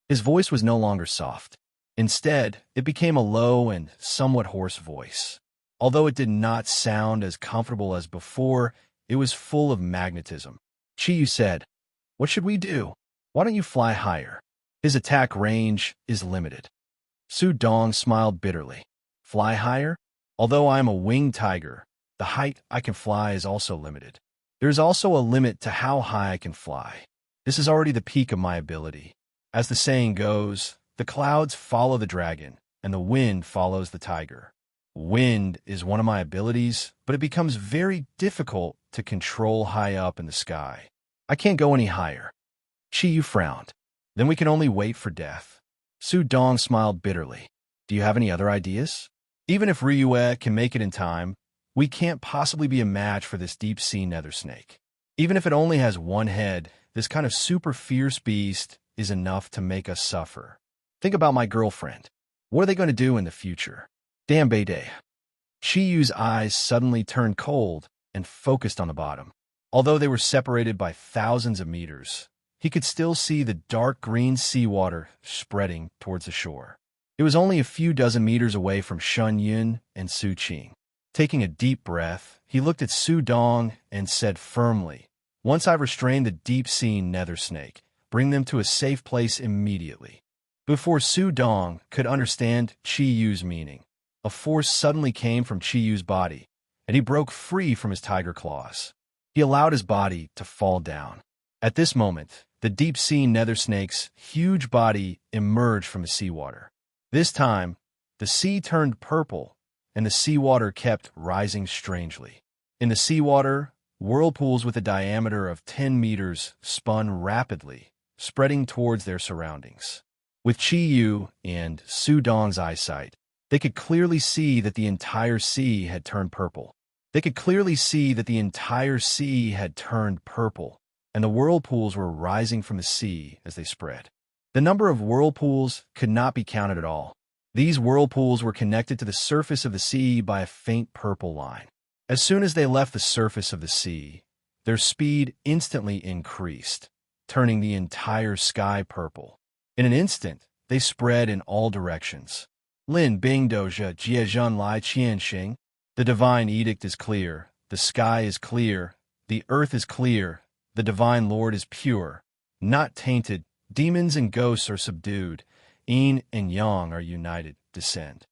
His voice was no longer soft. Instead, it became a low and somewhat hoarse voice. Although it did not sound as comfortable as before, it was full of magnetism. Chiyu said, "What should we do? Why don't you fly higher? His attack range is limited." Su Dong smiled bitterly. "Fly higher? Although I am a winged tiger, the height I can fly is also limited. There is also a limit to how high I can fly. This is already the peak of my ability. As the saying goes, the clouds follow the dragon, and the wind follows the tiger. Wind is one of my abilities, but it becomes very difficult to control high up in the sky. I can't go any higher." Chiyu frowned. "Then we can only wait for death." Su Dong smiled bitterly. "Do you have any other ideas? Even if Ryue can make it in time, we can't possibly be a match for this deep-sea nether snake. Even if it only has one head, this kind of super fierce beast is enough to make us suffer. Think about my girlfriend. What are they going to do in the future?" "Damn Beidei." Chiyu's eyes suddenly turned cold and focused on the bottom. Although they were separated by thousands of meters, he could still see the dark green seawater spreading towards the shore. It was only a few dozen meters away from Shun Yun and Su Qing. Taking a deep breath, he looked at Su Dong and said firmly, "Once I've restrained the deep-sea nether snake, bring them to a safe place immediately." Before Su Dong could understand Chiyu's meaning, a force suddenly came from Chiyu's body, and he broke free from his tiger claws. He allowed his body to fall down. At this moment, the deep-sea nether snake's huge body emerged from the seawater. This time, the sea turned purple, and the seawater kept rising strangely. In the seawater, whirlpools with a diameter of 10 meters spun rapidly, spreading towards their surroundings. With Chiyu and Su Dong's eyesight, they could clearly see that the entire sea had turned purple. And the whirlpools were rising from the sea as they spread. The number of whirlpools could not be counted at all. These whirlpools were connected to the surface of the sea by a faint purple line. As soon as they left the surface of the sea, their speed instantly increased, turning the entire sky purple. In an instant, they spread in all directions. Lin Bing Doja Jie Zhen Lai Qianxing. The divine edict is clear, the sky is clear, the earth is clear, the divine Lord is pure, not tainted, demons and ghosts are subdued, yin and yang are united, descend.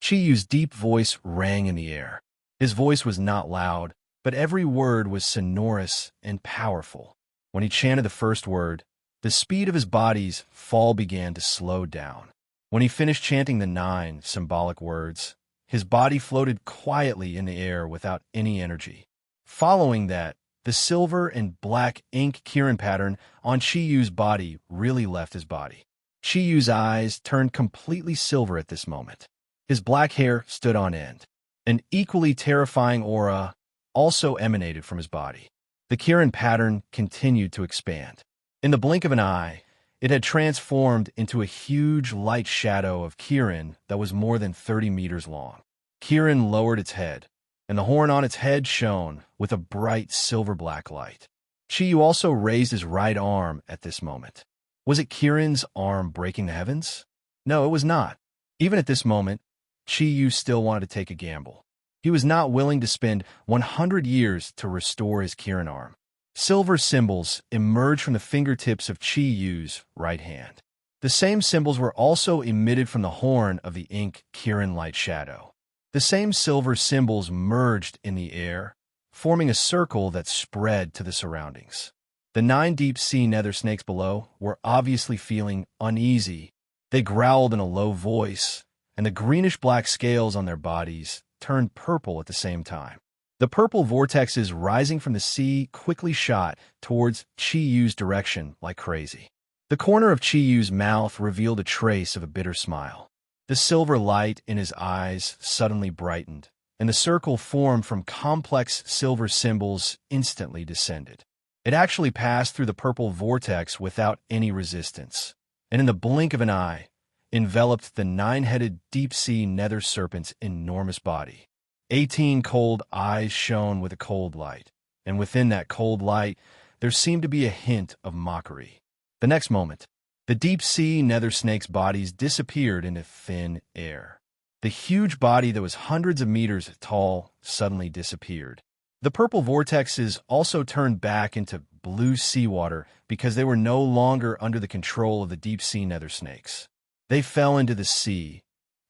Chiyu's deep voice rang in the air. His voice was not loud, but every word was sonorous and powerful. When he chanted the first word, the speed of his body's fall began to slow down. When he finished chanting the 9 symbolic words, his body floated quietly in the air without any energy. Following that, the silver and black ink Kirin pattern on Chiyu's body really left his body. Chiyu's eyes turned completely silver at this moment. His black hair stood on end. An equally terrifying aura also emanated from his body. The Kirin pattern continued to expand. In the blink of an eye, it had transformed into a huge light shadow of Kirin that was more than 30 meters long. Kirin lowered its head, and the horn on its head shone with a bright silver-black light. Chiyu also raised his right arm at this moment. Was it Kirin's arm breaking the heavens? No, it was not. Even at this moment, Chiyu still wanted to take a gamble. He was not willing to spend 100 years to restore his Kirin arm. Silver symbols emerged from the fingertips of Chiyu's right hand. The same symbols were also emitted from the horn of the ink Kirin light shadow. The same silver symbols merged in the air, forming a circle that spread to the surroundings. The 9 deep-sea nether snakes below were obviously feeling uneasy. They growled in a low voice, and the greenish-black scales on their bodies turned purple at the same time. The purple vortexes rising from the sea quickly shot towards Chiyu's direction like crazy. The corner of Chiyu's mouth revealed a trace of a bitter smile. The silver light in his eyes suddenly brightened, and the circle formed from complex silver symbols instantly descended. It actually passed through the purple vortex without any resistance, and in the blink of an eye, enveloped the nine-headed deep-sea nether serpent's enormous body. 18 cold eyes shone with a cold light, and within that cold light there seemed to be a hint of mockery. The next moment, the deep-sea nether snake's bodies disappeared into thin air. The huge body that was hundreds of meters tall suddenly disappeared. The purple vortexes also turned back into blue seawater because they were no longer under the control of the deep-sea nether snakes. They fell into the sea,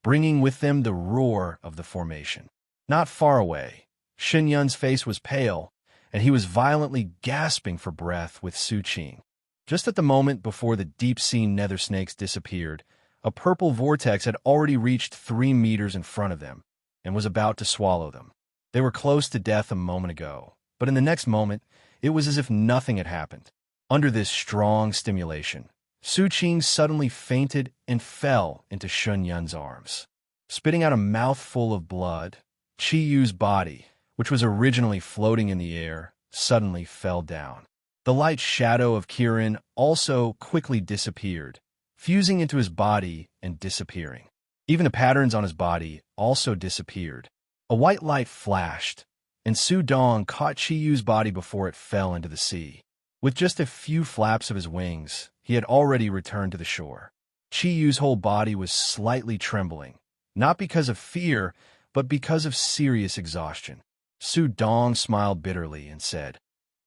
bringing with them the roar of the formation. Not far away, Shen Yun's face was pale, and he was violently gasping for breath with Su Qing. Just at the moment before the deep-sea nether snakes disappeared, a purple vortex had already reached 3 meters in front of them and was about to swallow them. They were close to death a moment ago, but in the next moment, it was as if nothing had happened. Under this strong stimulation, Su Qing suddenly fainted and fell into Shen Yun's arms. Spitting out a mouthful of blood, Qi Yu's body, which was originally floating in the air, suddenly fell down. The light shadow of Kirin also quickly disappeared, fusing into his body and disappearing. Even the patterns on his body also disappeared. A white light flashed, and Su Dong caught Qi Yu's body before it fell into the sea. With just a few flaps of his wings, he had already returned to the shore. Qi Yu's whole body was slightly trembling, not because of fear, but because of serious exhaustion. Su Dong smiled bitterly and said,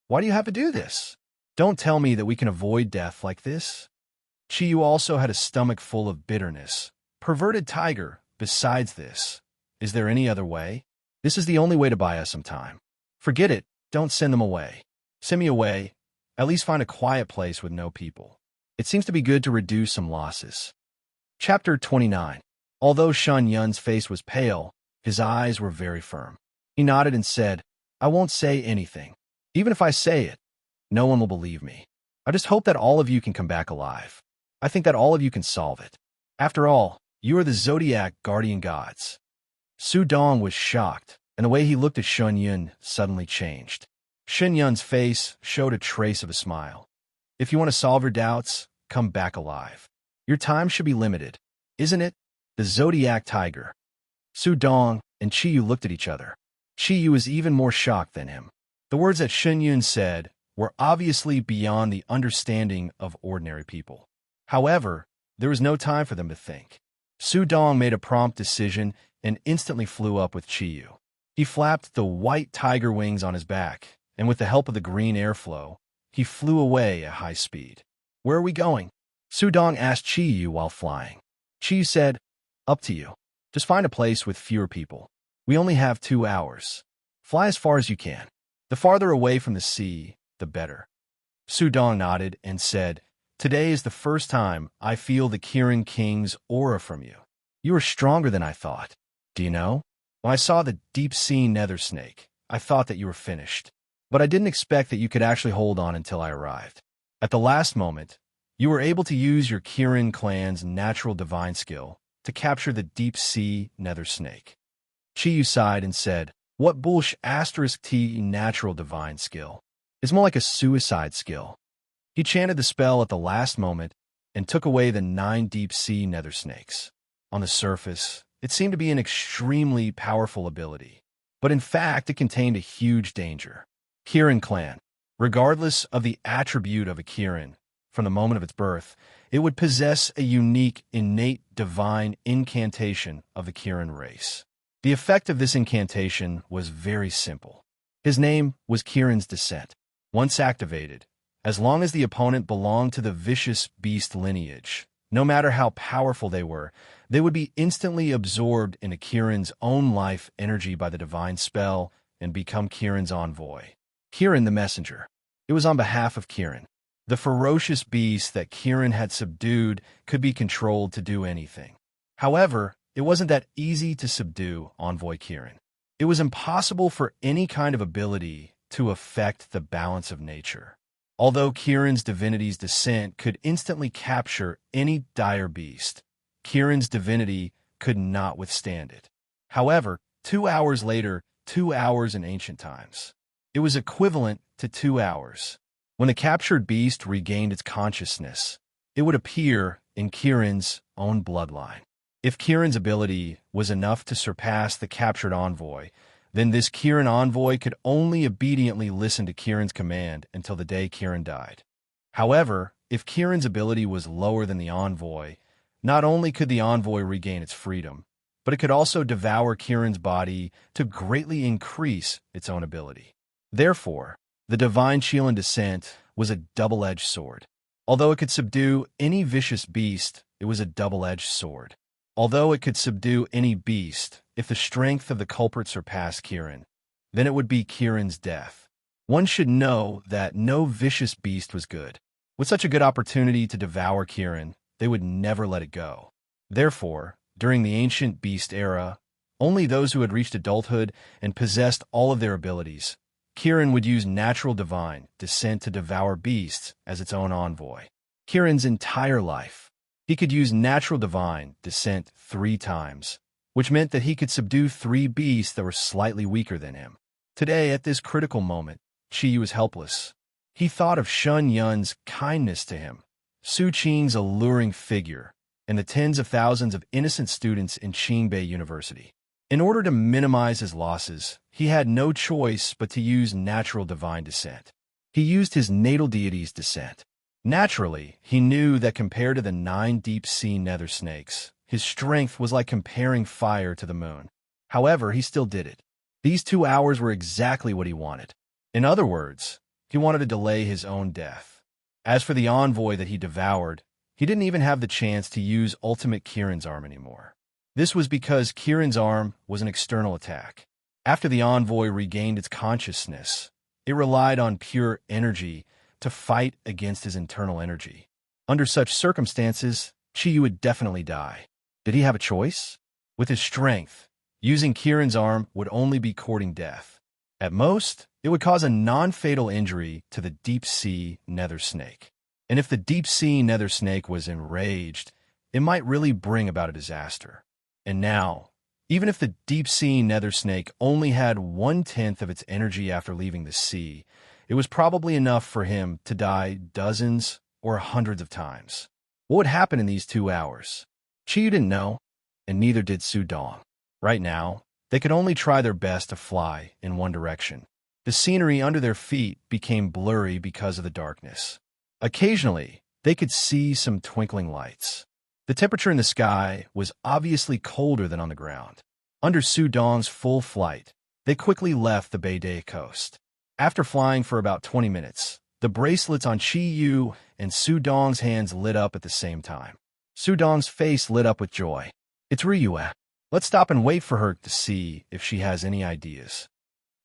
"Why do you have to do this? Don't tell me that we can avoid death like this." Qi Yu also had a stomach full of bitterness. "Perverted tiger, besides this, is there any other way? This is the only way to buy us some time. Forget it, don't send them away. Send me away, at least find a quiet place with no people. It seems to be good to reduce some losses." Chapter 29. Although Shen Yun's face was pale, his eyes were very firm. He nodded and said, "I won't say anything. Even if I say it, no one will believe me. I just hope that all of you can come back alive. I think that all of you can solve it. After all, you are the Zodiac guardian gods." Su Dong was shocked, and the way he looked at Shen Yun suddenly changed. Shen Yun's face showed a trace of a smile. "If you want to solve your doubts, come back alive. Your time should be limited, isn't it? The Zodiac tiger." Su Dong and Qi Yu looked at each other. Qi Yu was even more shocked than him. The words that Shen Yun said were obviously beyond the understanding of ordinary people. However, there was no time for them to think. Su Dong made a prompt decision and instantly flew up with Qi Yu. He flapped the white tiger wings on his back, and with the help of the green airflow, he flew away at high speed. "Where are we going?" Su Dong asked Qi Yu while flying. Qi Yu said, "Up to you. Just find a place with fewer people. We only have 2 hours. Fly as far as you can. The farther away from the sea, the better." Su Dong nodded and said, "Today is the first time I feel the Kirin King's aura from you. You are stronger than I thought. Do you know? When I saw the deep-sea nether snake, I thought that you were finished. But I didn't expect that you could actually hold on until I arrived. At the last moment, you were able to use your Kirin clan's natural divine skill to capture the deep-sea nether snake." Qi Yu sighed and said, "What bullsh *T natural divine skill? It's more like a suicide skill." He chanted the spell at the last moment and took away the 9 deep-sea nether snakes. On the surface, it seemed to be an extremely powerful ability, but in fact it contained a huge danger. Kirin clan. Regardless of the attribute of a Kirin, from the moment of its birth, it would possess a unique, innate divine incantation of the Kirin race. The effect of this incantation was very simple. His name was Kirin's Descent. Once activated, as long as the opponent belonged to the vicious beast lineage, no matter how powerful they would be instantly absorbed into Kirin's own life energy by the divine spell and become Kirin's envoy. Kirin the Messenger. It was on behalf of Kirin. The ferocious beast that Kirin had subdued could be controlled to do anything. However, it wasn't that easy to subdue Envoy Kirin. It was impossible for any kind of ability to affect the balance of nature. Although Kirin's divinity's descent could instantly capture any dire beast, Kirin's divinity could not withstand it. However, 2 hours later, 2 hours in ancient times, it was equivalent to 2 hours. When the captured beast regained its consciousness, it would appear in Kieran's own bloodline. If Kieran's ability was enough to surpass the captured envoy, then this Kieran envoy could only obediently listen to Kieran's command until the day Kieran died. However, if Kieran's ability was lower than the envoy, not only could the envoy regain its freedom, but it could also devour Kieran's body to greatly increase its own ability. Therefore, the divine Chilan descent was a double-edged sword. Although it could subdue any vicious beast, it was a double-edged sword. Although it could subdue any beast, if the strength of the culprit surpassed Kieran, then it would be Kieran's death. One should know that no vicious beast was good. With such a good opportunity to devour Kieran, they would never let it go. Therefore, during the ancient beast era, only those who had reached adulthood and possessed all of their abilities, Kieran would use natural divine descent to devour beasts as its own envoy. Kieran's entire life, he could use natural divine descent 3 times, which meant that he could subdue 3 beasts that were slightly weaker than him. Today, at this critical moment, Chi was helpless. He thought of Shun Yun's kindness to him, Su Qing's alluring figure, and the tens of thousands of innocent students in Qingbei University. In order to minimize his losses, he had no choice but to use natural divine descent. He used his natal deity's descent. Naturally, he knew that compared to the 9 deep-sea nether snakes, his strength was like comparing fire to the moon. However, he still did it. These 2 hours were exactly what he wanted. In other words, he wanted to delay his own death. As for the envoy that he devoured, he didn't even have the chance to use Ultimate Kieran's arm anymore. This was because Kieran's arm was an external attack. After the envoy regained its consciousness, it relied on pure energy to fight against his internal energy. Under such circumstances, Chi would definitely die. Did he have a choice? With his strength, using Kieran's arm would only be courting death. At most, it would cause a non-fatal injury to the deep-sea nether snake. And if the deep-sea nether snake was enraged, it might really bring about a disaster. And now, even if the deep-sea nether snake only had 1/10 of its energy after leaving the sea, it was probably enough for him to die dozens or hundreds of times. What would happen in these 2 hours? Chi didn't know, and neither did Su Dong. Right now, they could only try their best to fly in one direction. The scenery under their feet became blurry because of the darkness. Occasionally, they could see some twinkling lights. The temperature in the sky was obviously colder than on the ground. Under Su Dong's full flight, they quickly left the Beidei coast. After flying for about 20 minutes, the bracelets on Chi Yu and Su Dong's hands lit up at the same time. Su Dong's face lit up with joy. "It's Ryue. Let's stop and wait for her to see if she has any ideas."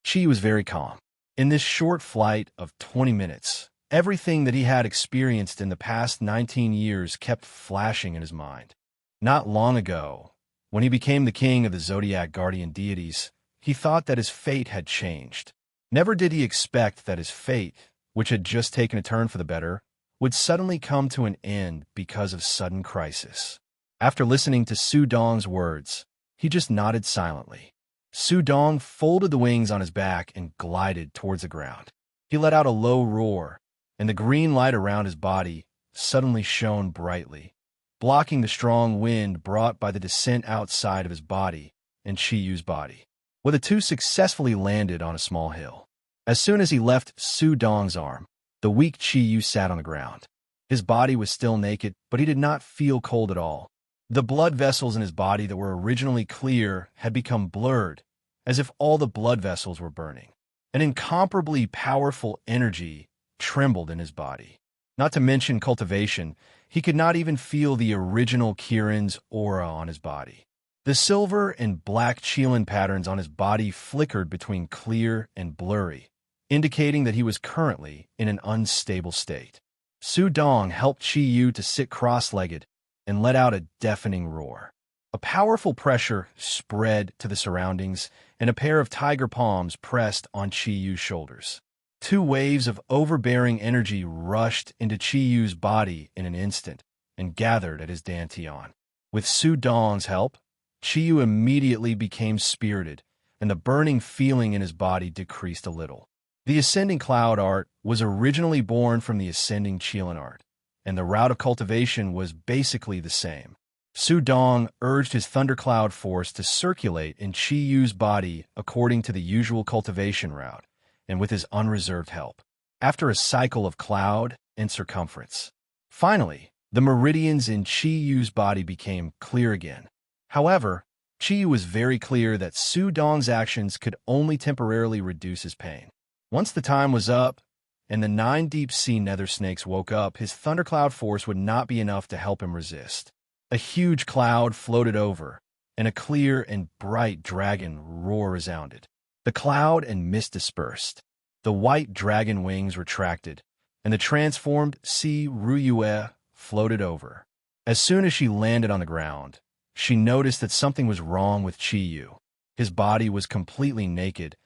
Chi was very calm. In this short flight of 20 minutes, everything that he had experienced in the past 19 years kept flashing in his mind. Not long ago, when he became the king of the Zodiac guardian deities, he thought that his fate had changed. Never did he expect that his fate, which had just taken a turn for the better, would suddenly come to an end because of sudden crisis. After listening to Su Dong's words, he just nodded silently. Su Dong folded the wings on his back and glided towards the ground. He let out a low roar, and the green light around his body suddenly shone brightly, blocking the strong wind brought by the descent outside of his body and Chi Yu's body. Well, the two successfully landed on a small hill. As soon as he left Su Dong's arm, the weak Chi Yu sat on the ground. His body was still naked, but he did not feel cold at all. The blood vessels in his body that were originally clear had become blurred, as if all the blood vessels were burning. An incomparably powerful energy trembled in his body. Not to mention cultivation, he could not even feel the original Kieran's aura on his body. The silver and black Chilan patterns on his body flickered between clear and blurry, indicating that he was currently in an unstable state. Su Dong helped Chi Yu to sit cross-legged and let out a deafening roar. A powerful pressure spread to the surroundings, and a pair of tiger palms pressed on Chi Yu's shoulders. 2 waves of overbearing energy rushed into Chi Yu's body in an instant and gathered at his dantian. With Su Dong's help, Chi Yu immediately became spirited, and the burning feeling in his body decreased a little. The ascending cloud art was originally born from the ascending Chilan art. and the route of cultivation was basically the same. Su Dong urged his thundercloud force to circulate in Chi Yu's body according to the usual cultivation route, and with his unreserved help. After a cycle of cloud and circumference, finally, the meridians in Chi Yu's body became clear again. However, Chi Yu was very clear that Su Dong's actions could only temporarily reduce his pain. Once the time was up, and the 9 deep-sea nether snakes woke up, his thundercloud force would not be enough to help him resist. A huge cloud floated over, and a clear and bright dragon roar resounded. The cloud and mist dispersed. The white dragon wings retracted, and the transformed Si Ruyue floated over. As soon as she landed on the ground, she noticed that something was wrong with Chi Yu. His body was completely naked,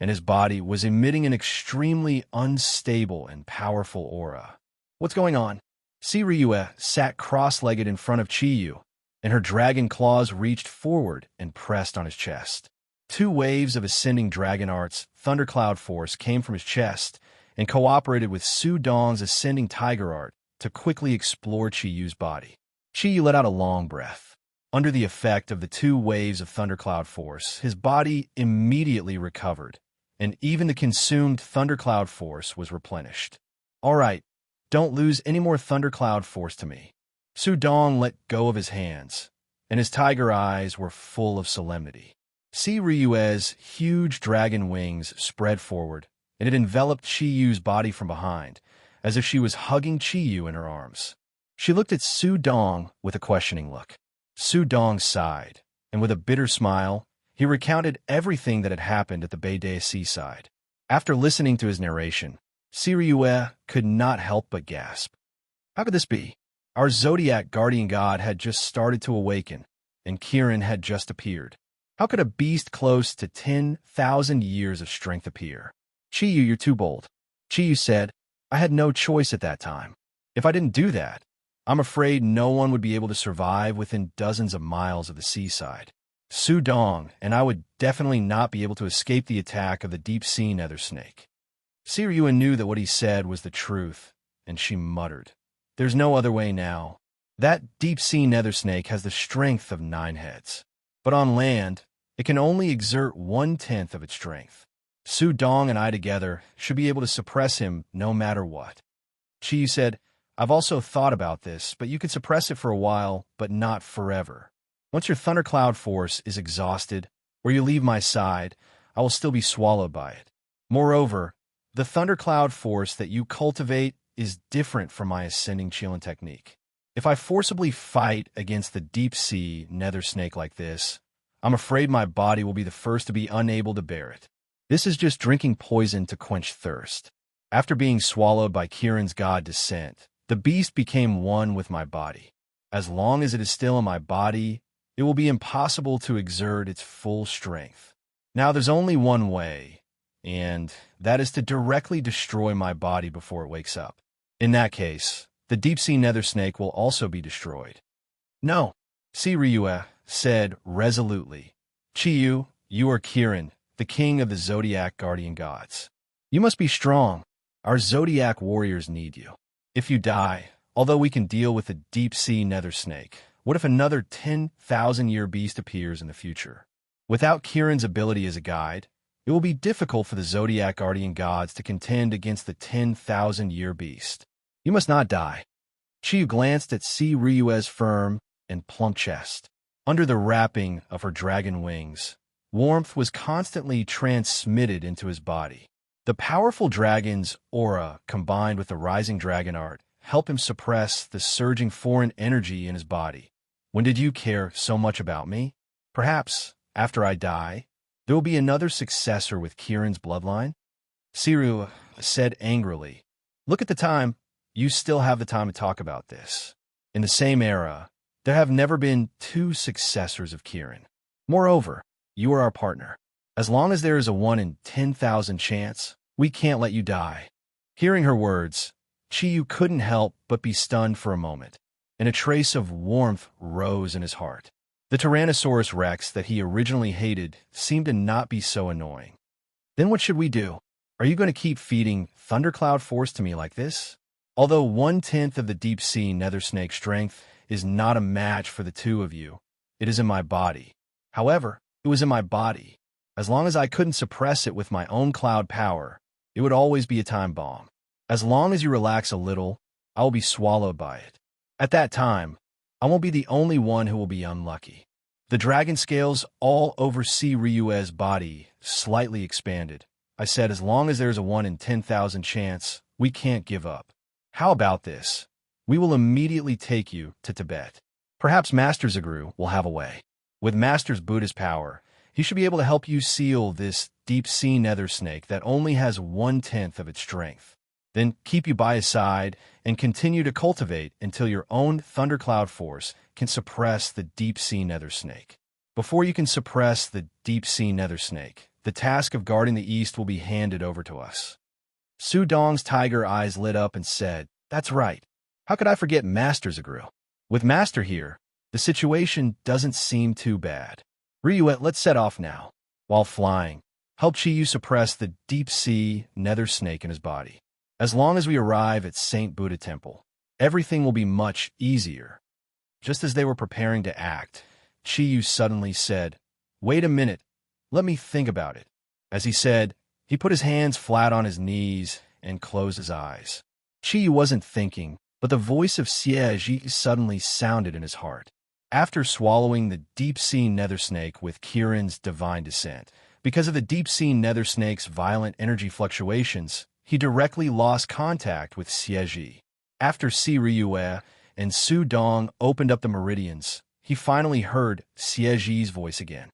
and his body was emitting an extremely unstable and powerful aura. What's going on? Si Ruyue sat cross-legged in front of Chi Yu, and her dragon claws reached forward and pressed on his chest. 2 waves of ascending dragon art's thundercloud force came from his chest and cooperated with Su Dong's ascending tiger art to quickly explore Chi Yu's body. Chi Yu let out a long breath. Under the effect of the 2 waves of thundercloud force, his body immediately recovered, and even the consumed thundercloud force was replenished. All right, don't lose any more thundercloud force to me. Su Dong let go of his hands, and his tiger eyes were full of solemnity. Si Ryue's huge dragon wings spread forward, and it enveloped Chi Yu's body from behind, as if she was hugging Chi Yu in her arms. She looked at Su Dong with a questioning look. Su Dong sighed, and with a bitter smile, he recounted everything that had happened at the Beidei seaside. After listening to his narration, Si Ryue could not help but gasp. How could this be? Our Zodiac guardian god had just started to awaken, and Kirin had just appeared. How could a beast close to 10,000 years of strength appear? Chi Yu, you're too bold. Chi Yu said, I had no choice at that time. If I didn't do that, I'm afraid no one would be able to survive within dozens of miles of the seaside. Su Dong and I would definitely not be able to escape the attack of the deep-sea nether snake. Si Ryue knew that what he said was the truth, and she muttered, There's no other way now. That deep-sea nether snake has the strength of 9 heads. But on land, it can only exert 1/10 of its strength. Su Dong and I together should be able to suppress him no matter what. Chi Yu said, I've also thought about this, but you could suppress it for a while, but not forever. Once your thundercloud force is exhausted, or you leave my side, I will still be swallowed by it. Moreover, the thundercloud force that you cultivate is different from my ascending Qilin technique. If I forcibly fight against the deep-sea nether snake like this, I'm afraid my body will be the first to be unable to bear it. This is just drinking poison to quench thirst. After being swallowed by Kirin's god descent, the beast became one with my body. As long as it is still in my body, it will be impossible to exert its full strength. Now there's only one way, and that is to directly destroy my body before it wakes up. In that case, the deep-sea nether snake will also be destroyed. No, Si Ryue said resolutely. Chi Yu, you are Kirin, the king of the Zodiac guardian gods. You must be strong. Our Zodiac warriors need you. If you die, although we can deal with the deep-sea nether snake, what if another 10,000-year beast appears in the future? Without Kirin's ability as a guide, it will be difficult for the Zodiac guardian gods to contend against the 10,000-year beast. You must not die. Chi Yu glanced at Si Ryue's firm and plump chest. Under the wrapping of her dragon wings, warmth was constantly transmitted into his body. The powerful dragon's aura, combined with the rising dragon art, helped him suppress the surging foreign energy in his body. When did you care so much about me? Perhaps, after I die, there will be another successor with Kirin's bloodline? Si Ryue said angrily, Look at the time. You still have the time to talk about this. In the same era, there have never been 2 successors of Kirin. Moreover, you are our partner. As long as there is a 1 in 10,000 chance, we can't let you die. Hearing her words, Chi Yu couldn't help but be stunned for a moment, and a trace of warmth rose in his heart. The Tyrannosaurus Rex that he originally hated seemed to not be so annoying. Then what should we do? Are you going to keep feeding thundercloud force to me like this? Although 1/10 of the deep-sea nether snake strength is not a match for the two of you, it is in my body. However, it was in my body. As long as I couldn't suppress it with my own cloud power, it would always be a time bomb. As long as you relax a little, I will be swallowed by it. At that time, I won't be the only one who will be unlucky. The dragon scales all over Ryue's body slightly expanded. I said, as long as there's a 1 in 10,000 chance, we can't give up. How about this? We will immediately take you to Tibet. Perhaps Master Zagru will have a way. With Master's Buddha's power, he should be able to help you seal this deep-sea nether snake that only has 1/10 of its strength. Then keep you by his side and continue to cultivate until your own thundercloud force can suppress the deep-sea nether snake. Before you can suppress the deep-sea nether snake, the task of guarding the east will be handed over to us. Su Dong's tiger eyes lit up and said, that's right. How could I forget Master Zagru? With Master here, the situation doesn't seem too bad. Ryue, let's set off now. While flying, help Chiyu suppress the deep-sea nether snake in his body. As long as we arrive at St. Buddha Temple, everything will be much easier. Just as they were preparing to act, Chiyu suddenly said, wait a minute, let me think about it. As he said, he put his hands flat on his knees and closed his eyes. Chiyu wasn't thinking, but the voice of Xie suddenly sounded in his heart. After swallowing the deep-sea nether snake with Kirin's divine descent, because of the deep-sea nether snake's violent energy fluctuations, he directly lost contact with Xie. After Ryue and Su Dong opened up the meridians, he finally heard Xie's voice again.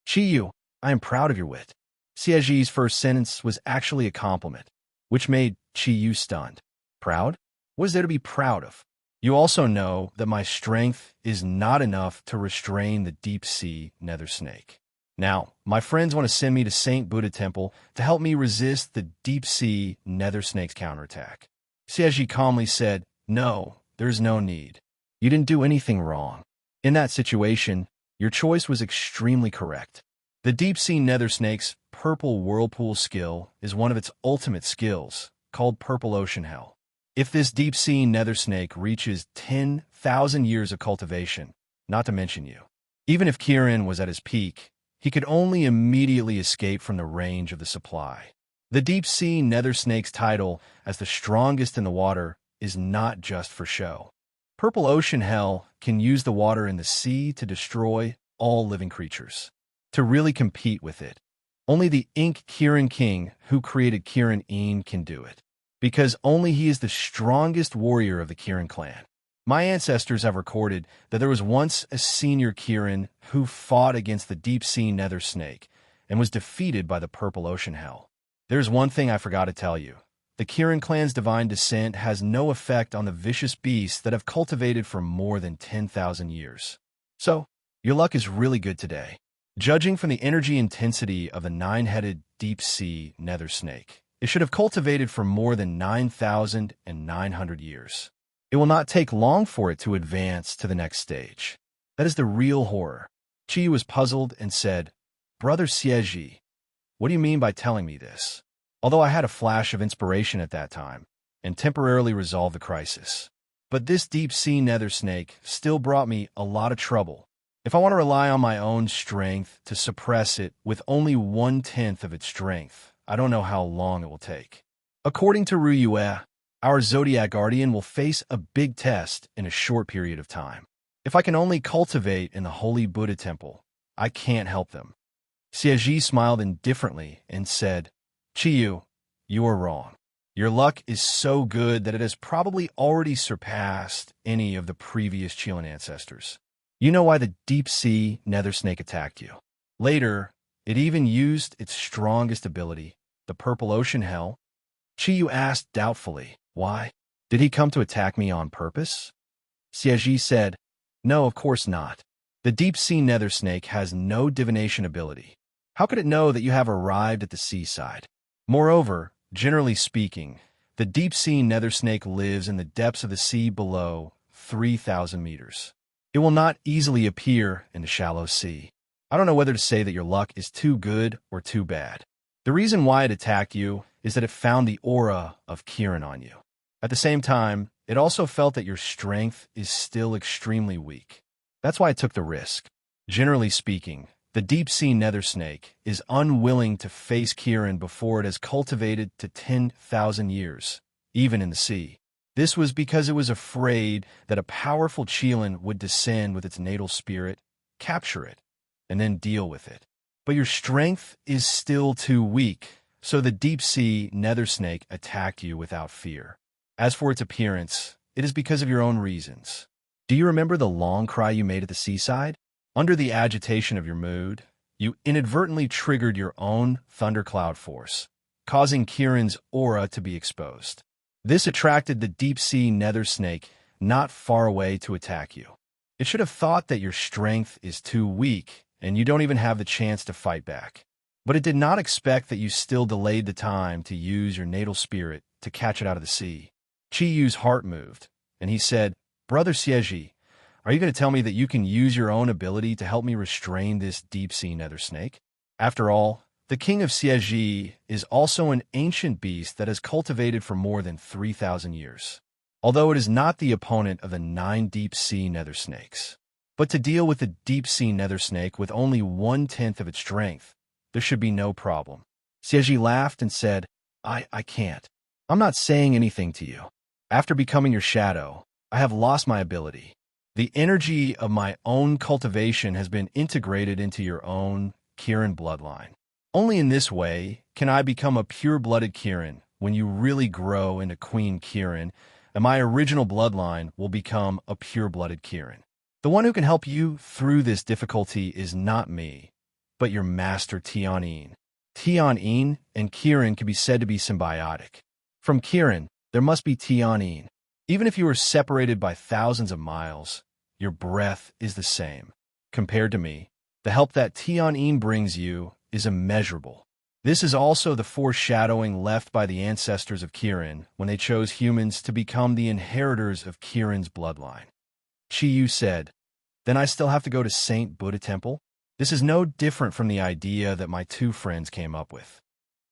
Chiyu, I am proud of your wit. Xie's first sentence was actually a compliment, which made Chiyu stunned. Proud? What is there to be proud of? You also know that my strength is not enough to restrain the deep-sea nether snake. Now, my friends want to send me to St. Buddha Temple to help me resist the deep-sea nether snake's counterattack. Xie calmly said, no, there's no need. You didn't do anything wrong. In that situation, your choice was extremely correct. The deep-sea nether snake's purple whirlpool skill is one of its ultimate skills, called Purple Ocean Hell. If this deep-sea nether snake reaches 10,000 years of cultivation, not to mention you, even if Kirin was at his peak, he could only immediately escape from the range of the supply. The deep-sea nether snake's title as the strongest in the water is not just for show. Purple Ocean Hell can use the water in the sea to destroy all living creatures. To really compete with it, only the Ink Kirin King who created Kirin Een can do it, because only he is the strongest warrior of the Kirin clan. My ancestors have recorded that there was once a senior Kirin who fought against the deep-sea nether snake and was defeated by the Purple Ocean Hell. There's one thing I forgot to tell you. The Kirin clan's divine descent has no effect on the vicious beasts that have cultivated for more than 10,000 years. So, your luck is really good today. Judging from the energy intensity of the 9-headed deep-sea nether snake, it should have cultivated for more than 9,900 years. It will not take long for it to advance to the next stage. That is the real horror. Chiyu was puzzled and said, Brother Xie, what do you mean by telling me this? Although I had a flash of inspiration at that time and temporarily resolved the crisis. But this deep-sea nether snake still brought me a lot of trouble. If I want to rely on my own strength to suppress it with only 1/10 of its strength, I don't know how long it will take. According to Ryue, our Zodiac Guardian will face a big test in a short period of time. If I can only cultivate in the Holy Buddha Temple, I can't help them. Xie smiled indifferently and said, Chiyu, you are wrong. Your luck is so good that it has probably already surpassed any of the previous Chilean ancestors. You know why the deep-sea nether snake attacked you. Later, it even used its strongest ability, the Purple Ocean Hell. Chiyu asked doubtfully, why? Did he come to attack me on purpose? Xie said, no, of course not. The deep-sea nether snake has no divination ability. How could it know that you have arrived at the seaside? Moreover, generally speaking, the deep-sea nether snake lives in the depths of the sea below 3,000 meters. It will not easily appear in the shallow sea. I don't know whether to say that your luck is too good or too bad. The reason why it attacked you is that it found the aura of Kirin on you. At the same time, it also felt that your strength is still extremely weak. That's why it took the risk. Generally speaking, the deep-sea nether snake is unwilling to face Kirin before it has cultivated to 10,000 years, even in the sea. This was because it was afraid that a powerful Qilin would descend with its natal spirit, capture it, and then deal with it. But your strength is still too weak, so the deep-sea nether snake attacked you without fear. As for its appearance, it is because of your own reasons. Do you remember the long cry you made at the seaside? Under the agitation of your mood, you inadvertently triggered your own thundercloud force, causing Kirin's aura to be exposed. This attracted the deep-sea nether snake not far away to attack you. It should have thought that your strength is too weak and you don't even have the chance to fight back. But it did not expect that you still delayed the time to use your natal spirit to catch it out of the sea. Chi Yu's heart moved, and he said, "Brother Xieji, are you going to tell me that you can use your own ability to help me restrain this deep-sea nether snake? After all, the king of Xieji is also an ancient beast that has cultivated for more than 3,000 years, although it is not the opponent of the 9 deep-sea nether snakes. But to deal with the deep-sea nether snake with only 1/10 of its strength, there should be no problem." Xieji laughed and said, I can't. I'm not saying anything to you. After becoming your shadow, I have lost my ability. The energy of my own cultivation has been integrated into your own Kirin bloodline. Only in this way can I become a pure-blooded Kirin when you really grow into Queen Kirin, and my original bloodline will become a pure-blooded Kirin. The one who can help you through this difficulty is not me, but your master Tianyin. Tianyin and Kirin can be said to be symbiotic. From Kirin, there must be Tianyin. Even if you are separated by thousands of miles, your breath is the same. Compared to me, the help that Tianyin brings you is immeasurable. This is also the foreshadowing left by the ancestors of Kirin when they chose humans to become the inheritors of Kirin's bloodline. Chi Yu said, "Then I still have to go to Saint Buddha Temple? This is no different from the idea that my 2 friends came up with."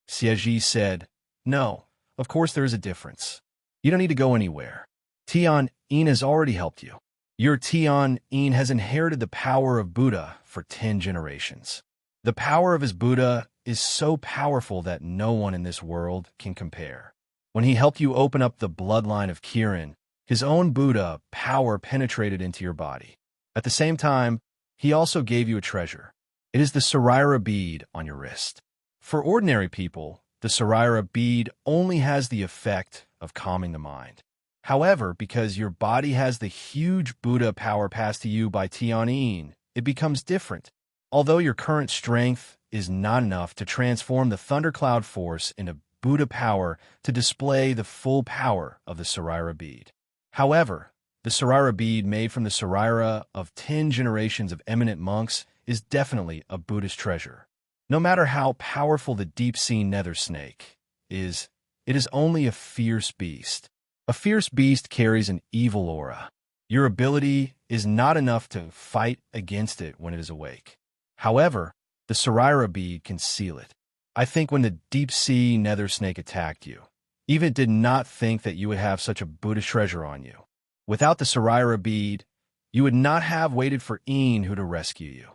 Xieji said, "No, of course there is a difference. You don't need to go anywhere. Tianyin has already helped you. Your Tianyin has inherited the power of Buddha for 10 generations. The power of his Buddha is so powerful that no one in this world can compare. When he helped you open up the bloodline of Kirin, his own Buddha power penetrated into your body. At the same time, he also gave you a treasure. It is the Sarira bead on your wrist. For ordinary people, the Sarira bead only has the effect of calming the mind. However, because your body has the huge Buddha power passed to you by Tianyin, it becomes different. Although your current strength is not enough to transform the thundercloud force into Buddha power to display the full power of the Sarira bead. However, the Sarira bead made from the Sarira of 10 generations of eminent monks is definitely a Buddhist treasure. No matter how powerful the deep-sea nether snake is, it is only a fierce beast. A fierce beast carries an evil aura. Your ability is not enough to fight against it when it is awake. However, the Sarira bead can seal it. I think when the deep-sea nether snake attacked you, even did not think that you would have such a Buddhist treasure on you. Without the Sarira bead, you would not have waited for Enhu to rescue you."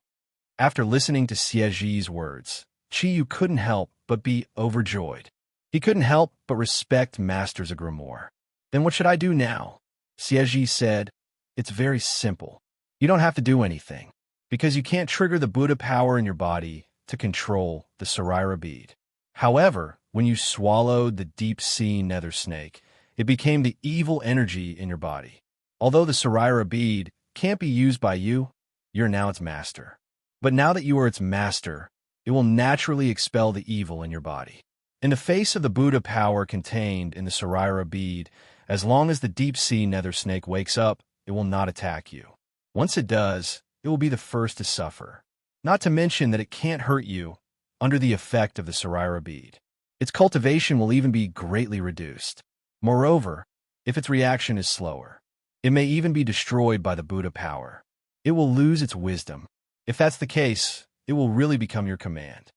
After listening to Xieji's words, Chi Yu couldn't help but be overjoyed. He couldn't help but respect Master Grimoire. "Then what should I do now?" Xieji said, "It's very simple. You don't have to do anything, because you can't trigger the Buddha power in your body to control the Sarira bead. However, when you swallowed the deep-sea nether snake, it became the evil energy in your body. Although the Sarira bead can't be used by you, you're now its master. But now that you are its master, it will naturally expel the evil in your body. In the face of the Buddha power contained in the Sarira bead, as long as the deep-sea nether snake wakes up, it will not attack you. Once it does, it will be the first to suffer. Not to mention that it can't hurt you under the effect of the Sarira bead. Its cultivation will even be greatly reduced. Moreover, if its reaction is slower, it may even be destroyed by the Buddha power. It will lose its wisdom. If that's the case, it will really become your command."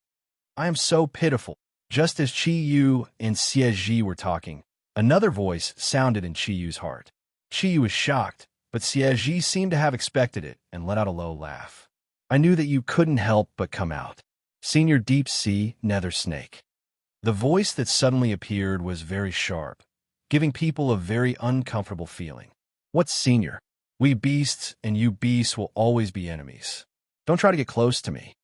I am so pitiful. Just as Chi Yu and Xieji were talking, Another voice sounded in Chiyu's heart. Chiyu was shocked, but Xie seemed to have expected it and let out a low laugh. I knew that you couldn't help but come out. Senior Deep Sea Nether Snake. The voice that suddenly appeared was very sharp, giving people a very uncomfortable feeling. What's senior? We beasts and you beasts will always be enemies. Don't try to get close to me.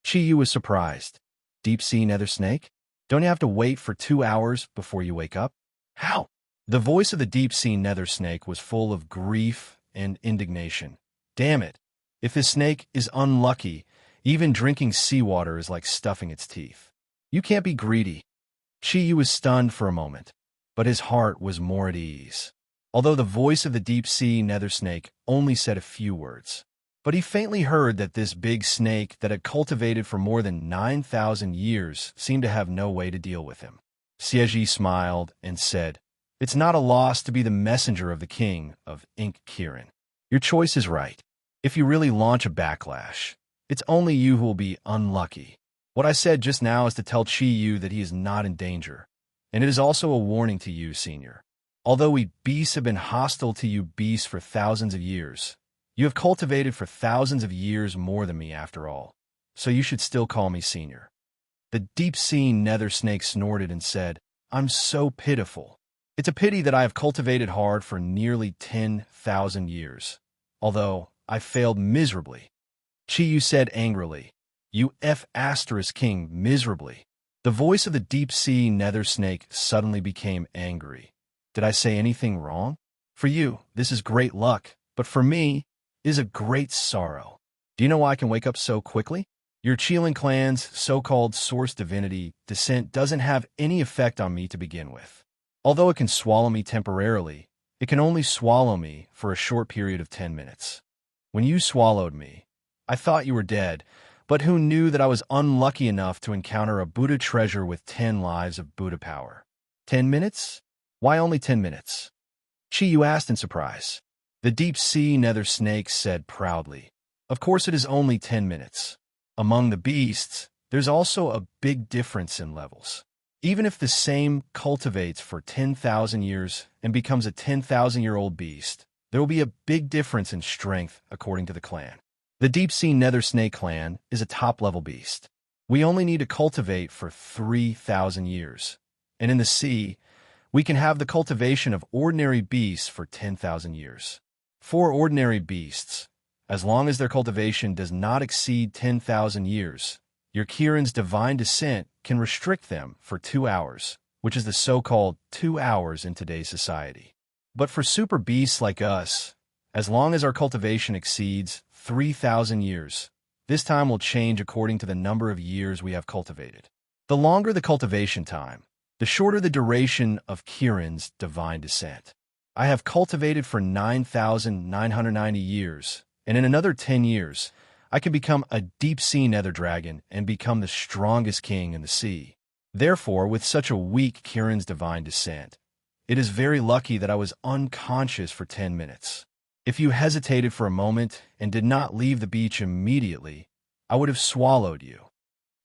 Chiyu was surprised. Deep Sea Nether Snake? Don't you have to wait for 2 hours before you wake up? How? The voice of the Deep Sea Nether Snake was full of grief and indignation. Damn it. If this snake is unlucky, even drinking seawater is like stuffing its teeth. You can't be greedy. Chiyu was stunned for a moment, but his heart was more at ease. Although the voice of the Deep Sea Nether Snake only said a few words. But he faintly heard that this big snake that had cultivated for more than 9,000 years seemed to have no way to deal with him. Xie smiled and said, It's not a loss to be the messenger of the king of Ink Kirin. Your choice is right. If you really launch a backlash, it's only you who will be unlucky. What I said just now is to tell Chiyu that he is not in danger, and it is also a warning to you, senior. Although we beasts have been hostile to you beasts for thousands of years, you have cultivated for thousands of years more than me after all, so you should still call me senior. The deep-sea nether snake snorted and said, I'm so pitiful. It's a pity that I have cultivated hard for nearly 10,000 years, although I failed miserably. Chiyu said angrily, You king miserably. The voice of the deep-sea nether snake suddenly became angry. Did I say anything wrong? For you, this is great luck, but for me, it is a great sorrow. Do you know why I can wake up so quickly? Your Qilin clan's so-called source divinity descent doesn't have any effect on me to begin with. Although it can swallow me temporarily, it can only swallow me for a short period of 10 minutes. When you swallowed me, I thought you were dead, but who knew that I was unlucky enough to encounter a Buddha treasure with 10 lives of Buddha power? 10 minutes? Why only 10 minutes? Chiyu asked in surprise. The deep-sea nether snake said proudly, Of course it is only 10 minutes. Among the beasts, there's also a big difference in levels. Even if the same cultivates for 10,000 years and becomes a 10,000-year-old beast, there will be a big difference in strength according to the clan. The deep-sea nether snake clan is a top-level beast. We only need to cultivate for 3,000 years. And in the sea, we can have the cultivation of ordinary beasts for 10,000 years. For ordinary beasts, as long as their cultivation does not exceed 10,000 years, your Kirin's divine descent can restrict them for 2 hours, which is the so-called 2 hours in today's society. But for super beasts like us, as long as our cultivation exceeds 3,000 years, this time will change according to the number of years we have cultivated. The longer the cultivation time, the shorter the duration of Kirin's divine descent. I have cultivated for 9,990 years, and in another 10 years, I can become a deep-sea nether dragon and become the strongest king in the sea. Therefore, with such a weak Kirin's divine descent, it is very lucky that I was unconscious for 10 minutes. If you hesitated for a moment and did not leave the beach immediately, I would have swallowed you.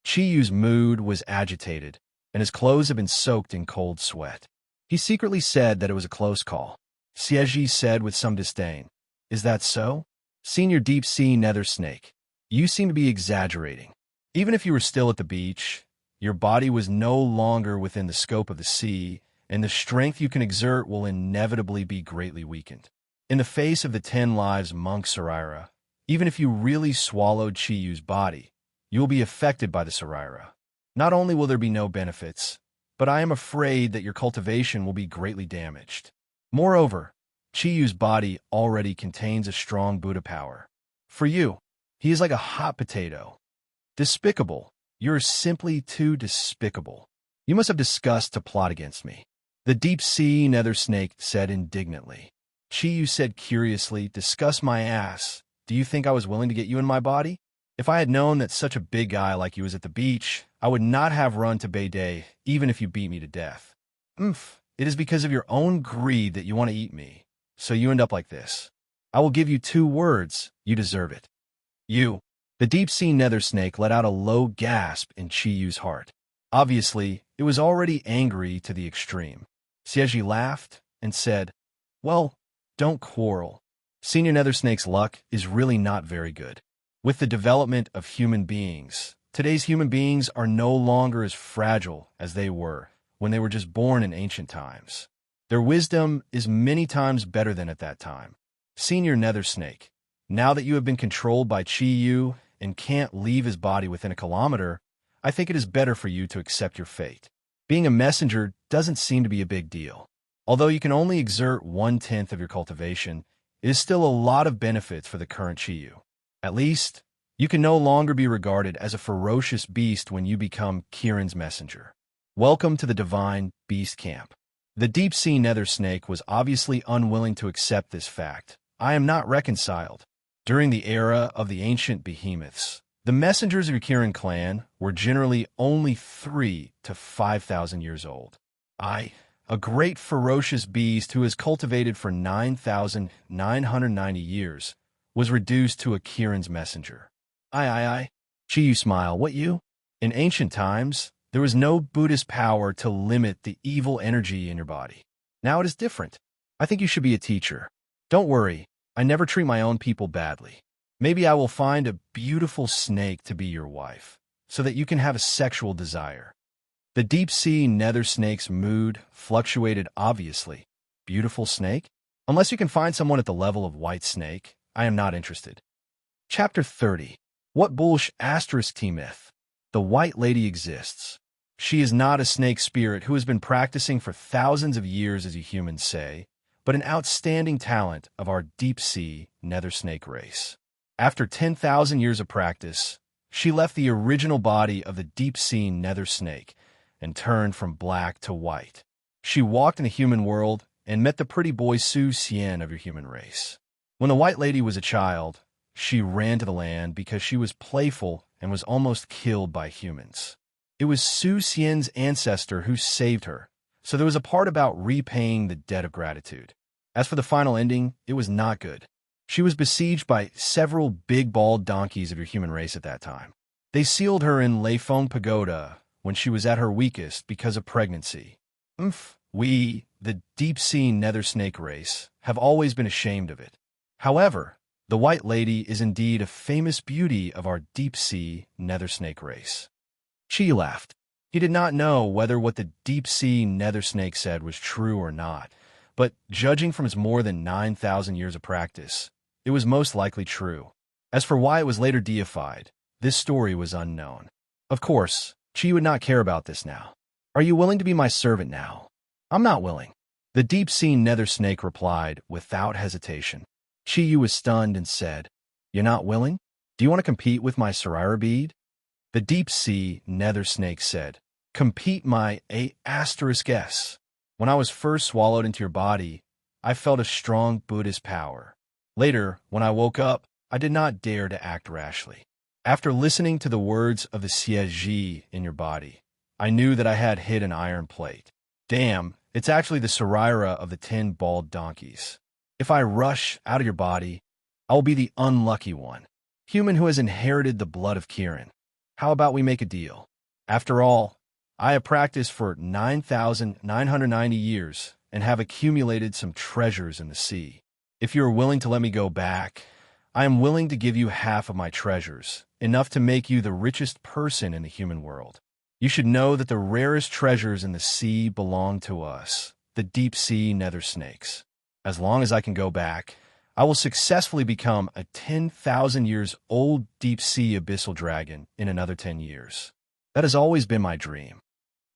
Chiyu's mood was agitated, and his clothes had been soaked in cold sweat. He secretly said that it was a close call. Xie said with some disdain, Is that so? Senior deep-sea nether snake, you seem to be exaggerating. Even if you were still at the beach, your body was no longer within the scope of the sea, and the strength you can exert will inevitably be greatly weakened. In the face of the 10 lives monk Saraira, even if you really swallowed Chiyu's body, you will be affected by the Saraira. Not only will there be no benefits, but I am afraid that your cultivation will be greatly damaged. Moreover, Chiyu's body already contains a strong Buddha power. For you, he is like a hot potato. Despicable. You're simply too despicable. You must have disgust to plot against me. The deep-sea nether snake said indignantly. Chiyu said curiously, Discuss my ass. Do you think I was willing to get you in my body? If I had known that such a big guy like you was at the beach, I would not have run to Bayday, even if you beat me to death. It is because of your own greed that you want to eat me, so you end up like this. I will give you 2 words. You deserve it. You. The deep-sea nether snake let out a low gasp in Chiyu's heart. Obviously, it was already angry to the extreme. Xiaozhi laughed and said, "Well, don't quarrel. Senior Nether Snake's luck is really not very good. With the development of human beings, today's human beings are no longer as fragile as they were when they were just born in ancient times. Their wisdom is many times better than at that time. Senior Nether Snake, now that you have been controlled by Chi Yu and can't leave his body within a kilometer, I think it is better for you to accept your fate. Being a messenger doesn't seem to be a big deal. Although you can only exert 1/10 of your cultivation, it is still a lot of benefits for the current Chi Yu. At least, you can no longer be regarded as a ferocious beast when you become Kirin's messenger. Welcome to the Divine Beast Camp." The deep-sea nether snake was obviously unwilling to accept this fact. I am not reconciled. During the era of the ancient behemoths, the messengers of your Kirin clan were generally only 3 to 5,000 years old. A great ferocious beast who has cultivated for 9,990 years, was reduced to a Kirin's messenger. Chi Yu smile, what you? In ancient times, there was no Buddhist power to limit the evil energy in your body. Now it is different. I think you should be a teacher. Don't worry, I never treat my own people badly. Maybe I will find a beautiful snake to be your wife, so that you can have a sexual desire. The deep-sea nether snake's mood fluctuated obviously. Beautiful snake? Unless you can find someone at the level of white snake, I am not interested. Chapter 30. What bullish *T myth? The White Lady exists. She is not a snake spirit who has been practicing for thousands of years, as you humans say, but an outstanding talent of our deep-sea nether snake race. After 10,000 years of practice, she left the original body of the deep-sea nether snake and turned from black to white. She walked in the human world and met the pretty boy Su Xian of your human race. When the White Lady was a child, she ran to the land because she was playful and was almost killed by humans. It was Su Xian's ancestor who saved her, so there was a part about repaying the debt of gratitude. As for the final ending, it was not good. She was besieged by several big bald donkeys of your human race at that time. They sealed her in Leifeng Pagoda when she was at her weakest because of pregnancy. We, the deep-sea nether snake race, have always been ashamed of it. However, the White Lady is indeed a famous beauty of our deep-sea nether snake race. Chi laughed. He did not know whether what the deep-sea nether snake said was true or not, but judging from his more than 9,000 years of practice, it was most likely true. As for why it was later deified, this story was unknown. Of course, Chi would not care about this now. Are you willing to be my servant now? I'm not willing. The deep-sea nether snake replied without hesitation. Chi Yu was stunned and said, You're not willing? Do you want to compete with my Sarira bead? The deep-sea nether snake said, Compete my *S. When I was first swallowed into your body, I felt a strong Buddhist power. Later, when I woke up, I did not dare to act rashly. After listening to the words of the Xiaozhi in your body, I knew that I had hit an iron plate. Damn, it's actually the Sarira of the 10 bald donkeys. If I rush out of your body, I will be the unlucky one, human who has inherited the blood of Kirin. How about we make a deal? After all, I have practiced for 9,990 years and have accumulated some treasures in the sea. If you are willing to let me go back, I am willing to give you half of my treasures, enough to make you the richest person in the human world. You should know that the rarest treasures in the sea belong to us, the deep-sea nether snakes. As long as I can go back, I will successfully become a 10,000 years old deep-sea abyssal dragon in another 10 years. That has always been my dream.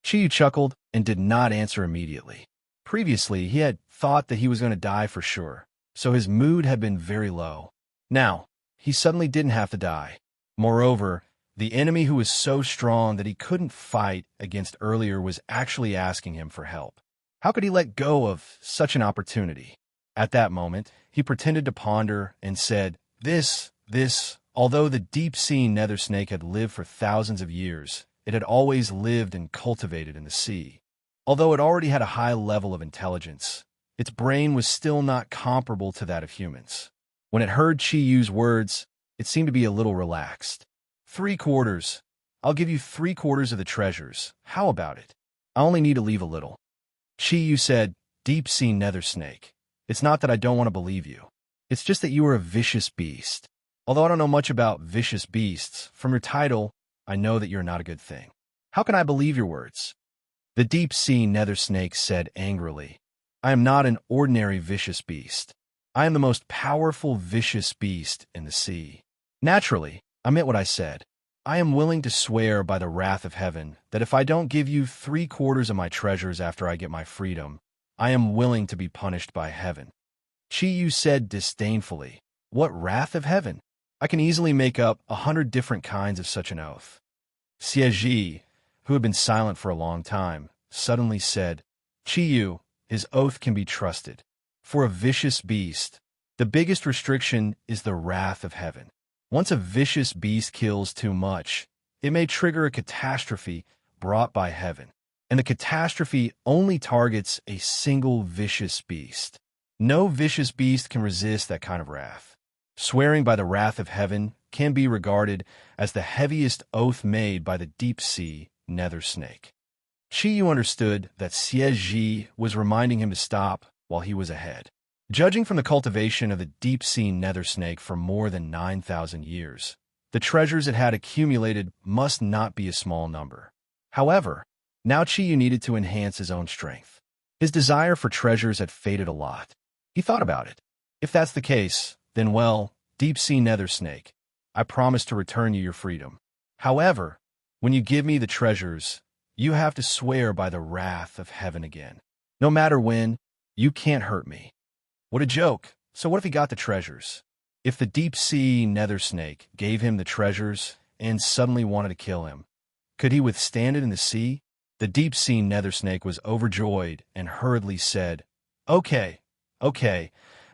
Chi chuckled and did not answer immediately. Previously, he had thought that he was going to die for sure, so his mood had been very low. Now, he suddenly didn't have to die. Moreover, the enemy who was so strong that he couldn't fight against earlier was actually asking him for help. How could he let go of such an opportunity? At that moment, he pretended to ponder and said, although the deep-sea nether snake had lived for thousands of years, it had always lived and cultivated in the sea. Although it already had a high level of intelligence, its brain was still not comparable to that of humans. When it heard Chi Yu's words, it seemed to be a little relaxed. 3/4. I'll give you 3/4 of the treasures. How about it? I only need to leave a little. Chi said, "Deep sea nether snake. It's not that I don't want to believe you. It's just that you are a vicious beast. Although I don't know much about vicious beasts, from your title, I know that you're not a good thing. How can I believe your words?" The deep sea nether snake said angrily, "I am not an ordinary vicious beast. I am the most powerful vicious beast in the sea. Naturally, I meant what I said. I am willing to swear by the wrath of heaven that if I don't give you 3/4 of my treasures after I get my freedom, I am willing to be punished by heaven." Chi said disdainfully, "What wrath of heaven? I can easily make up 100 different kinds of such an oath." Xie, who had been silent for a long time, suddenly said, "Chi, his oath can be trusted. For a vicious beast, the biggest restriction is the wrath of heaven. Once a vicious beast kills too much, it may trigger a catastrophe brought by heaven, and the catastrophe only targets a single vicious beast. No vicious beast can resist that kind of wrath. Swearing by the wrath of heaven can be regarded as the heaviest oath made by the deep-sea nether snake." Chi understood that Xie was reminding him to stop while he was ahead. Judging from the cultivation of the deep-sea nether snake for more than 9,000 years, the treasures it had accumulated must not be a small number. However, now Chi needed to enhance his own strength. His desire for treasures had faded a lot. He thought about it. If that's the case, then well, deep-sea nether snake, I promise to return you your freedom. However, when you give me the treasures, you have to swear by the wrath of heaven again. No matter when, you can't hurt me." What a joke. So what if he got the treasures? If the deep-sea nether snake gave him the treasures and suddenly wanted to kill him, could he withstand it in the sea? The deep-sea nether snake was overjoyed and hurriedly said, Okay,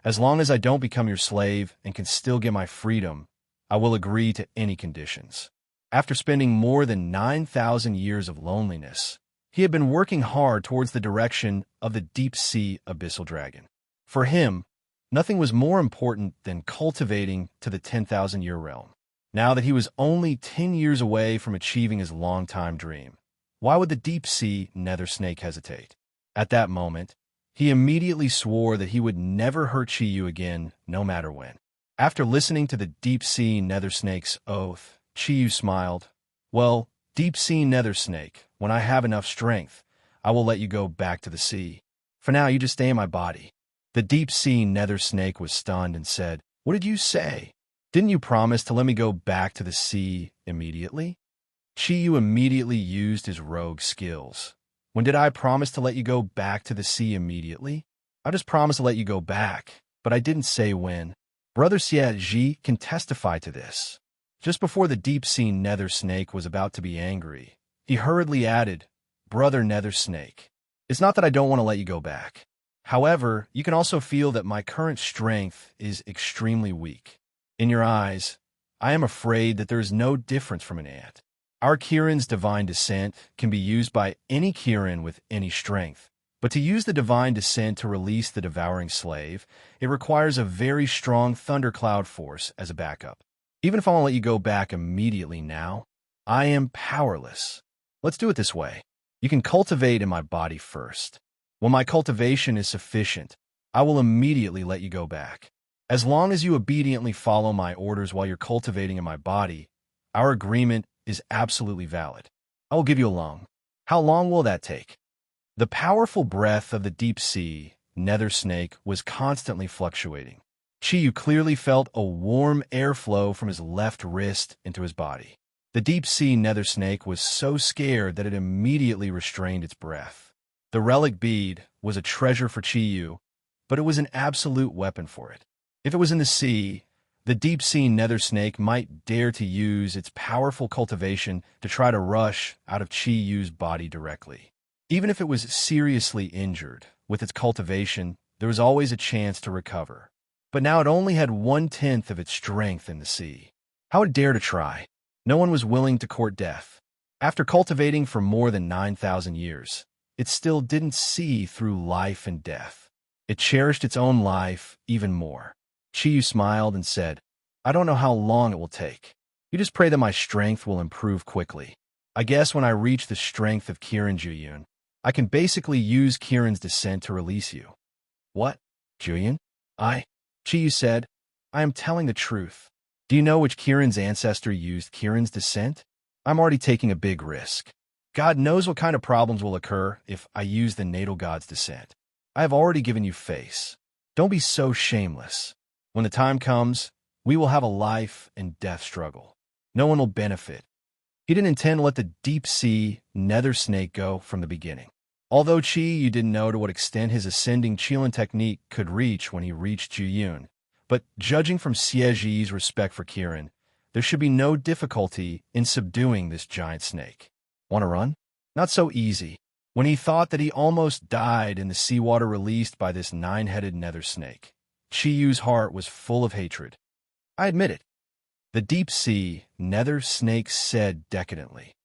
as long as I don't become your slave and can still get my freedom, I will agree to any conditions." After spending more than 9,000 years of loneliness, he had been working hard towards the direction of the deep-sea abyssal dragon. For him, nothing was more important than cultivating to the 10,000-year realm. Now that he was only 10 years away from achieving his long-time dream, why would the deep-sea nether snake hesitate? At that moment, he immediately swore that he would never hurt Chi again, no matter when. After listening to the deep-sea nether snake's oath, Chi smiled. "Well, deep-sea nether snake, when I have enough strength, I will let you go back to the sea. For now, you just stay in my body." The deep-sea nether snake was stunned and said, "What did you say? Didn't you promise to let me go back to the sea immediately?" Chi immediately used his rogue skills. "When did I promise to let you go back to the sea immediately? I just promised to let you go back, but I didn't say when." Brother Xie can testify to this. Just before the deep-sea nether snake was about to be angry, he hurriedly added, "Brother nether snake, it's not that I don't want to let you go back. However, you can also feel that my current strength is extremely weak. In your eyes, I am afraid that there is no difference from an ant. Our Kirin's divine descent can be used by any Kirin with any strength, but to use the divine descent to release the devouring slave, it requires a very strong thundercloud force as a backup. Even if I want to let you go back immediately now, I am powerless. Let's do it this way. You can cultivate in my body first. When my cultivation is sufficient, I will immediately let you go back. As long as you obediently follow my orders while you're cultivating in my body, our agreement is absolutely valid. I will give you a loan. How long will that take?" The powerful breath of the deep-sea nether snake was constantly fluctuating. Chi clearly felt a warm airflow from his left wrist into his body. The deep-sea nether snake was so scared that it immediately restrained its breath. The relic bead was a treasure for Chi, but it was an absolute weapon for it. If it was in the sea, the deep-sea nether snake might dare to use its powerful cultivation to try to rush out of Chi-Yu's body directly. Even if it was seriously injured, with its cultivation, there was always a chance to recover. But now it only had 1/10 of its strength in the sea. How it dare to try? No one was willing to court death. After cultivating for more than 9,000 years, it still didn't see through life and death. It cherished its own life even more. Chi smiled and said, "I don't know how long it will take. You just pray that my strength will improve quickly. I guess when I reach the strength of Kirin Juyun, I can basically use Kieran's descent to release you. What? Julian? Chiyu said, I am telling the truth. Do you know which Kieran's ancestor used Kieran's descent? I'm already taking a big risk. God knows what kind of problems will occur if I use the natal god's descent. I have already given you face. Don't be so shameless. When the time comes, we will have a life and death struggle. No one will benefit. He didn't intend to let the deep-sea nether snake go from the beginning. Although you didn't know to what extent his ascending Qilin technique could reach when he reached Juyun, but judging from Xieji's respect for Kieran, there should be no difficulty in subduing this giant snake. Want to run? Not so easy. When he thought that he almost died in the seawater released by this nine-headed nether snake, Chiyu's heart was full of hatred. I admit it. The deep-sea nether snake said decadently,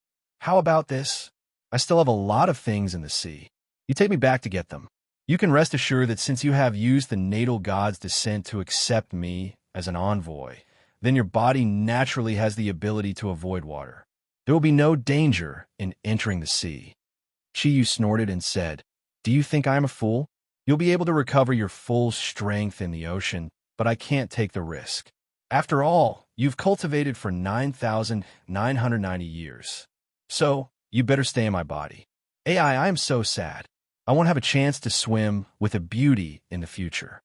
How about this? I still have a lot of things in the sea. You take me back to get them. You can rest assured that since you have used the natal god's descent to accept me as an envoy, then your body naturally has the ability to avoid water. There will be no danger in entering the sea. Chiyu snorted and said, Do you think I am a fool? You'll be able to recover your full strength in the ocean, but I can't take the risk. After all, you've cultivated for 9,990 years. So, you better stay in my body. I am so sad. I won't have a chance to swim with a beauty in the future.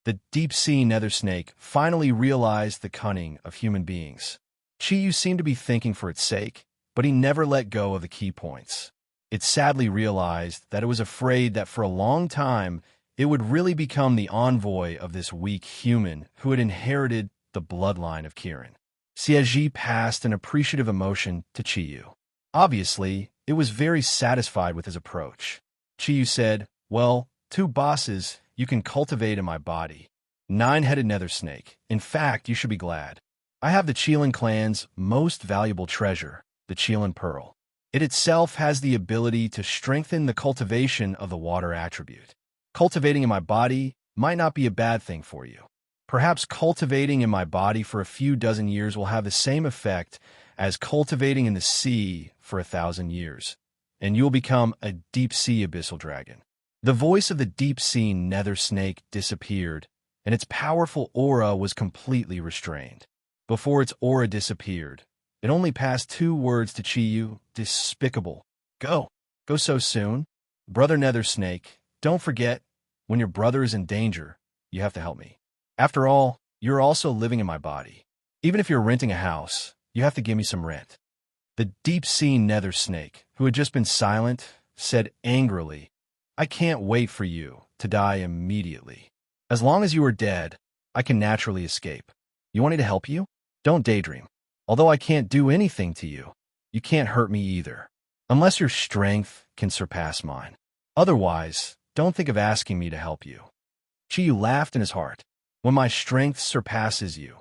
The deep-sea nether snake finally realized the cunning of human beings. Chiyu seemed to be thinking for its sake, but he never let go of the key points. It sadly realized that it was afraid that for a long time it would really become the envoy of this weak human who had inherited the bloodline of Kieran. Xieji passed an appreciative emotion to Chiyu. Obviously, it was very satisfied with his approach. Chiyu said, Well, 2 bosses you can cultivate in my body. 9-headed nether snake. In fact, you should be glad. I have the Qilin clan's most valuable treasure, the Qilin pearl. It itself has the ability to strengthen the cultivation of the water attribute. Cultivating in my body might not be a bad thing for you. Perhaps cultivating in my body for a few dozen years will have the same effect as cultivating in the sea for 1,000 years, and you'll become a deep-sea abyssal dragon. The voice of the deep-sea nether snake disappeared, and its powerful aura was completely restrained. Before its aura disappeared, it only passed 2 words to Chiyu, despicable. Go so soon. Brother Nether Snake, don't forget, when your brother is in danger, you have to help me. After all, you're also living in my body. Even if you're renting a house, you have to give me some rent. The deep-sea nether snake, who had just been silent, said angrily, I can't wait for you to die immediately. As long as you are dead, I can naturally escape. You want me to help you? Don't daydream. Although I can't do anything to you, you can't hurt me either, unless your strength can surpass mine. Otherwise, don't think of asking me to help you. Chiyu laughed in his heart. When my strength surpasses you,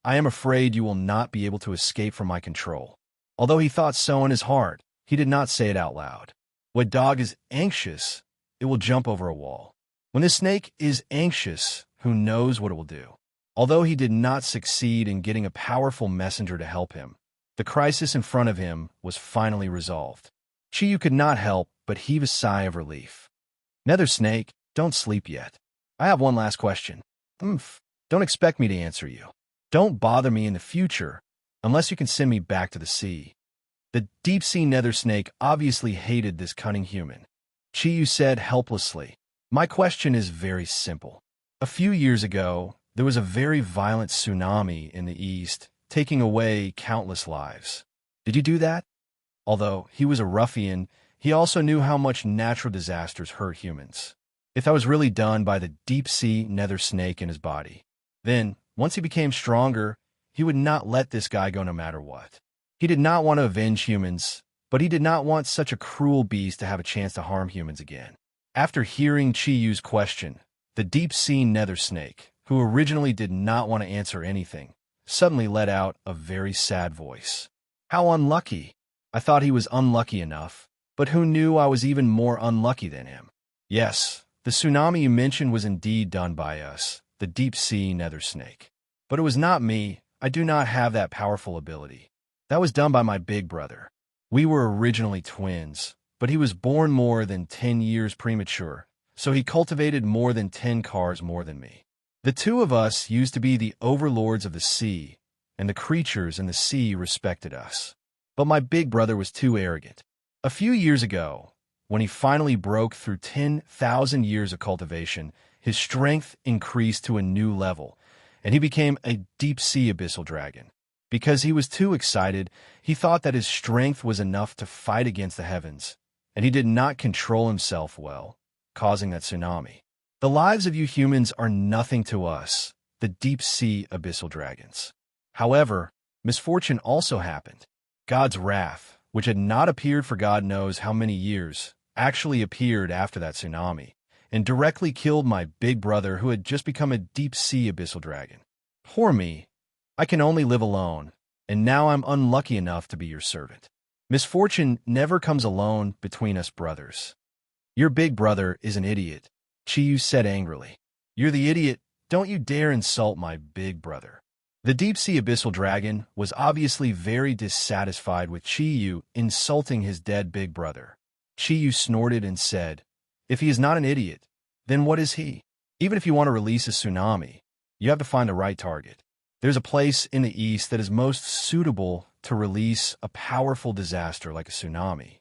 I am afraid you will not be able to escape from my control. Although he thought so in his heart, he did not say it out loud. When a dog is anxious, it will jump over a wall. When the snake is anxious, who knows what it will do? Although he did not succeed in getting a powerful messenger to help him, the crisis in front of him was finally resolved. Chiyu could not help but heave a sigh of relief. Nether Snake, don't sleep yet. I have one last question. Don't expect me to answer you. Don't bother me in the future, unless you can send me back to the sea. The deep-sea nether snake obviously hated this cunning human. Chiyu said helplessly, My question is very simple. A few years ago, there was a very violent tsunami in the east, taking away countless lives. Did you do that? Although he was a ruffian, he also knew how much natural disasters hurt humans. If that was really done by the deep-sea nether snake in his body, then, once he became stronger, he would not let this guy go no matter what. He did not want to avenge humans, but he did not want such a cruel beast to have a chance to harm humans again. After hearing Chiyu's question, the deep-sea nether snake, who originally did not want to answer anything, suddenly let out a very sad voice. How unlucky! I thought he was unlucky enough, but who knew I was even more unlucky than him? Yes, the tsunami you mentioned was indeed done by us, the deep-sea nether snake. But it was not me. I do not have that powerful ability. That was done by my big brother. We were originally twins, but he was born more than 10 years premature, so he cultivated more than 10 cars more than me. The two of us used to be the overlords of the sea, and the creatures in the sea respected us. But my big brother was too arrogant. A few years ago, when he finally broke through 10,000 years of cultivation, his strength increased to a new level, and he became a deep-sea abyssal dragon. Because he was too excited, he thought that his strength was enough to fight against the heavens, and he did not control himself well, causing that tsunami. The lives of you humans are nothing to us, the deep-sea abyssal dragons. However, misfortune also happened. God's wrath, which had not appeared for God knows how many years, actually appeared after that tsunami, and directly killed my big brother who had just become a deep-sea abyssal dragon. Poor me. I can only live alone, and now I'm unlucky enough to be your servant. Misfortune never comes alone between us brothers. Your big brother is an idiot, Chiyu said angrily. You're the idiot. Don't you dare insult my big brother. The deep-sea abyssal dragon was obviously very dissatisfied with Chiyu insulting his dead big brother. Chiyu snorted and said, if he is not an idiot, then what is he? Even if you want to release a tsunami, you have to find the right target. There's a place in the east that is most suitable to release a powerful disaster like a tsunami.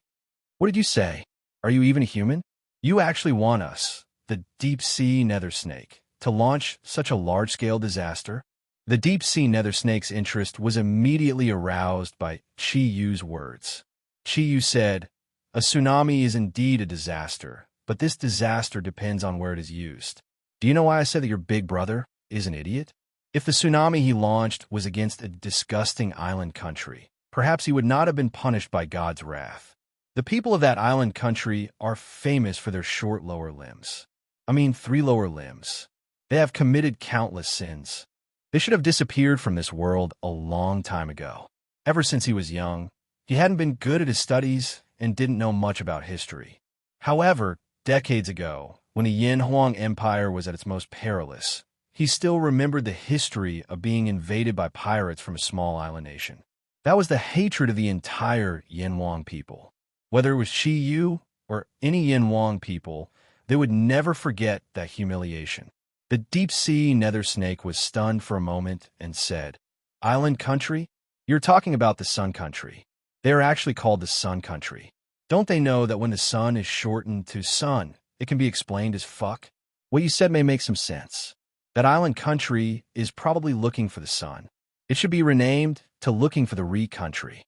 What did you say? Are you even a human? You actually want us, the deep-sea nether snake, to launch such a large-scale disaster? The deep-sea nether snake's interest was immediately aroused by Chiyu's words. Chiyu said, a tsunami is indeed a disaster, but this disaster depends on where it is used. Do you know why I said that your big brother is an idiot? If the tsunami he launched was against a disgusting island country, perhaps he would not have been punished by God's wrath. The people of that island country are famous for their short lower limbs. 3 lower limbs. They have committed countless sins. They should have disappeared from this world a long time ago. Ever since he was young, he hadn't been good at his studies and didn't know much about history. However, decades ago, when the Yin Huang Empire was at its most perilous, he still remembered the history of being invaded by pirates from a small island nation. That was the hatred of the entire Yin Huang people. Whether it was Chiyu or any Yin Huang people, they would never forget that humiliation. The deep-sea nether snake was stunned for a moment and said, Island country? You're talking about the sun country. They are actually called the sun country. Don't they know that when the sun is shortened to sun, it can be explained as fuck? What you said may make some sense. That island country is probably looking for the sun. It should be renamed to looking for the re-country.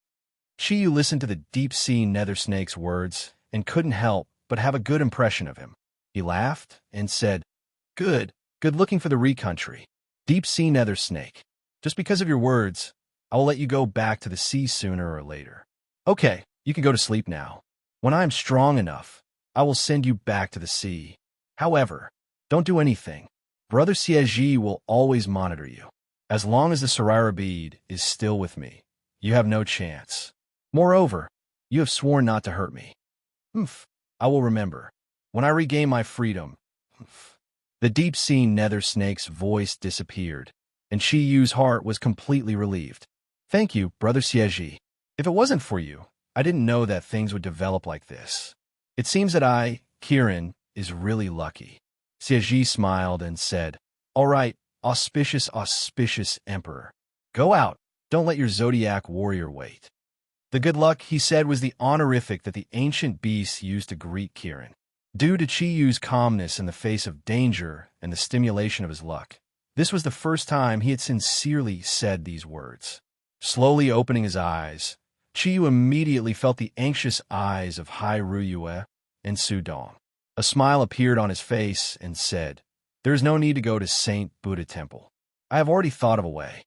Chiyu listened to the deep-sea nether snake's words and couldn't help but have a good impression of him. He laughed and said, Good looking for the re-country. Deep-sea nether snake. Just because of your words, I will let you go back to the sea sooner or later. Okay, you can go to sleep now. When I am strong enough, I will send you back to the sea. However, don't do anything. Brother Xieji will always monitor you. As long as the Serira bead is still with me, you have no chance. Moreover, you have sworn not to hurt me. I will remember. When I regain my freedom. The deep-sea nether snake's voice disappeared, and Chiyu's heart was completely relieved. Thank you, Brother Xieji. If it wasn't for you, I didn't know that things would develop like this. It seems that Kirin, is really lucky. Xieji smiled and said, All right, auspicious emperor. Go out. Don't let your Zodiac warrior wait. The good luck, he said, was the honorific that the ancient beasts used to greet Kirin. Due to Chiyu's calmness in the face of danger and the stimulation of his luck, this was the first time he had sincerely said these words. Slowly opening his eyes, Chiyu immediately felt the anxious eyes of Hai Ruyue and Su Dong. A smile appeared on his face and said, There is no need to go to Saint Buddha Temple. I have already thought of a way.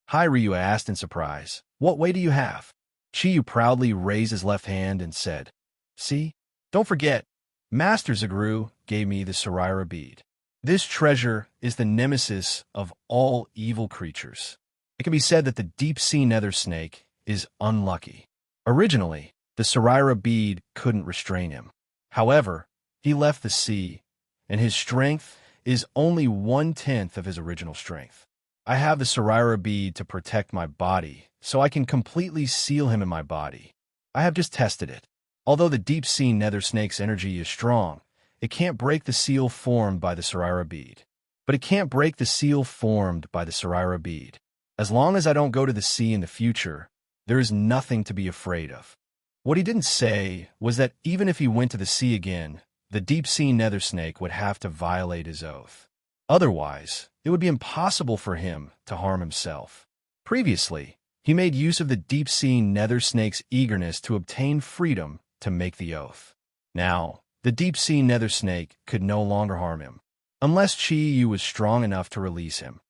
Hai Ruyue asked in surprise, What way do you have? Chiyu proudly raised his left hand and said, See, don't forget, Master Zagru gave me the Serira bead. This treasure is the nemesis of all evil creatures. It can be said that the deep-sea nether snake is unlucky. Originally, the Serira bead couldn't restrain him. However, he left the sea, and his strength is only 1/10 of his original strength. I have the Serira bead to protect my body, so I can completely seal him in my body. I have just tested it. Although the deep-sea nether snake's energy is strong, it can't break the seal formed by the Sarira bead. But it can't break the seal formed by the Sarira bead. As long as I don't go to the sea in the future, there is nothing to be afraid of. What he didn't say was that even if he went to the sea again, the deep-sea nether snake would have to violate his oath. Otherwise, it would be impossible for him to harm himself. Previously, he made use of the deep-sea nether snake's eagerness to obtain freedom to make the oath. Now, the deep-sea nether snake could no longer harm him, unless Chi-Yu was strong enough to release him.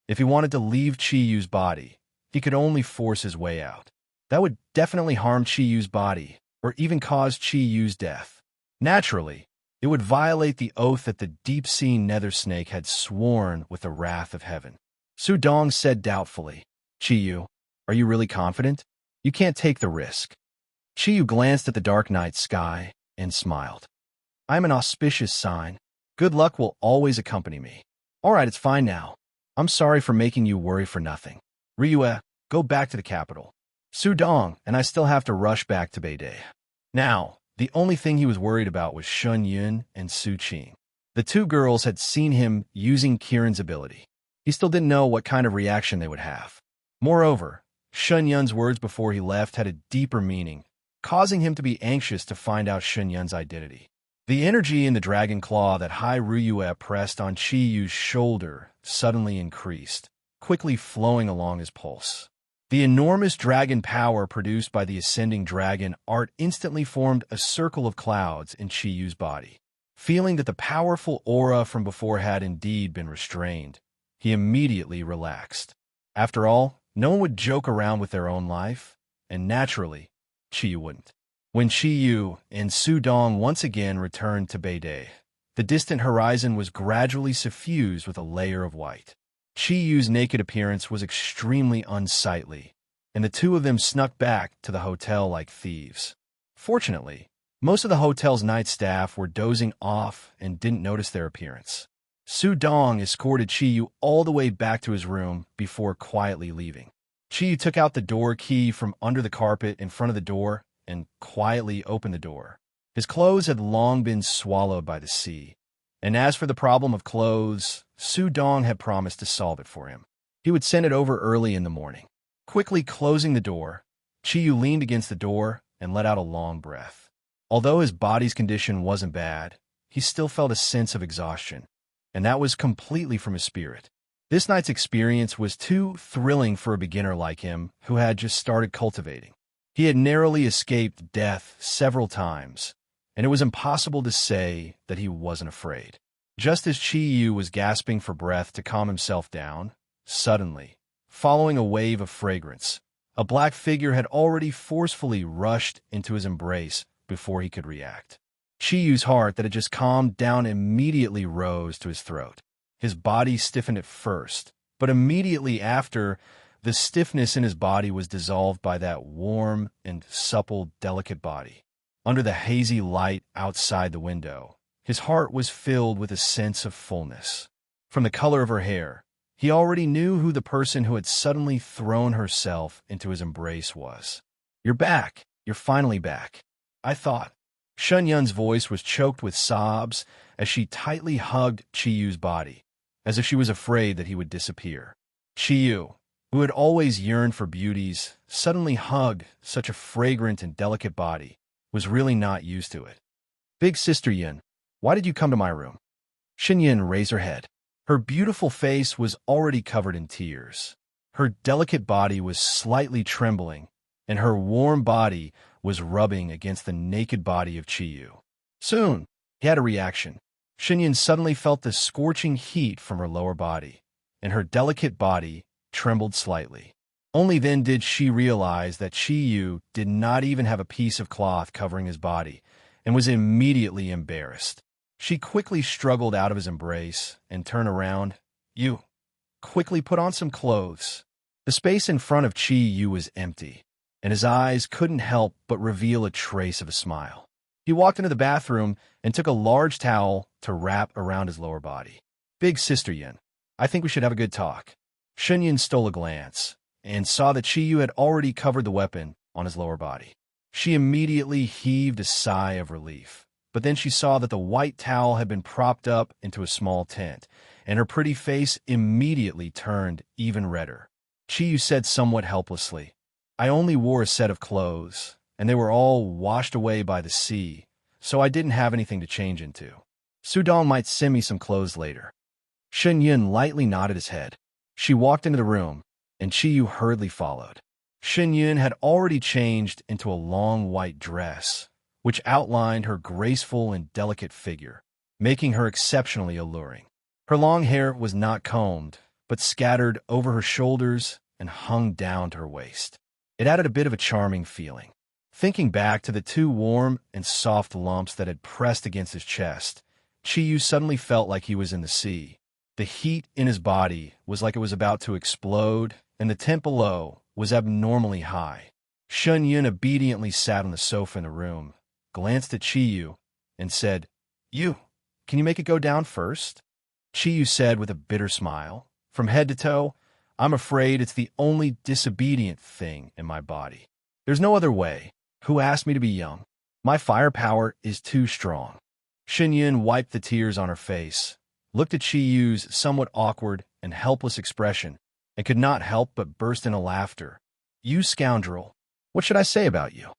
If he wanted to leave Chi-Yu's body, he could only force his way out. That would definitely harm Chi-Yu's body, or even cause Chi-Yu's death. Naturally, it would violate the oath that the deep-sea nether snake had sworn with the wrath of heaven. Su Dong said doubtfully, Chi-Yu, are you really confident? You can't take the risk. Chi-Yu glanced at the dark night sky and smiled. I'm an auspicious sign. Good luck will always accompany me. All right, it's fine now. I'm sorry for making you worry for nothing. Ryue, go back to the capital. Su Dong and I still have to rush back to Beidei. Now, the only thing he was worried about was Shun Yun and Su Qing. The two girls had seen him using Kirin's ability. He still didn't know what kind of reaction they would have. Moreover, Shun Yun's words before he left had a deeper meaning, causing him to be anxious to find out Shun Yun's identity. The energy in the dragon claw that Hai Ryue pressed on Chi-Yu's shoulder suddenly increased, quickly flowing along his pulse. The enormous dragon power produced by the ascending dragon art instantly formed a circle of clouds in Chi-Yu's body. Feeling that the powerful aura from before had indeed been restrained, he immediately relaxed. After all, no one would joke around with their own life, and naturally, Chi-Yu wouldn't. When Chi-Yu and Su Dong once again returned to Beidei, the distant horizon was gradually suffused with a layer of white. Chi-Yu's naked appearance was extremely unsightly, and the two of them snuck back to the hotel like thieves. Fortunately, most of the hotel's night staff were dozing off and didn't notice their appearance. Su Dong escorted Chi-Yu all the way back to his room before quietly leaving. Chi-Yu took out the door key from under the carpet in front of the door and quietly opened the door. His clothes had long been swallowed by the sea, and as for the problem of clothes, Su Dong had promised to solve it for him. He would send it over early in the morning. Quickly closing the door, Chi-Yu leaned against the door and let out a long breath. Although his body's condition wasn't bad, he still felt a sense of exhaustion, and that was completely from his spirit. This night's experience was too thrilling for a beginner like him who had just started cultivating. He had narrowly escaped death several times, and it was impossible to say that he wasn't afraid. Just as Chi-Yu was gasping for breath to calm himself down, suddenly, following a wave of fragrance, a black figure had already forcefully rushed into his embrace before he could react. Chi-Yu's heart that had just calmed down immediately rose to his throat. His body stiffened at first, but immediately after, the stiffness in his body was dissolved by that warm and supple, delicate body. Under the hazy light outside the window, his heart was filled with a sense of fullness. From the color of her hair, he already knew who the person who had suddenly thrown herself into his embrace was. You're back. You're finally back. I thought. Shun Yun's voice was choked with sobs as she tightly hugged Chi-Yu's body, as if she was afraid that he would disappear. Chi-Yu, who had always yearned for beauties, suddenly hug such a fragrant and delicate body, was really not used to it. Big Sister Yin, why did you come to my room? Shin Yin raised her head. Her beautiful face was already covered in tears. Her delicate body was slightly trembling, and her warm body was rubbing against the naked body of Chi-Yu. Soon, he had a reaction. Shin Yin suddenly felt the scorching heat from her lower body, and her delicate body trembled slightly. Only then did she realize that Chi-Yu did not even have a piece of cloth covering his body, and was immediately embarrassed. She quickly struggled out of his embrace and turned around. You, quickly put on some clothes. The space in front of Chi-Yu was empty, and his eyes couldn't help but reveal a trace of a smile. He walked into the bathroom and took a large towel to wrap around his lower body. Big Sister Yin, I think we should have a good talk. Shin Yin stole a glance and saw that Chi-Yu had already covered the weapon on his lower body. She immediately heaved a sigh of relief, but then she saw that the white towel had been propped up into a small tent, and her pretty face immediately turned even redder. Chiyu said somewhat helplessly, "I only wore a set of clothes, and they were all washed away by the sea, so I didn't have anything to change into. Sudong might send me some clothes later." Shen Yun lightly nodded his head. She walked into the room, and Chiyu hurriedly followed. Shen Yun had already changed into a long white dress, which outlined her graceful and delicate figure, making her exceptionally alluring. Her long hair was not combed, but scattered over her shoulders and hung down to her waist. It added a bit of a charming feeling. Thinking back to the two warm and soft lumps that had pressed against his chest, Chiyu suddenly felt like he was in the sea. The heat in his body was like it was about to explode, and the tent below was abnormally high. Shen Yun obediently sat on the sofa in the room, glanced at Chiyu, and said, Can you make it go down first?" Chiyu said with a bitter smile, "From head to toe, I'm afraid it's the only disobedient thing in my body. There's no other way. Who asked me to be young? My firepower is too strong." Shen Yun wiped the tears on her face, looked at Chiyu's somewhat awkward and helpless expression, and could not help but burst into laughter. "You scoundrel! What should I say about you?"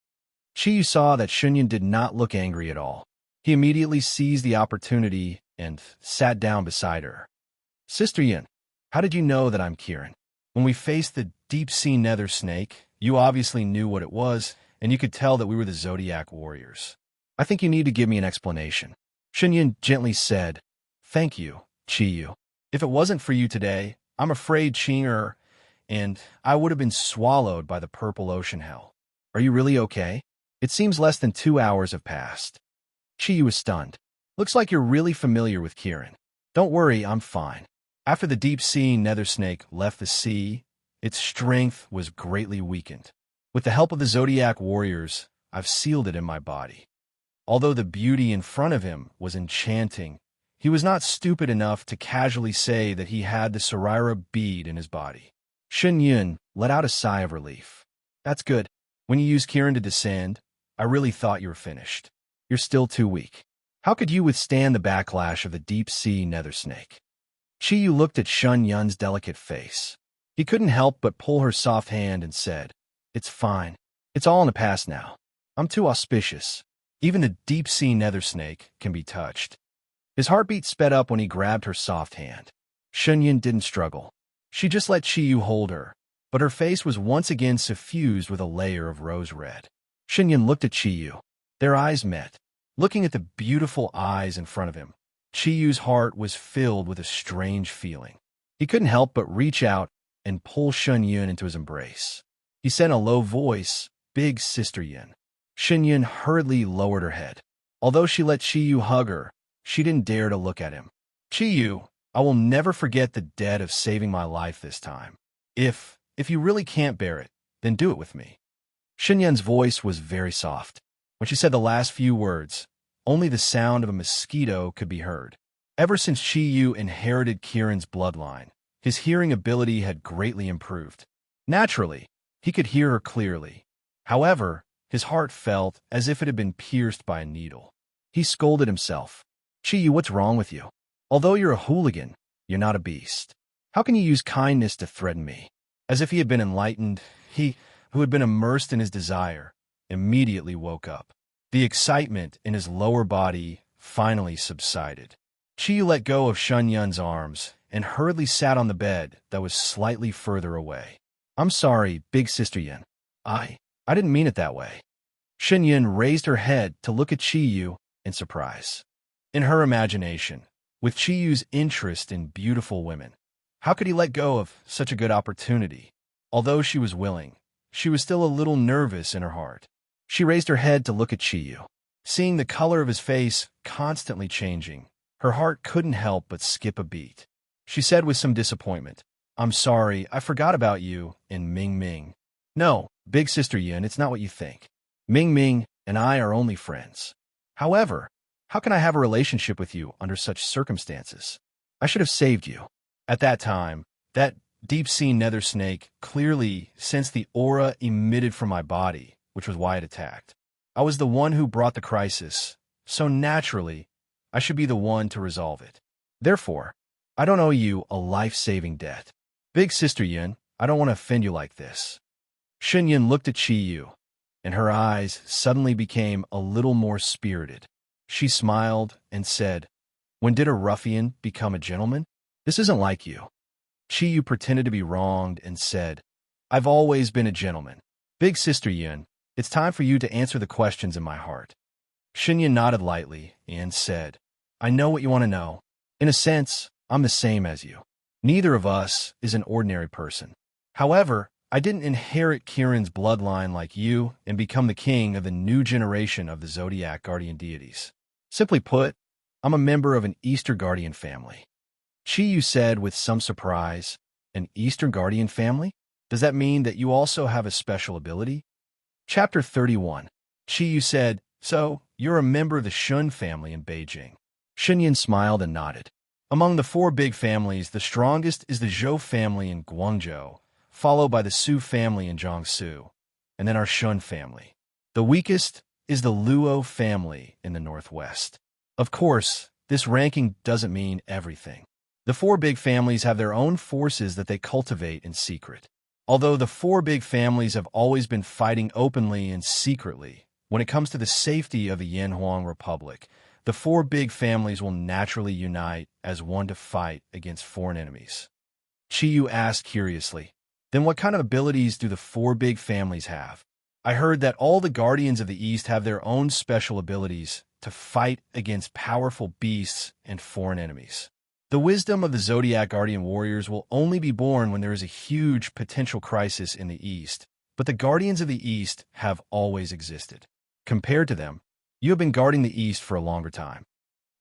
Chiyu saw that Shen Yun did not look angry at all. He immediately seized the opportunity and sat down beside her. "Sister Yun, how did you know that I'm Kirin? When we faced the deep-sea nether snake, you obviously knew what it was, and you could tell that we were the Zodiac warriors. I think you need to give me an explanation." Shen Yun gently said, "Thank you, Chiyu. If it wasn't for you today, I'm afraid Chinger and I would have been swallowed by the purple ocean hell. Are you really okay? It seems less than 2 hours have passed." Chiyu was stunned. "Looks like you're really familiar with Kirin. Don't worry, I'm fine. After the deep-sea nether snake left the sea, its strength was greatly weakened. With the help of the Zodiac warriors, I've sealed it in my body." Although the beauty in front of him was enchanting, he was not stupid enough to casually say that he had the Sarira bead in his body. Shen Yun let out a sigh of relief. "That's good. When you used Kirin to descend, I really thought you were finished. You're still too weak. How could you withstand the backlash of the deep-sea nether snake?" Chiyu looked at Shen Yun's delicate face. He couldn't help but pull her soft hand and said, "It's fine. It's all in the past now. I'm too auspicious. Even the deep-sea nether snake can be touched." His heartbeat sped up when he grabbed her soft hand. Shen Yun didn't struggle. She just let Chiyu hold her, but her face was once again suffused with a layer of rose red. Shen Yun looked at Chiyu. Their eyes met. Looking at the beautiful eyes in front of him, Chiyu's heart was filled with a strange feeling. He couldn't help but reach out and pull Shen Yun into his embrace. He said in a low voice, "Big Sister Yun." Shen Yun hurriedly lowered her head. Although she let Chiyu hug her, she didn't dare to look at him. "Chiyu, I will never forget the debt of saving my life this time. If you really can't bear it, then do it with me." Shen Yun's voice was very soft. When she said the last few words, only the sound of a mosquito could be heard. Ever since Chiyu inherited Kirin's bloodline, his hearing ability had greatly improved. Naturally, he could hear her clearly. However, his heart felt as if it had been pierced by a needle. He scolded himself. "Chiyu, what's wrong with you? Although you're a hooligan, you're not a beast. How can you use kindness to threaten me?" As if he had been enlightened, he, who had been immersed in his desire, immediately woke up. The excitement in his lower body finally subsided. Chiyu let go of Shen Yun's arms and hurriedly sat on the bed that was slightly further away. "I'm sorry, Big Sister Yun. I didn't mean it that way." Shen Yun raised her head to look at Chiyu in surprise. In her imagination, with Chiyu's interest in beautiful women, how could he let go of such a good opportunity? Although she was willing, she was still a little nervous in her heart. She raised her head to look at Chiyu. Seeing the color of his face constantly changing, her heart couldn't help but skip a beat. She said with some disappointment, "I'm sorry, I forgot about you and Ming Ming." "No, Big Sister Yun, it's not what you think. Ming Ming and I are only friends. However, how can I have a relationship with you under such circumstances? I should have saved you." At that time, that deep-sea nether snake clearly sensed the aura emitted from my body, which was why it attacked. I was the one who brought the crisis, so naturally, I should be the one to resolve it. Therefore, I don't owe you a life-saving debt. Big Sister Yun, I don't want to offend you like this. Shen Yun looked at Qi Yu, and her eyes suddenly became a little more spirited. She smiled and said, "When did a ruffian become a gentleman? This isn't like you." Qi Yu pretended to be wronged and said, "I've always been a gentleman. Big Sister Yun, it's time for you to answer the questions in my heart." Shen Yun nodded lightly and said, "I know what you want to know. In a sense, I'm the same as you. Neither of us is an ordinary person. However, I didn't inherit Kirin's bloodline like you and become the king of the new generation of the Zodiac guardian deities. Simply put, I'm a member of an Easter guardian family." Qi Yu said with some surprise, "An Easter guardian family? Does that mean that you also have a special ability?" Chapter 31. Qi Yu said, "So, you're a member of the Shun family in Beijing." Shen Yun smiled and nodded. Among the four big families, the strongest is the Zhou family in Guangzhou, followed by the Su family in Jiangsu, and then our Shun family. The weakest is the Luo family in the northwest. Of course, this ranking doesn't mean everything. The four big families have their own forces that they cultivate in secret. Although the four big families have always been fighting openly and secretly, when it comes to the safety of the Yanhuang Republic, the four big families will naturally unite as one to fight against foreign enemies. Qi Yu asked curiously, "Then what kind of abilities do the four big families have? I heard that all the Guardians of the East have their own special abilities to fight against powerful beasts and foreign enemies. The wisdom of the Zodiac Guardian Warriors will only be born when there is a huge potential crisis in the East, but the Guardians of the East have always existed. Compared to them, you have been guarding the East for a longer time."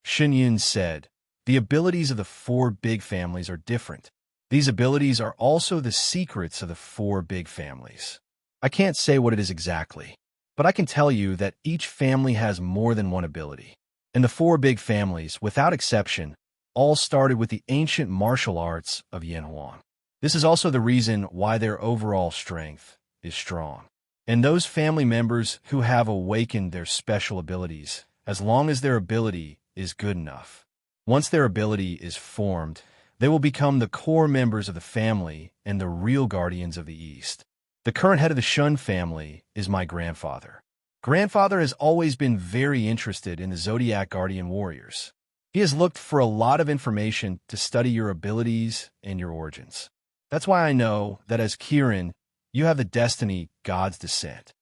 Shen Yun said, "The abilities of the four big families are different. These abilities are also the secrets of the four big families. I can't say what it is exactly, but I can tell you that each family has more than one ability. And the four big families, without exception, all started with the ancient martial arts of Yanhuang. This is also the reason why their overall strength is strong. And those family members who have awakened their special abilities, as long as their ability is good enough. Once their ability is formed, they will become the core members of the family and the real guardians of the East. The current head of the Shun family is my grandfather. Grandfather has always been very interested in the Zodiac Guardian Warriors. He has looked for a lot of information to study your abilities and your origins. That's why I know that as Kirin, you have the destiny God's descent."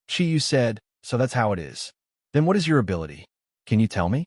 Qi Yu said, "So that's how it is. Then what is your ability? Can you tell me?"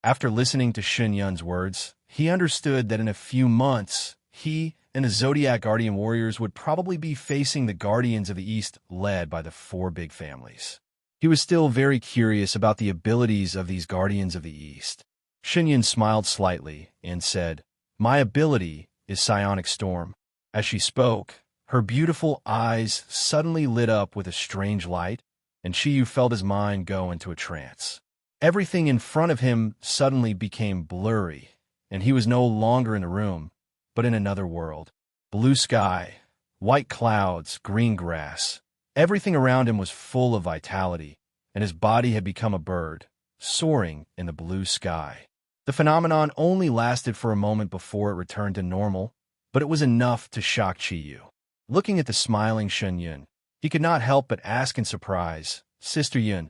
After listening to Shen Yun's words, he understood that in a few months, he and the Zodiac Guardian Warriors would probably be facing the Guardians of the East led by the four big families. He was still very curious about the abilities of these Guardians of the East. Shen Yun smiled slightly and said, "My ability is Psionic Storm." As she spoke, her beautiful eyes suddenly lit up with a strange light, and Qi Yu felt his mind go into a trance. Everything in front of him suddenly became blurry, and he was no longer in the room, but in another world. Blue sky, white clouds, green grass. Everything around him was full of vitality, and his body had become a bird, soaring in the blue sky. The phenomenon only lasted for a moment before it returned to normal, but it was enough to shock Qi Yu. Looking at the smiling Shen Yun, he could not help but ask in surprise, "Sister Yun,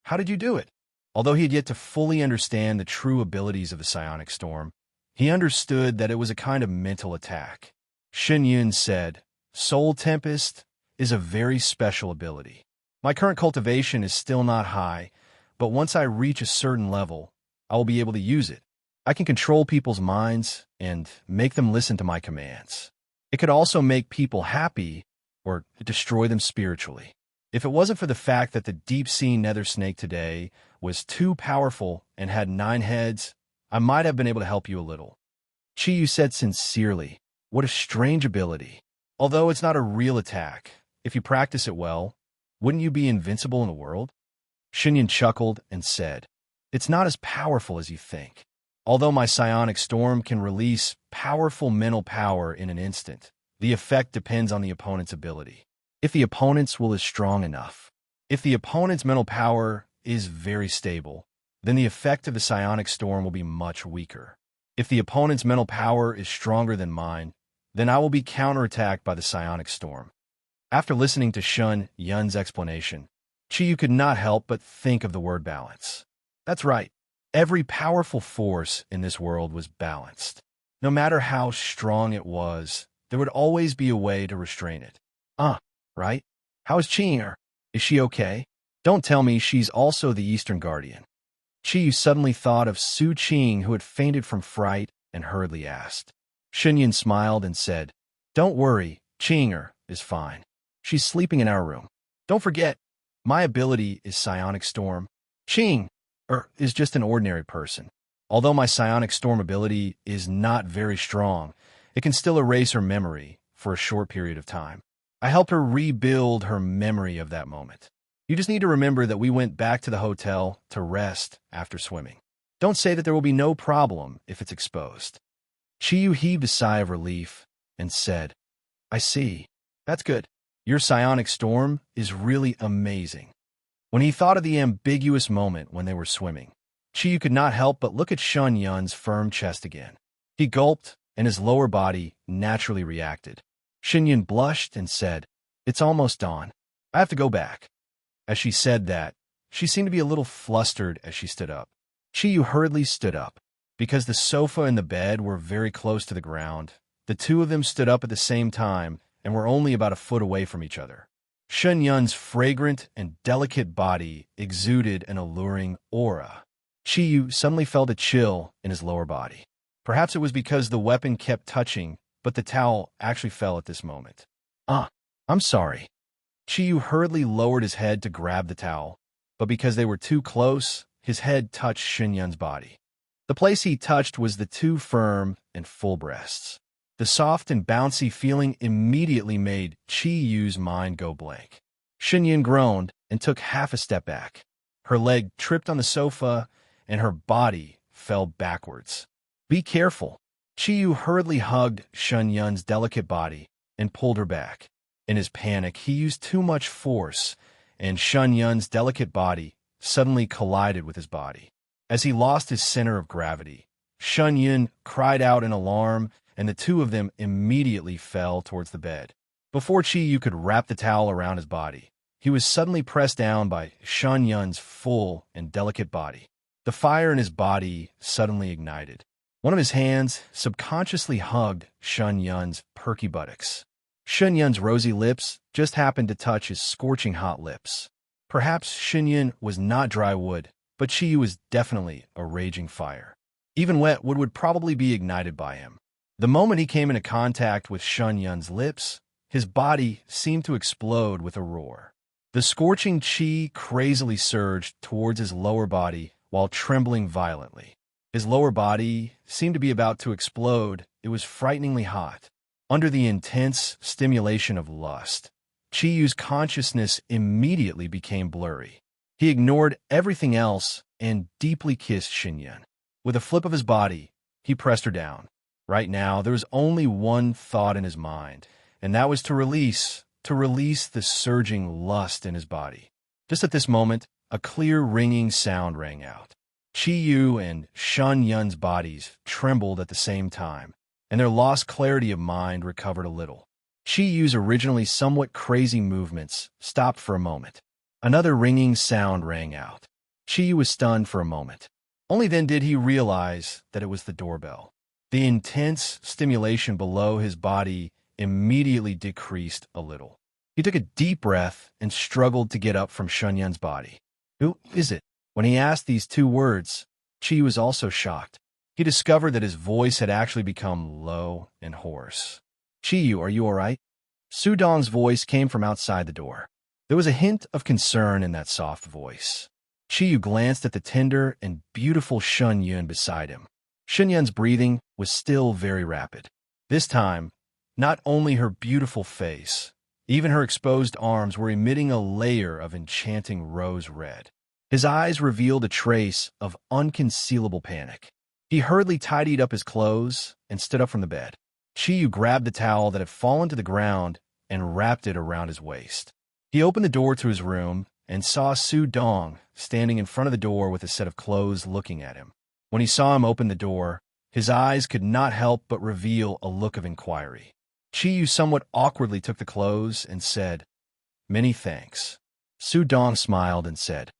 how did you do it?" Although he had yet to fully understand the true abilities of the Psionic Storm, he understood that it was a kind of mental attack. Shen Yun said, "Soul Tempest is a very special ability. My current cultivation is still not high, but once I reach a certain level, I will be able to use it. I can control people's minds and make them listen to my commands. It could also make people happy or destroy them spiritually. If it wasn't for the fact that the deep-sea nether snake today was too powerful and had 9 heads, I might have been able to help you a little." Qi Yu said sincerely, "What a strange ability. Although it's not a real attack, if you practice it well, wouldn't you be invincible in the world?" Shen Yun chuckled and said, "It's not as powerful as you think. Although my psionic storm can release powerful mental power in an instant, the effect depends on the opponent's ability. If the opponent's will is strong enough, If the opponent's mental power is very stable, then the effect of the psionic storm will be much weaker. If the opponent's mental power is stronger than mine, then I will be counterattacked by the psionic storm. After listening to Shun Yun's explanation, Chiyu could not help but think of the word balance. That's right. Every powerful force in this world was balanced. No matter how strong it was, there would always be a way to restrain it. Right? How is Chiyu? Is she okay? Don't tell me she's also the Eastern Guardian. Chiyu suddenly thought of Su Qing, who had fainted from fright, and hurriedly asked. Shunyun smiled and said, "Don't worry, Qing is fine. She's sleeping in our room. Don't forget, my ability is Psionic Storm. Qing is just an ordinary person. Although my Psionic Storm ability is not very strong, it can still erase her memory for a short period of time. I helped her rebuild her memory of that moment. You just need to remember that we went back to the hotel to rest after swimming. Don't say that there will be no problem if it's exposed." Chiyu heaved a sigh of relief and said, "I see. That's good. Your psionic storm is really amazing." When he thought of the ambiguous moment when they were swimming, Chiyu could not help but look at Shun Yun's firm chest again. He gulped, and his lower body naturally reacted. Shin Yun blushed and said, "It's almost dawn. I have to go back." As she said that, she seemed to be a little flustered as she stood up. Chiyu hurriedly stood up. Because the sofa and the bed were very close to the ground, the two of them stood up at the same time and were only about a foot away from each other. Shun Yun's fragrant and delicate body exuded an alluring aura. Chiyu suddenly felt a chill in his lower body. Perhaps it was because the weapon kept touching, but the towel actually fell at this moment. I'm sorry." Chiyu hurriedly lowered his head to grab the towel, but because they were too close, his head touched Shin Yun's body. The place he touched was the two firm and full breasts. The soft and bouncy feeling immediately made Chiyu's mind go blank. Shin Yun groaned and took half a step back. Her leg tripped on the sofa, and her body fell backwards. "Be careful." Chiyu hurriedly hugged Shun Yun's delicate body and pulled her back. In his panic, he used too much force, and Shun Yun's delicate body suddenly collided with his body. As he lost his center of gravity, Shun Yun cried out in alarm, and the two of them immediately fell towards the bed. Before Chiyu could wrap the towel around his body, he was suddenly pressed down by Shun Yun's full and delicate body. The fire in his body suddenly ignited. One of his hands subconsciously hugged Shun Yun's perky buttocks. Shun Yun's rosy lips just happened to touch his scorching hot lips. Perhaps Shun Yun was not dry wood, but Chiyu was definitely a raging fire. Even wet wood would probably be ignited by him. The moment he came into contact with Shun Yun's lips, his body seemed to explode with a roar. The scorching chi crazily surged towards his lower body while trembling violently. His lower body seemed to be about to explode. It was frighteningly hot. Under the intense stimulation of lust, Chiyu's consciousness immediately became blurry. He ignored everything else and deeply kissed Shin Yun. With a flip of his body, he pressed her down. Right now, there was only one thought in his mind, and that was to release the surging lust in his body. Just at this moment, a clear ringing sound rang out. Chiyu and Shun Yun's bodies trembled at the same time, and their lost clarity of mind recovered a little. Chiyu's originally somewhat crazy movements stopped for a moment. Another ringing sound rang out. Chiyu was stunned for a moment. Only then did he realize that it was the doorbell. The intense stimulation below his body immediately decreased a little. He took a deep breath and struggled to get up from Shun Yun's body. "Who is it?" When he asked these two words, Chiyu was also shocked. He discovered that his voice had actually become low and hoarse. "Chiyu, are you all right?" Su Dong's voice came from outside the door. There was a hint of concern in that soft voice. Chiyu glanced at the tender and beautiful Shun Yun beside him. Shun Yun's breathing was still very rapid. This time, not only her beautiful face, even her exposed arms were emitting a layer of enchanting rose red. His eyes revealed a trace of unconcealable panic. He hurriedly tidied up his clothes and stood up from the bed. Chiyu grabbed the towel that had fallen to the ground and wrapped it around his waist. He opened the door to his room and saw Su Dong standing in front of the door with a set of clothes looking at him. When he saw him open the door, his eyes could not help but reveal a look of inquiry. Chi-yu somewhat awkwardly took the clothes and said, "Many thanks." Su Dong smiled and said,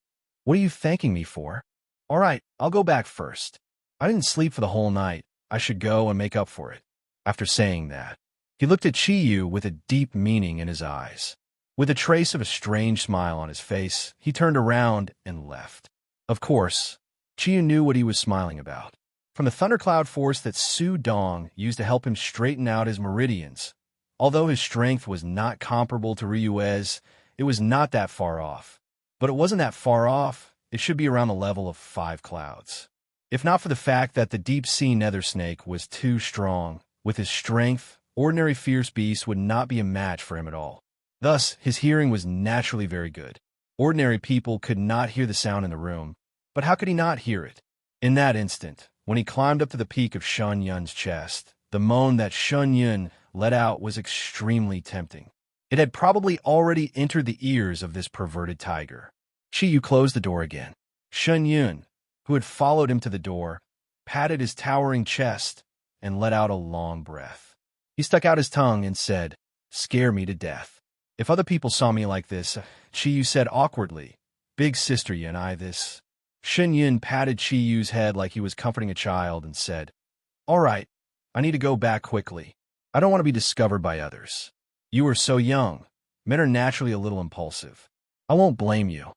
"What are you thanking me for?" "All right, I'll go back first. I didn't sleep for the whole night. I should go and make up for it." After saying that, he looked at Chi-yu with a deep meaning in his eyes. With a trace of a strange smile on his face, he turned around and left. Of course, Chi-yu knew what he was smiling about. From the thundercloud force that Su Dong used to help him straighten out his meridians, although his strength was not comparable to Ryue's, it was not that far off. But it wasn't that far off. It should be around the level of 5 clouds. If not for the fact that the deep-sea nether snake was too strong, with his strength, ordinary fierce beast would not be a match for him at all. Thus, his hearing was naturally very good. Ordinary people could not hear the sound in the room, but how could he not hear it? In that instant, when he climbed up to the peak of Shun Yun's chest, the moan that Shun Yun let out was extremely tempting. It had probably already entered the ears of this perverted tiger. Chi-yu closed the door again. Shun Yun, who had followed him to the door, patted his towering chest and let out a long breath. He stuck out his tongue and said, "Scare me to death." "If other people saw me like this," Chi-yu said awkwardly, "Big sister Yun, I this." Shun Yun patted Chi-yu's head like he was comforting a child and said, "All right, I need to go back quickly. I don't want to be discovered by others. You are so young. Men are naturally a little impulsive. I won't blame you."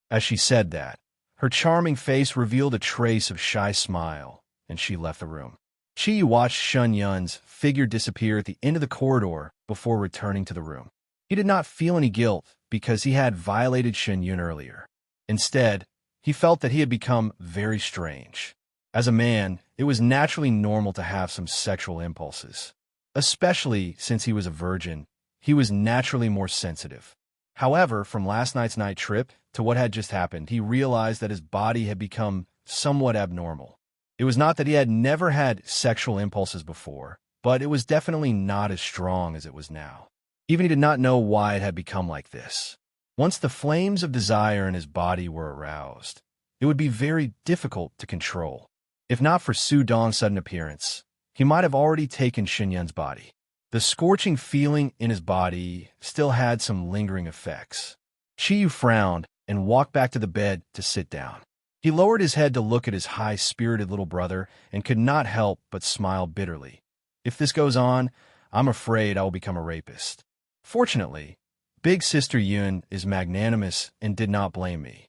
As she said that, her charming face revealed a trace of shy smile, and she left the room. Chi-yu watched Shun Yun's figure disappear at the end of the corridor before returning to the room. He did not feel any guilt because he had violated Shun Yun earlier. Instead, he felt that he had become very strange. As a man, it was naturally normal to have some sexual impulses. Especially since he was a virgin, he was naturally more sensitive. However, from last night's night trip to what had just happened, he realized that his body had become somewhat abnormal. It was not that he had never had sexual impulses before, but it was definitely not as strong as it was now. Even he did not know why it had become like this. Once the flames of desire in his body were aroused, it would be very difficult to control. If not for Su Dong's sudden appearance, he might have already taken Shun Yun's body. The scorching feeling in his body still had some lingering effects. Chi-yu frowned and walked back to the bed to sit down. He lowered his head to look at his high-spirited little brother and could not help but smile bitterly. If this goes on, I'm afraid I will become a rapist. Fortunately, Big Sister Yun is magnanimous and did not blame me.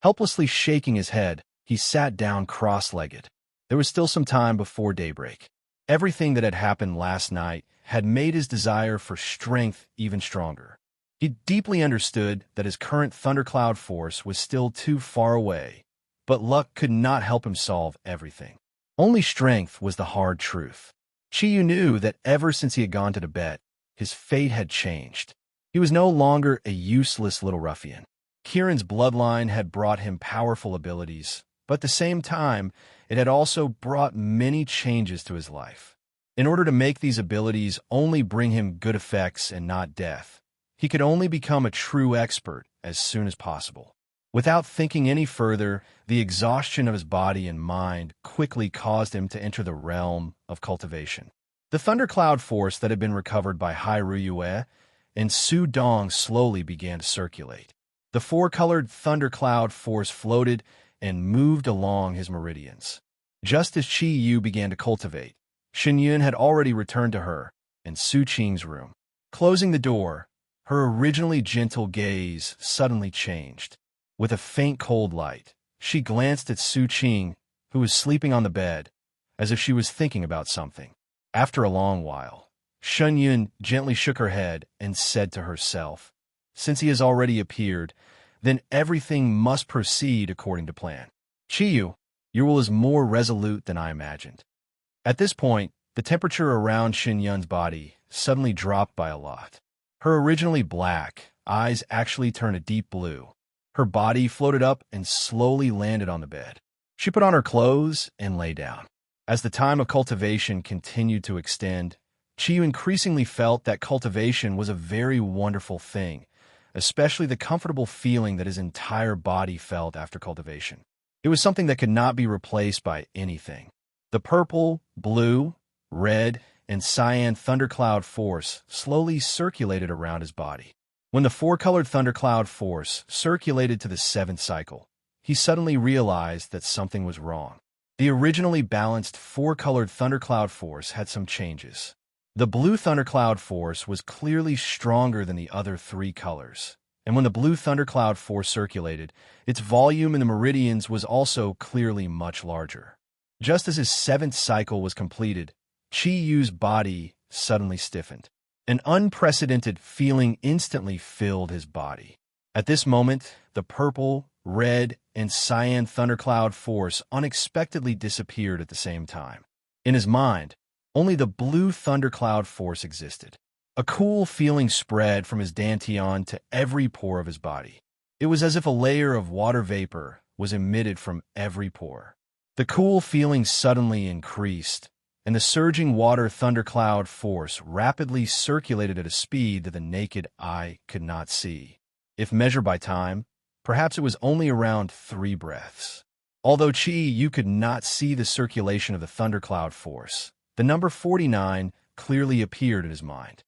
Helplessly shaking his head, he sat down cross-legged. There was still some time before daybreak. Everything that had happened last night had made his desire for strength even stronger. He deeply understood that his current thundercloud force was still too far away, but luck could not help him solve everything. Only strength was the hard truth. Chi-yu knew that ever since he had gone to Tibet, his fate had changed. He was no longer a useless little ruffian. Kiran's bloodline had brought him powerful abilities, but at the same time, it had also brought many changes to his life. In order to make these abilities only bring him good effects and not death, he could only become a true expert as soon as possible. Without thinking any further, the exhaustion of his body and mind quickly caused him to enter the realm of cultivation. The thundercloud force that had been recovered by Hai Ryue and Su Dong slowly began to circulate. The four-colored thundercloud force floated and moved along his meridians. Just as Chi-yu began to cultivate, Shun Yun had already returned to her and Su Qing's room. Closing the door, her originally gentle gaze suddenly changed. With a faint cold light, she glanced at Su Qing, who was sleeping on the bed, as if she was thinking about something. After a long while, Shun Yun gently shook her head and said to herself, "Since he has already appeared, then everything must proceed according to plan. Chi-yu, your will is more resolute than I imagined." At this point, the temperature around Shun Yun's body suddenly dropped by a lot. Her originally black eyes actually turned a deep blue. Her body floated up and slowly landed on the bed. She put on her clothes and lay down. As the time of cultivation continued to extend, Chi-yu increasingly felt that cultivation was a very wonderful thing, especially the comfortable feeling that his entire body felt after cultivation. It was something that could not be replaced by anything. The purple, blue, red, and cyan thundercloud force slowly circulated around his body. When the four-colored thundercloud force circulated to the seventh cycle, he suddenly realized that something was wrong. The originally balanced four-colored thundercloud force had some changes. The blue thundercloud force was clearly stronger than the other three colors, and when the blue thundercloud force circulated, its volume in the meridians was also clearly much larger. Just as his seventh cycle was completed, Chi-Yu's body suddenly stiffened. An unprecedented feeling instantly filled his body. At this moment, the purple, red, and cyan thundercloud force unexpectedly disappeared at the same time. In his mind, only the blue thundercloud force existed. A cool feeling spread from his dantian to every pore of his body. It was as if a layer of water vapor was emitted from every pore. The cool feeling suddenly increased, and the surging water thundercloud force rapidly circulated at a speed that the naked eye could not see. If measured by time, perhaps it was only around 3 breaths. Although Chi-Yu could not see the circulation of the thundercloud force, the number 49 clearly appeared in his mind.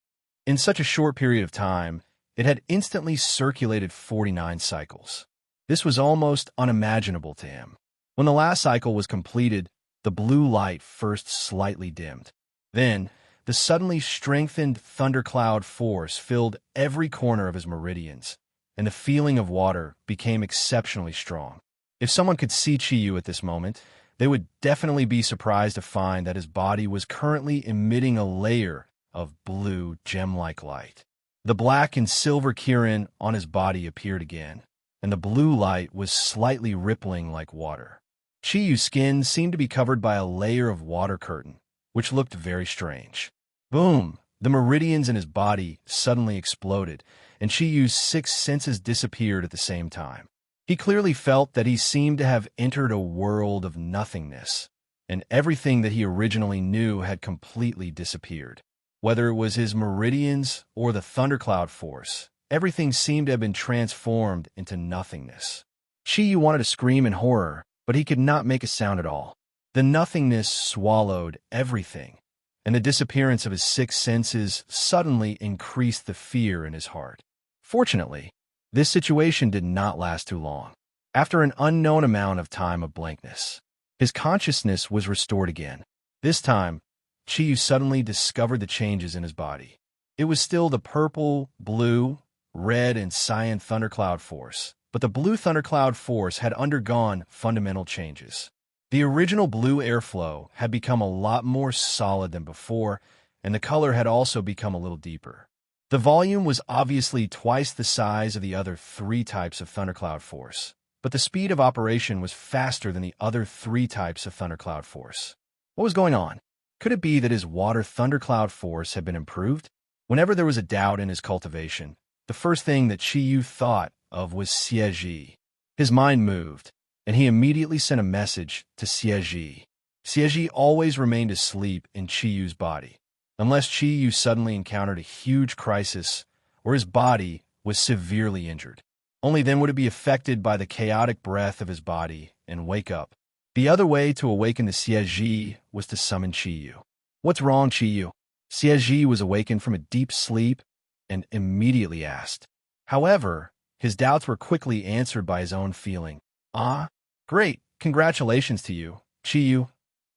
In such a short period of time, it had instantly circulated 49 cycles. This was almost unimaginable to him. When the last cycle was completed, the blue light first slightly dimmed. Then, the suddenly strengthened thundercloud force filled every corner of his meridians, and the feeling of water became exceptionally strong. If someone could see Chi-Yu at this moment, they would definitely be surprised to find that his body was currently emitting a layer of blue gem-like light. The black and silver kirin on his body appeared again, and the blue light was slightly rippling like water. Chi-Yu's skin seemed to be covered by a layer of water curtain, which looked very strange. Boom! The meridians in his body suddenly exploded, and Chi-Yu's 6 senses disappeared at the same time. He clearly felt that he seemed to have entered a world of nothingness, and everything that he originally knew had completely disappeared. Whether it was his meridians or the thundercloud force, everything seemed to have been transformed into nothingness. Chi-Yu wanted to scream in horror, but he could not make a sound at all. The nothingness swallowed everything, and the disappearance of his 6 senses suddenly increased the fear in his heart. Fortunately, this situation did not last too long. After an unknown amount of time of blankness, his consciousness was restored again. This time, Chi-Yu suddenly discovered the changes in his body. It was still the purple, blue, red, and cyan thundercloud force, but the blue thundercloud force had undergone fundamental changes. The original blue airflow had become a lot more solid than before, and the color had also become a little deeper. The volume was obviously twice the size of the other 3 types of thundercloud force, but the speed of operation was faster than the other 3 types of thundercloud force. What was going on? Could it be that his water thundercloud force had been improved? Whenever there was a doubt in his cultivation, the first thing that Chi-Yu thought of was Xie. His mind moved, and he immediately sent a message to Xie. Xie always remained asleep in Chi-Yu's body, unless Chi-Yu suddenly encountered a huge crisis or his body was severely injured. Only then would it be affected by the chaotic breath of his body and wake up. The other way to awaken the Xie was to summon Chi-Yu. "What's wrong, Chi-Yu?" Xie was awakened from a deep sleep and immediately asked. However, his doubts were quickly answered by his own feeling. "Ah, great, congratulations to you, Chi-Yu.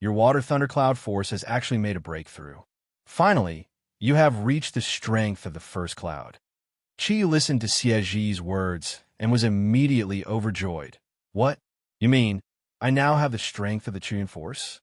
Your water thundercloud force has actually made a breakthrough. Finally, you have reached the strength of the first cloud." Chi-Yu listened to Xie's words and was immediately overjoyed. "What? You mean, I now have the strength of the Chuyan force?"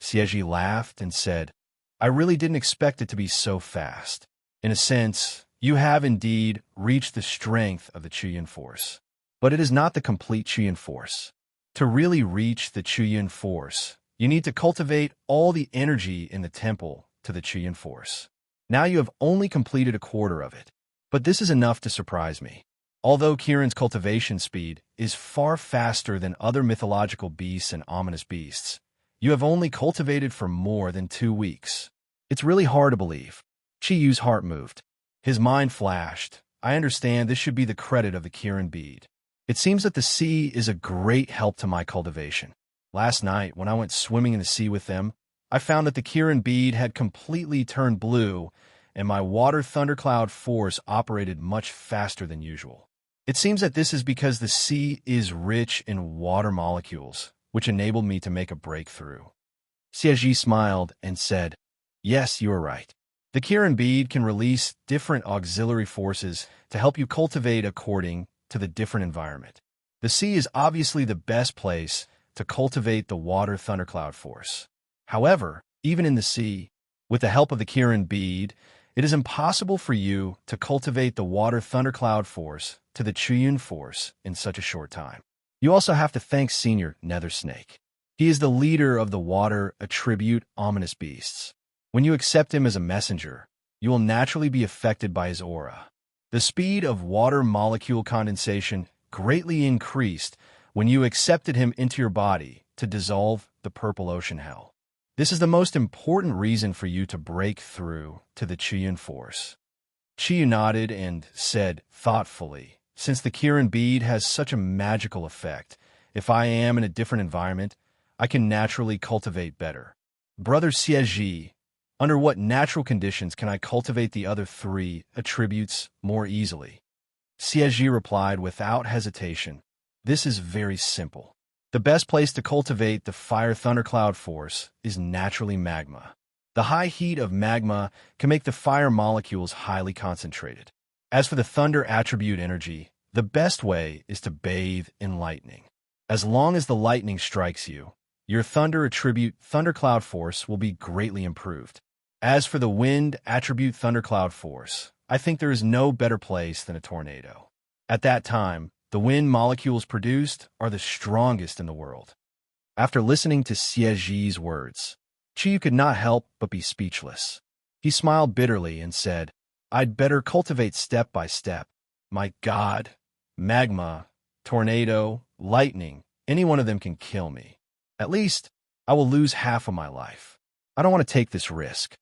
Xie laughed and said, "I really didn't expect it to be so fast. In a sense, you have indeed reached the strength of the Chuyan force. But it is not the complete Chuyan force. To really reach the Chuyan force, you need to cultivate all the energy in the temple to the Chuyan force. Now you have only completed a quarter of it. But this is enough to surprise me. Although Kirin's cultivation speed is far faster than other mythological beasts and ominous beasts, you have only cultivated for more than 2 weeks. It's really hard to believe." Chi-Yu's heart moved. His mind flashed, I understand this should be the credit of the Kirin bead. It seems that the sea is a great help to my cultivation. Last night, when I went swimming in the sea with them, I found that the Kirin bead had completely turned blue, and my water thundercloud force operated much faster than usual. It seems that this is because the sea is rich in water molecules, which enabled me to make a breakthrough. Siaji smiled and said, "Yes, you are right. The Kirin bead can release different auxiliary forces to help you cultivate according to the different environment. The sea is obviously the best place to cultivate the water thundercloud force. However, even in the sea, with the help of the Kirin bead, it is impossible for you to cultivate the water thundercloud force to the Chuyun force in such a short time. You also have to thank Senior Nether Snake. He is the leader of the water attribute ominous beasts. When you accept him as a messenger, you will naturally be affected by his aura. The speed of water molecule condensation greatly increased when you accepted him into your body to dissolve the purple ocean hell. This is the most important reason for you to break through to the Chuyun force." Chiyu nodded and said thoughtfully, "Since the Kirin bead has such a magical effect, if I am in a different environment, I can naturally cultivate better. Brother Siaji, under what natural conditions can I cultivate the other 3 attributes more easily?" Siaji replied without hesitation, "This is very simple. The best place to cultivate the fire thundercloud force is naturally magma. The high heat of magma can make the fire molecules highly concentrated. As for the thunder attribute energy, the best way is to bathe in lightning. As long as the lightning strikes you, your thunder attribute thundercloud force will be greatly improved. As for the wind attribute thundercloud force, I think there is no better place than a tornado. At that time, the wind molecules produced are the strongest in the world." After listening to Siaji's words, Chiyu could not help but be speechless. He smiled bitterly and said, "I'd better cultivate step by step. My God, magma, tornado, lightning, any one of them can kill me. At least, I will lose half of my life. I don't want to take this risk."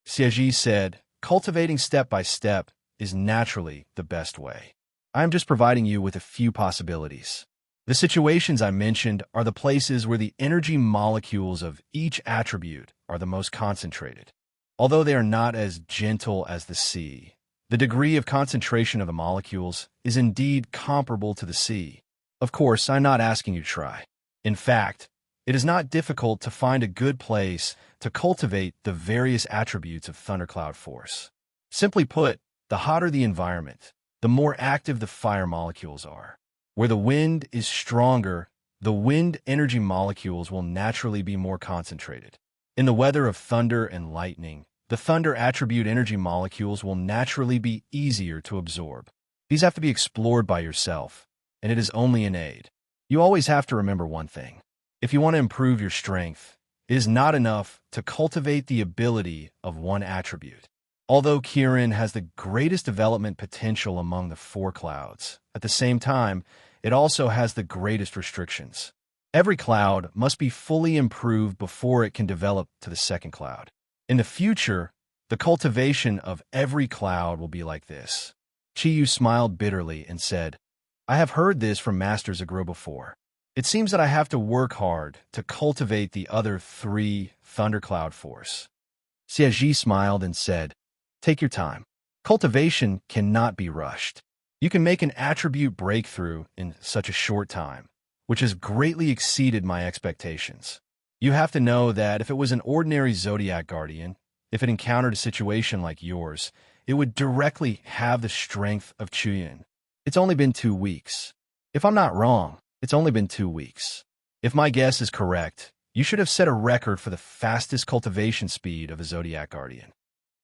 Siaji said, "Cultivating step by step is naturally the best way. I am just providing you with a few possibilities. The situations I mentioned are the places where the energy molecules of each attribute are the most concentrated. Although they are not as gentle as the sea, the degree of concentration of the molecules is indeed comparable to the sea. Of course, I'm not asking you to try. In fact, it is not difficult to find a good place to cultivate the various attributes of thundercloud force. Simply put, the hotter the environment, the more active the fire molecules are. Where the wind is stronger, the wind energy molecules will naturally be more concentrated. In the weather of thunder and lightning, the thunder attribute energy molecules will naturally be easier to absorb. These have to be explored by yourself, and it is only an aid. You always have to remember one thing. If you want to improve your strength, it is not enough to cultivate the ability of one attribute. Although Kirin has the greatest development potential among the 4 clouds, at the same time, it also has the greatest restrictions. Every cloud must be fully improved before it can develop to the 2nd cloud. In the future, the cultivation of every cloud will be like this." Chiyu smiled bitterly and said, "I have heard this from Masters Agro before. It seems that I have to work hard to cultivate the other 3 thundercloud force." Siaji smiled and said, "Take your time. Cultivation cannot be rushed. You can make an attribute breakthrough in such a short time, which has greatly exceeded my expectations. You have to know that if it was an ordinary Zodiac Guardian, if it encountered a situation like yours, it would directly have the strength of Chuyun. It's only been 2 weeks. If I'm not wrong, it's only been 2 weeks. If my guess is correct, you should have set a record for the fastest cultivation speed of a Zodiac Guardian."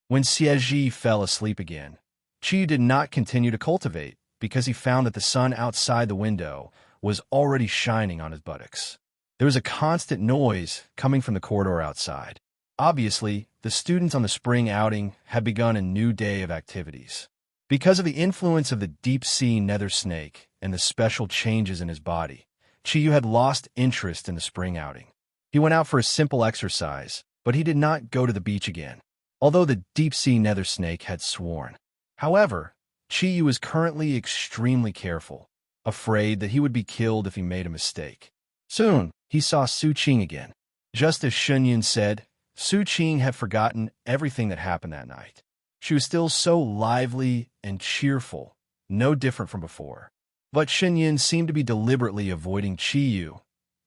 When Siaji fell asleep again, Chi did not continue to cultivate because he found that the sun outside the window was already shining on his buttocks. There was a constant noise coming from the corridor outside. Obviously, the students on the spring outing had begun a new day of activities. Because of the influence of the deep-sea nether snake and the special changes in his body, Chiyu had lost interest in the spring outing. He went out for a simple exercise, but he did not go to the beach again, although the deep-sea nether snake had sworn. However, Chi Yu was currently extremely careful, afraid that he would be killed if he made a mistake. Soon, he saw Su Qing again. Just as Shunyun said, Su Qing had forgotten everything that happened that night. She was still so lively and cheerful, no different from before. But Shunyun seemed to be deliberately avoiding Chi Yu,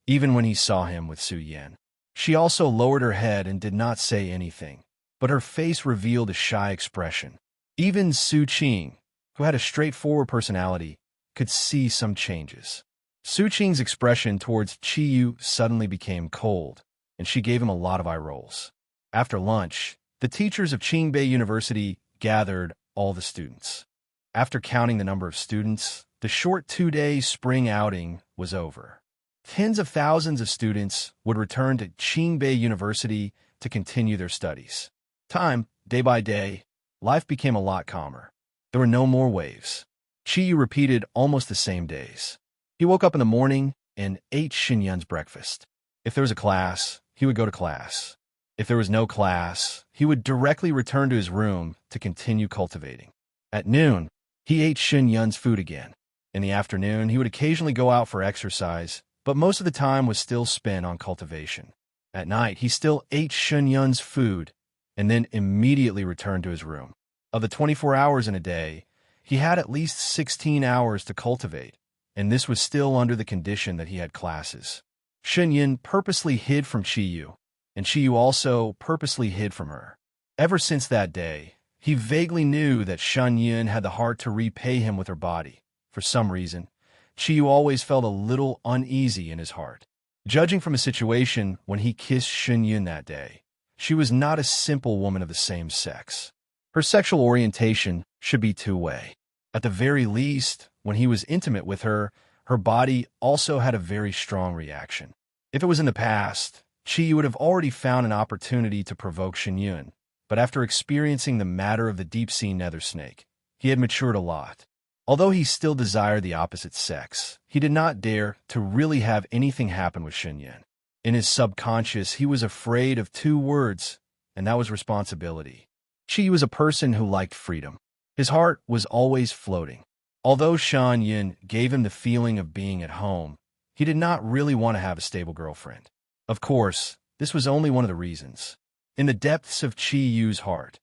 even when he saw him with Su Yan. She also lowered her head and did not say anything, but her face revealed a shy expression. Even Su Qing, who had a straightforward personality, could see some changes. Su Qing's expression towards Chi Yu suddenly became cold, and she gave him a lot of eye rolls. After lunch, the teachers of Qingbei University gathered all the students. After counting the number of students, the short 2-day spring outing was over. Tens of thousands of students would return to Qingbei University to continue their studies. Day by day, life became a lot calmer. There were no more waves. Chi Yu repeated almost the same days. He woke up in the morning and ate Xinyun's breakfast. If there was a class, he would go to class. If there was no class, he would directly return to his room to continue cultivating. At noon, he ate Xinyun's food again. In the afternoon, he would occasionally go out for exercise, but most of the time was still spent on cultivation. At night, he still ate Xinyun's food and then immediately returned to his room. Of the 24 hours in a day, he had at least 16 hours to cultivate, and this was still under the condition that he had classes. Xinyun purposely hid from Chi Yu, and Chi Yu also purposely hid from her. Ever since that day, he vaguely knew that Xinyun had the heart to repay him with her body. For some reason, Chi Yu always felt a little uneasy in his heart. Judging from a situation when he kissed Xinyun that day, she was not a simple woman of the same sex. Her sexual orientation should be two-way. At the very least, when he was intimate with her, her body also had a very strong reaction. If it was in the past, Chi Yu would have already found an opportunity to provoke Xinyun, but after experiencing the matter of the deep-sea nether snake, he had matured a lot. Although he still desired the opposite sex, he did not dare to really have anything happen with Xinyun. In his subconscious, he was afraid of two words, and that was responsibility. Chi Yu was a person who liked freedom. His heart was always floating. Although Xinyun gave him the feeling of being at home, he did not really want to have a stable girlfriend. Of course, this was only one of the reasons. In the depths of Chi Yu's heart,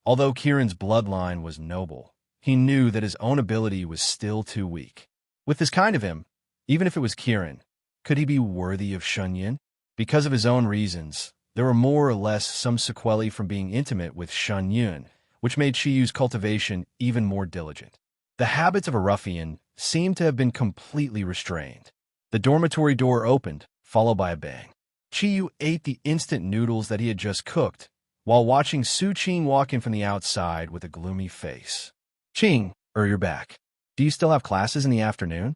although Kiran's bloodline was noble, he knew that his own ability was still too weak. With this kind of him, even if it was Kiran, could he be worthy of Xinyun? Because of his own reasons, there were more or less some sequelae from being intimate with Xinyun, which made Chi Yu's cultivation even more diligent. The habits of a ruffian seemed to have been completely restrained. The dormitory door opened, followed by a bang. Chi Yu ate the instant noodles that he had just cooked, while watching Su Qing walk in from the outside with a gloomy face. Qing, you're back. Do you still have classes in the afternoon?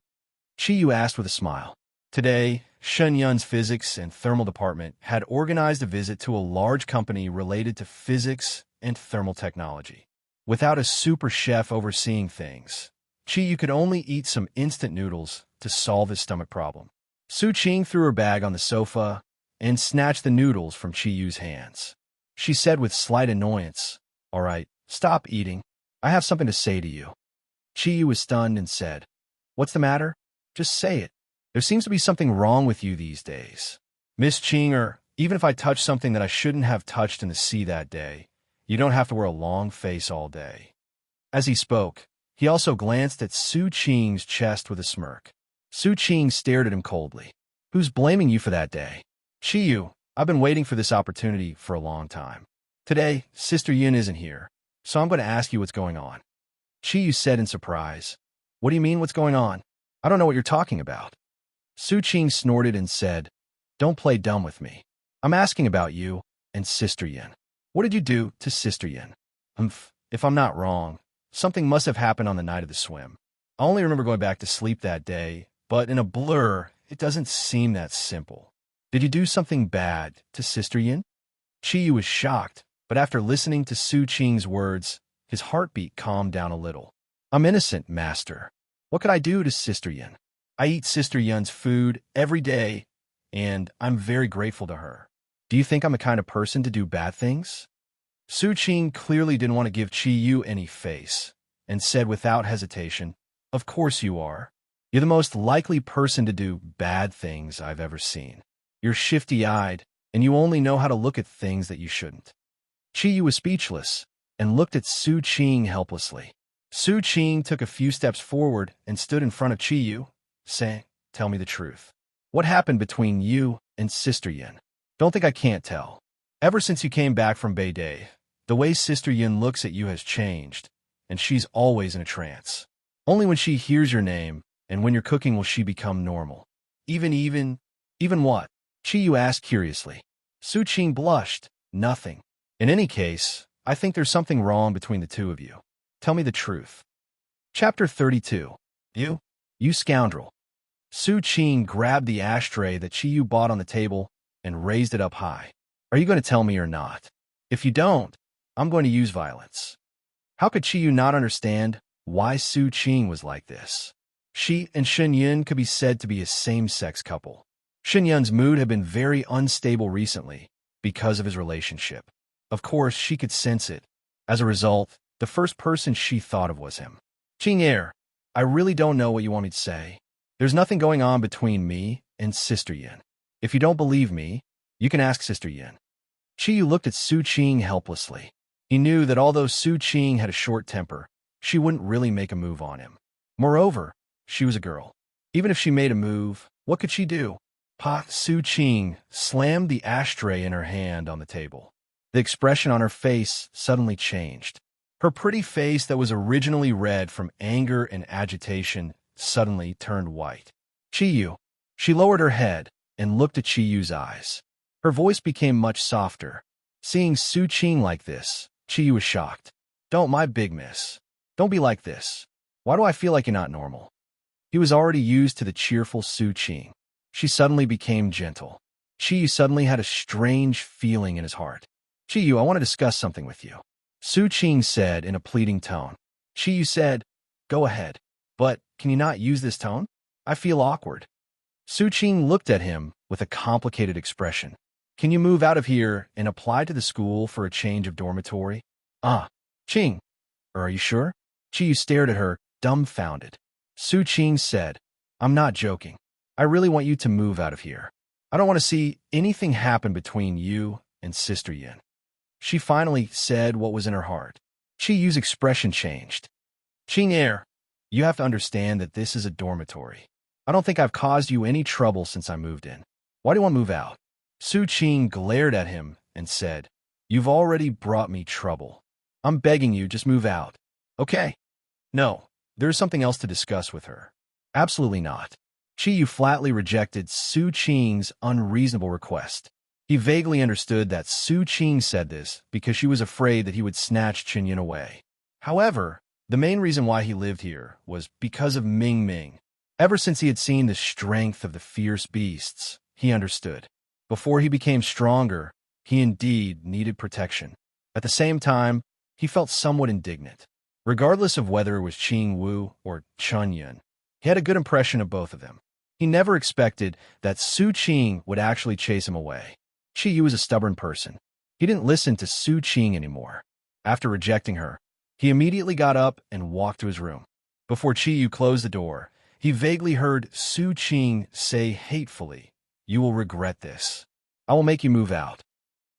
Chi Yu asked with a smile. Today, Shenyun's physics and thermal department had organized a visit to a large company related to physics and thermal technology. Without a super chef overseeing things, Chi Yu could only eat some instant noodles to solve his stomach problem. Su Qing threw her bag on the sofa and snatched the noodles from Chi Yu's hands. She said with slight annoyance, "All right, stop eating. I have something to say to you." Chi Yu was stunned and said, "What's the matter? Just say it. There seems to be something wrong with you these days. Miss Qing, even if I touch something that I shouldn't have touched in the sea that day, you don't have to wear a long face all day." As he spoke, he also glanced at Su Qing's chest with a smirk. Su Qing stared at him coldly. "Who's blaming you for that day?" "Chi Yu, I've been waiting for this opportunity for a long time. Today, Sister Yin isn't here, so I'm going to ask you what's going on." Chi Yu said in surprise, "What do you mean what's going on? I don't know what you're talking about." Su Qing snorted and said, "Don't play dumb with me. I'm asking about you and Sister Yin. What did you do to Sister Yin?" If I'm not wrong, something must have happened on the night of the swim. I only remember going back to sleep that day, but in a blur, it doesn't seem that simple. Did you do something bad to Sister Yin?" Chi Yu was shocked, but after listening to Su Qing's words, his heartbeat calmed down a little. "I'm innocent, Master. What could I do to Sister Yin? I eat Sister Yin's food every day, and I'm very grateful to her. Do you think I'm the kind of person to do bad things?" Su Qing clearly didn't want to give Chi Yu any face, and said without hesitation, "Of course you are. You're the most likely person to do bad things I've ever seen. You're shifty-eyed, and you only know how to look at things that you shouldn't." Qiyu was speechless and looked at Su Qing helplessly. Su Qing took a few steps forward and stood in front of Qiyu, saying, "Tell me the truth. What happened between you and Sister Yin?" "Don't think I can't tell. Ever since you came back from Beidai, the way Sister Yin looks at you has changed, and she's always in a trance. Only when she hears your name and when you're cooking will she become normal." Even what?" Qiyu asked curiously. Su Qing blushed. "Nothing. In any case, I think there's something wrong between the two of you. Tell me the truth." Chapter 32. You scoundrel. Su Qing grabbed the ashtray that Qiyu bought on the table and raised it up high. "Are you going to tell me or not? If you don't, I'm going to use violence." How could Qiyu not understand why Su Qing was like this? She and Shen Yun could be said to be a same-sex couple. Shen Yun's mood had been very unstable recently because of his relationship. Of course, she could sense it. As a result, the first person she thought of was him. "Qing, I really don't know what you want me to say. There's nothing going on between me and Sister Yin. If you don't believe me, you can ask Sister Yin." Qiyu looked at Su Qing helplessly. He knew that although Su Qing had a short temper, she wouldn't really make a move on him. Moreover, she was a girl. Even if she made a move, what could she do? Su Qing slammed the ashtray in her hand on the table. The expression on her face suddenly changed. Her pretty face that was originally red from anger and agitation suddenly turned white. "Qiyu." She lowered her head and looked at Qiyu's eyes. Her voice became much softer. Seeing Su Qing like this, Qiyu was shocked. "Don't, my big miss. Don't be like this. Why do I feel like you're not normal?" He was already used to the cheerful Su Qing. She suddenly became gentle. Qiyu suddenly had a strange feeling in his heart. "Qiyu, I want to discuss something with you," Su Qing said in a pleading tone. Qiyu said, "Go ahead. But can you not use this tone? I feel awkward." Su Qing looked at him with a complicated expression. "Can you move out of here and apply to the school for a change of dormitory?" Qing. Are you sure?" Qiyu stared at her, dumbfounded. Su Qing said, "I'm not joking. I really want you to move out of here. I don't want to see anything happen between you and Sister Yin." She finally said what was in her heart. Qiyu's expression changed. "Qing, you have to understand that this is a dormitory. I don't think I've caused you any trouble since I moved in. Why do you want to move out?" Su Qing glared at him and said, "You've already brought me trouble. I'm begging you, just move out. Okay?" "No, there's something else to discuss with her." "Absolutely not." Qiyu flatly rejected Su Qing's unreasonable request. He vaguely understood that Su Qing said this because she was afraid that he would snatch Qinyin away. However, the main reason why he lived here was because of Ming Ming. Ever since he had seen the strength of the fierce beasts, he understood. Before he became stronger, he indeed needed protection. At the same time, he felt somewhat indignant. Regardless of whether it was Qing Wu or Chunyin, he had a good impression of both of them. He never expected that Su Qing would actually chase him away. Qiyu was a stubborn person. He didn't listen to Su Qing anymore. After rejecting her, he immediately got up and walked to his room. Before Qiyu closed the door, he vaguely heard Su Qing say hatefully, "You will regret this. I will make you move out."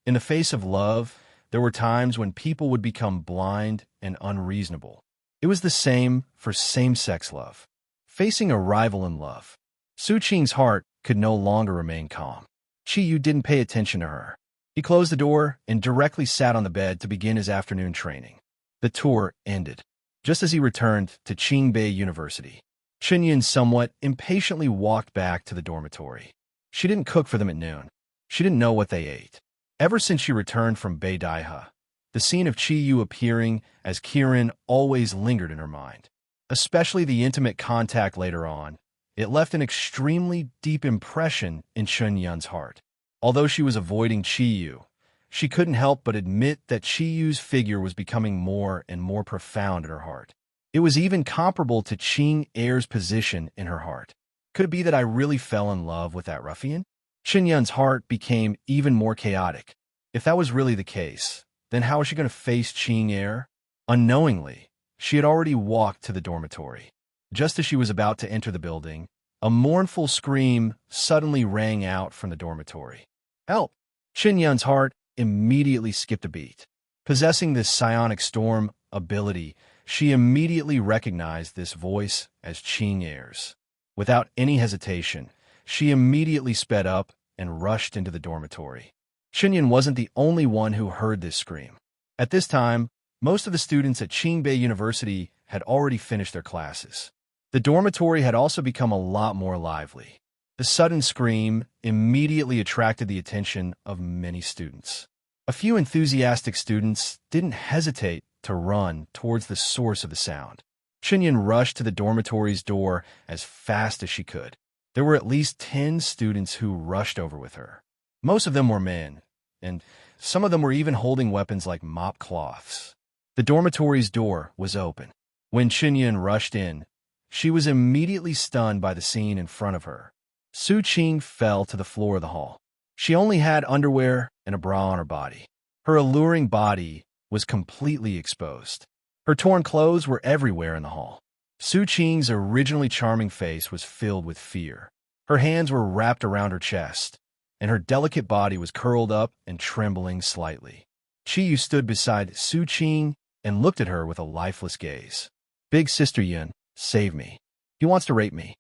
In the face of love, there were times when people would become blind and unreasonable. It was the same for same-sex love. Facing a rival in love, Su Qing's heart could no longer remain calm. Qiyu didn't pay attention to her. He closed the door and directly sat on the bed to begin his afternoon training. The tour ended. Just as he returned to Qingbei University, Qinyin somewhat impatiently walked back to the dormitory. She didn't cook for them at noon. She didn't know what they ate. Ever since she returned from Beidaihe, the scene of Qiyu appearing as Kirin always lingered in her mind. Especially the intimate contact later on, it left an extremely deep impression in Chunyun's heart. Although she was avoiding Qiyu, she couldn't help but admit that Qiyu's figure was becoming more and more profound in her heart. It was even comparable to Qing Er's position in her heart. Could it be that I really fell in love with that ruffian? Chunyun's heart became even more chaotic. If that was really the case, then how was she going to face Qing Er? Unknowingly, She had already walked to the dormitory. Just as she was about to enter the building, a mournful scream suddenly rang out from the dormitory. Help! Chen heart immediately skipped a beat. Possessing this psionic storm ability, she immediately recognized this voice as Qing Er's. Without any hesitation, she immediately sped up and rushed into the dormitory. Chen wasn't the only one who heard this scream. At this time, most of the students at Qingbei University had already finished their classes. The dormitory had also become a lot more lively. The sudden scream immediately attracted the attention of many students. A few enthusiastic students didn't hesitate to run towards the source of the sound. Chen rushed to the dormitory's door as fast as she could. There were at least 10 students who rushed over with her. Most of them were men, and some of them were even holding weapons like mop cloths. The dormitory's door was open. When Chen rushed in, she was immediately stunned by the scene in front of her. Su Qing fell to the floor of the hall. She only had underwear and a bra on her body. Her alluring body was completely exposed. Her torn clothes were everywhere in the hall. Su Qing's originally charming face was filled with fear. Her hands were wrapped around her chest, and her delicate body was curled up and trembling slightly. Qiyu stood beside Su Qing and looked at her with a lifeless gaze. Big Sister Yun, save me. He wants to rape me.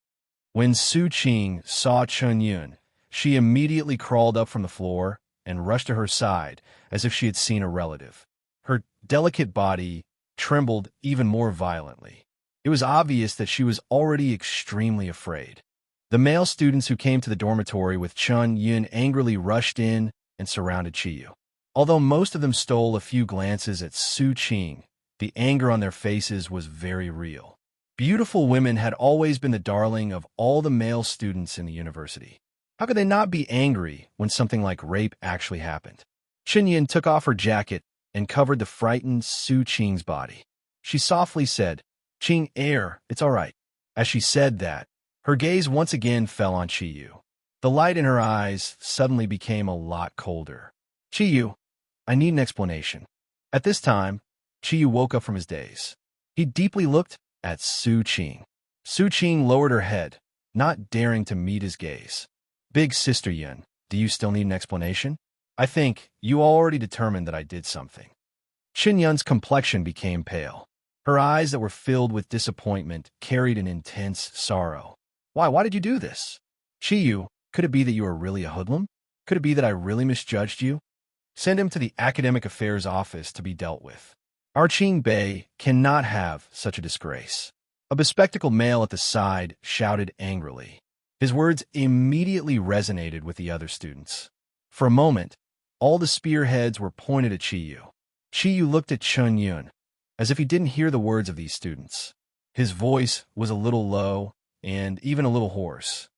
When Su Qing saw Chen Yun, she immediately crawled up from the floor and rushed to her side as if she had seen a relative. Her delicate body trembled even more violently. It was obvious that she was already extremely afraid. The male students who came to the dormitory with Chen Yun angrily rushed in and surrounded Qiyu. Although most of them stole a few glances at Su Qing, the anger on their faces was very real. Beautiful women had always been the darling of all the male students in the university. How could they not be angry when something like rape actually happened? Chen Yun took off her jacket and covered the frightened Su Qing's body. She softly said, Qing Er, it's all right. As she said that, her gaze once again fell on Qiyu. The light in her eyes suddenly became a lot colder. Qiyu, I need an explanation. At this time, Qiyu woke up from his daze. He deeply looked at Su Qing. Su Qing lowered her head, not daring to meet his gaze. Big Sister Yun, do you still need an explanation? I think you already determined that I did something. Chen Yun's complexion became pale. Her eyes that were filled with disappointment carried an intense sorrow. Why did you do this? Qiyu, could it be that you are really a hoodlum? Could it be that I really misjudged you? Send him to the Academic Affairs Office to be dealt with. Our Qingbei cannot have such a disgrace. A bespectacled male at the side shouted angrily. His words immediately resonated with the other students. For a moment, all the spearheads were pointed at Qiyu. Qiyu looked at Chen Yun, as if he didn't hear the words of these students. His voice was a little low and even a little hoarse.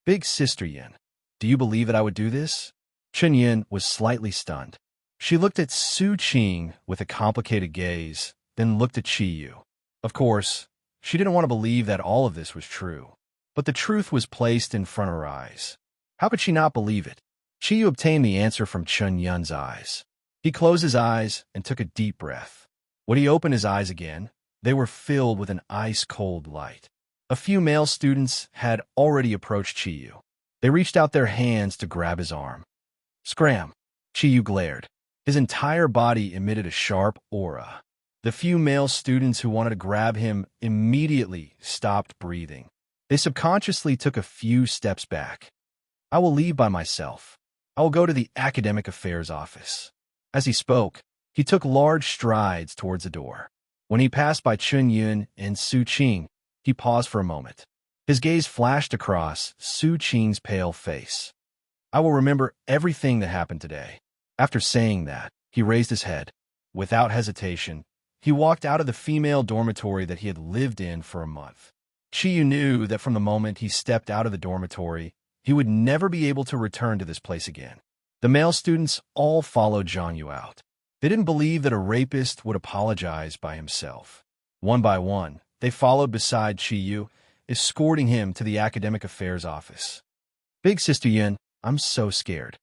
Big Sister Yun, do you believe that I would do this? Chen Yun was slightly stunned. She looked at Su Qing with a complicated gaze, then looked at Qiyu. Of course, she didn't want to believe that all of this was true. But the truth was placed in front of her eyes. How could she not believe it? Qiyu obtained the answer from Chen Yun's eyes. He closed his eyes and took a deep breath. When he opened his eyes again, they were filled with an ice-cold light. A few male students had already approached Qiyu. They reached out their hands to grab his arm. Scram! Qiyu glared. His entire body emitted a sharp aura. The few male students who wanted to grab him immediately stopped breathing. They subconsciously took a few steps back. I will leave by myself. I will go to the Academic Affairs Office. As he spoke, he took large strides towards the door. When he passed by Chen Yun and Su Qing, he paused for a moment. His gaze flashed across Su Qing's pale face. I will remember everything that happened today. After saying that, he raised his head. Without hesitation, he walked out of the female dormitory that he had lived in for a month. Qiyu knew that from the moment he stepped out of the dormitory, he would never be able to return to this place again. The male students all followed Zhang Yu out. They didn't believe that a rapist would apologize by himself. One by one, they followed beside Qiyu, escorting him to the Academic Affairs Office. Big Sister Yun, I'm so scared.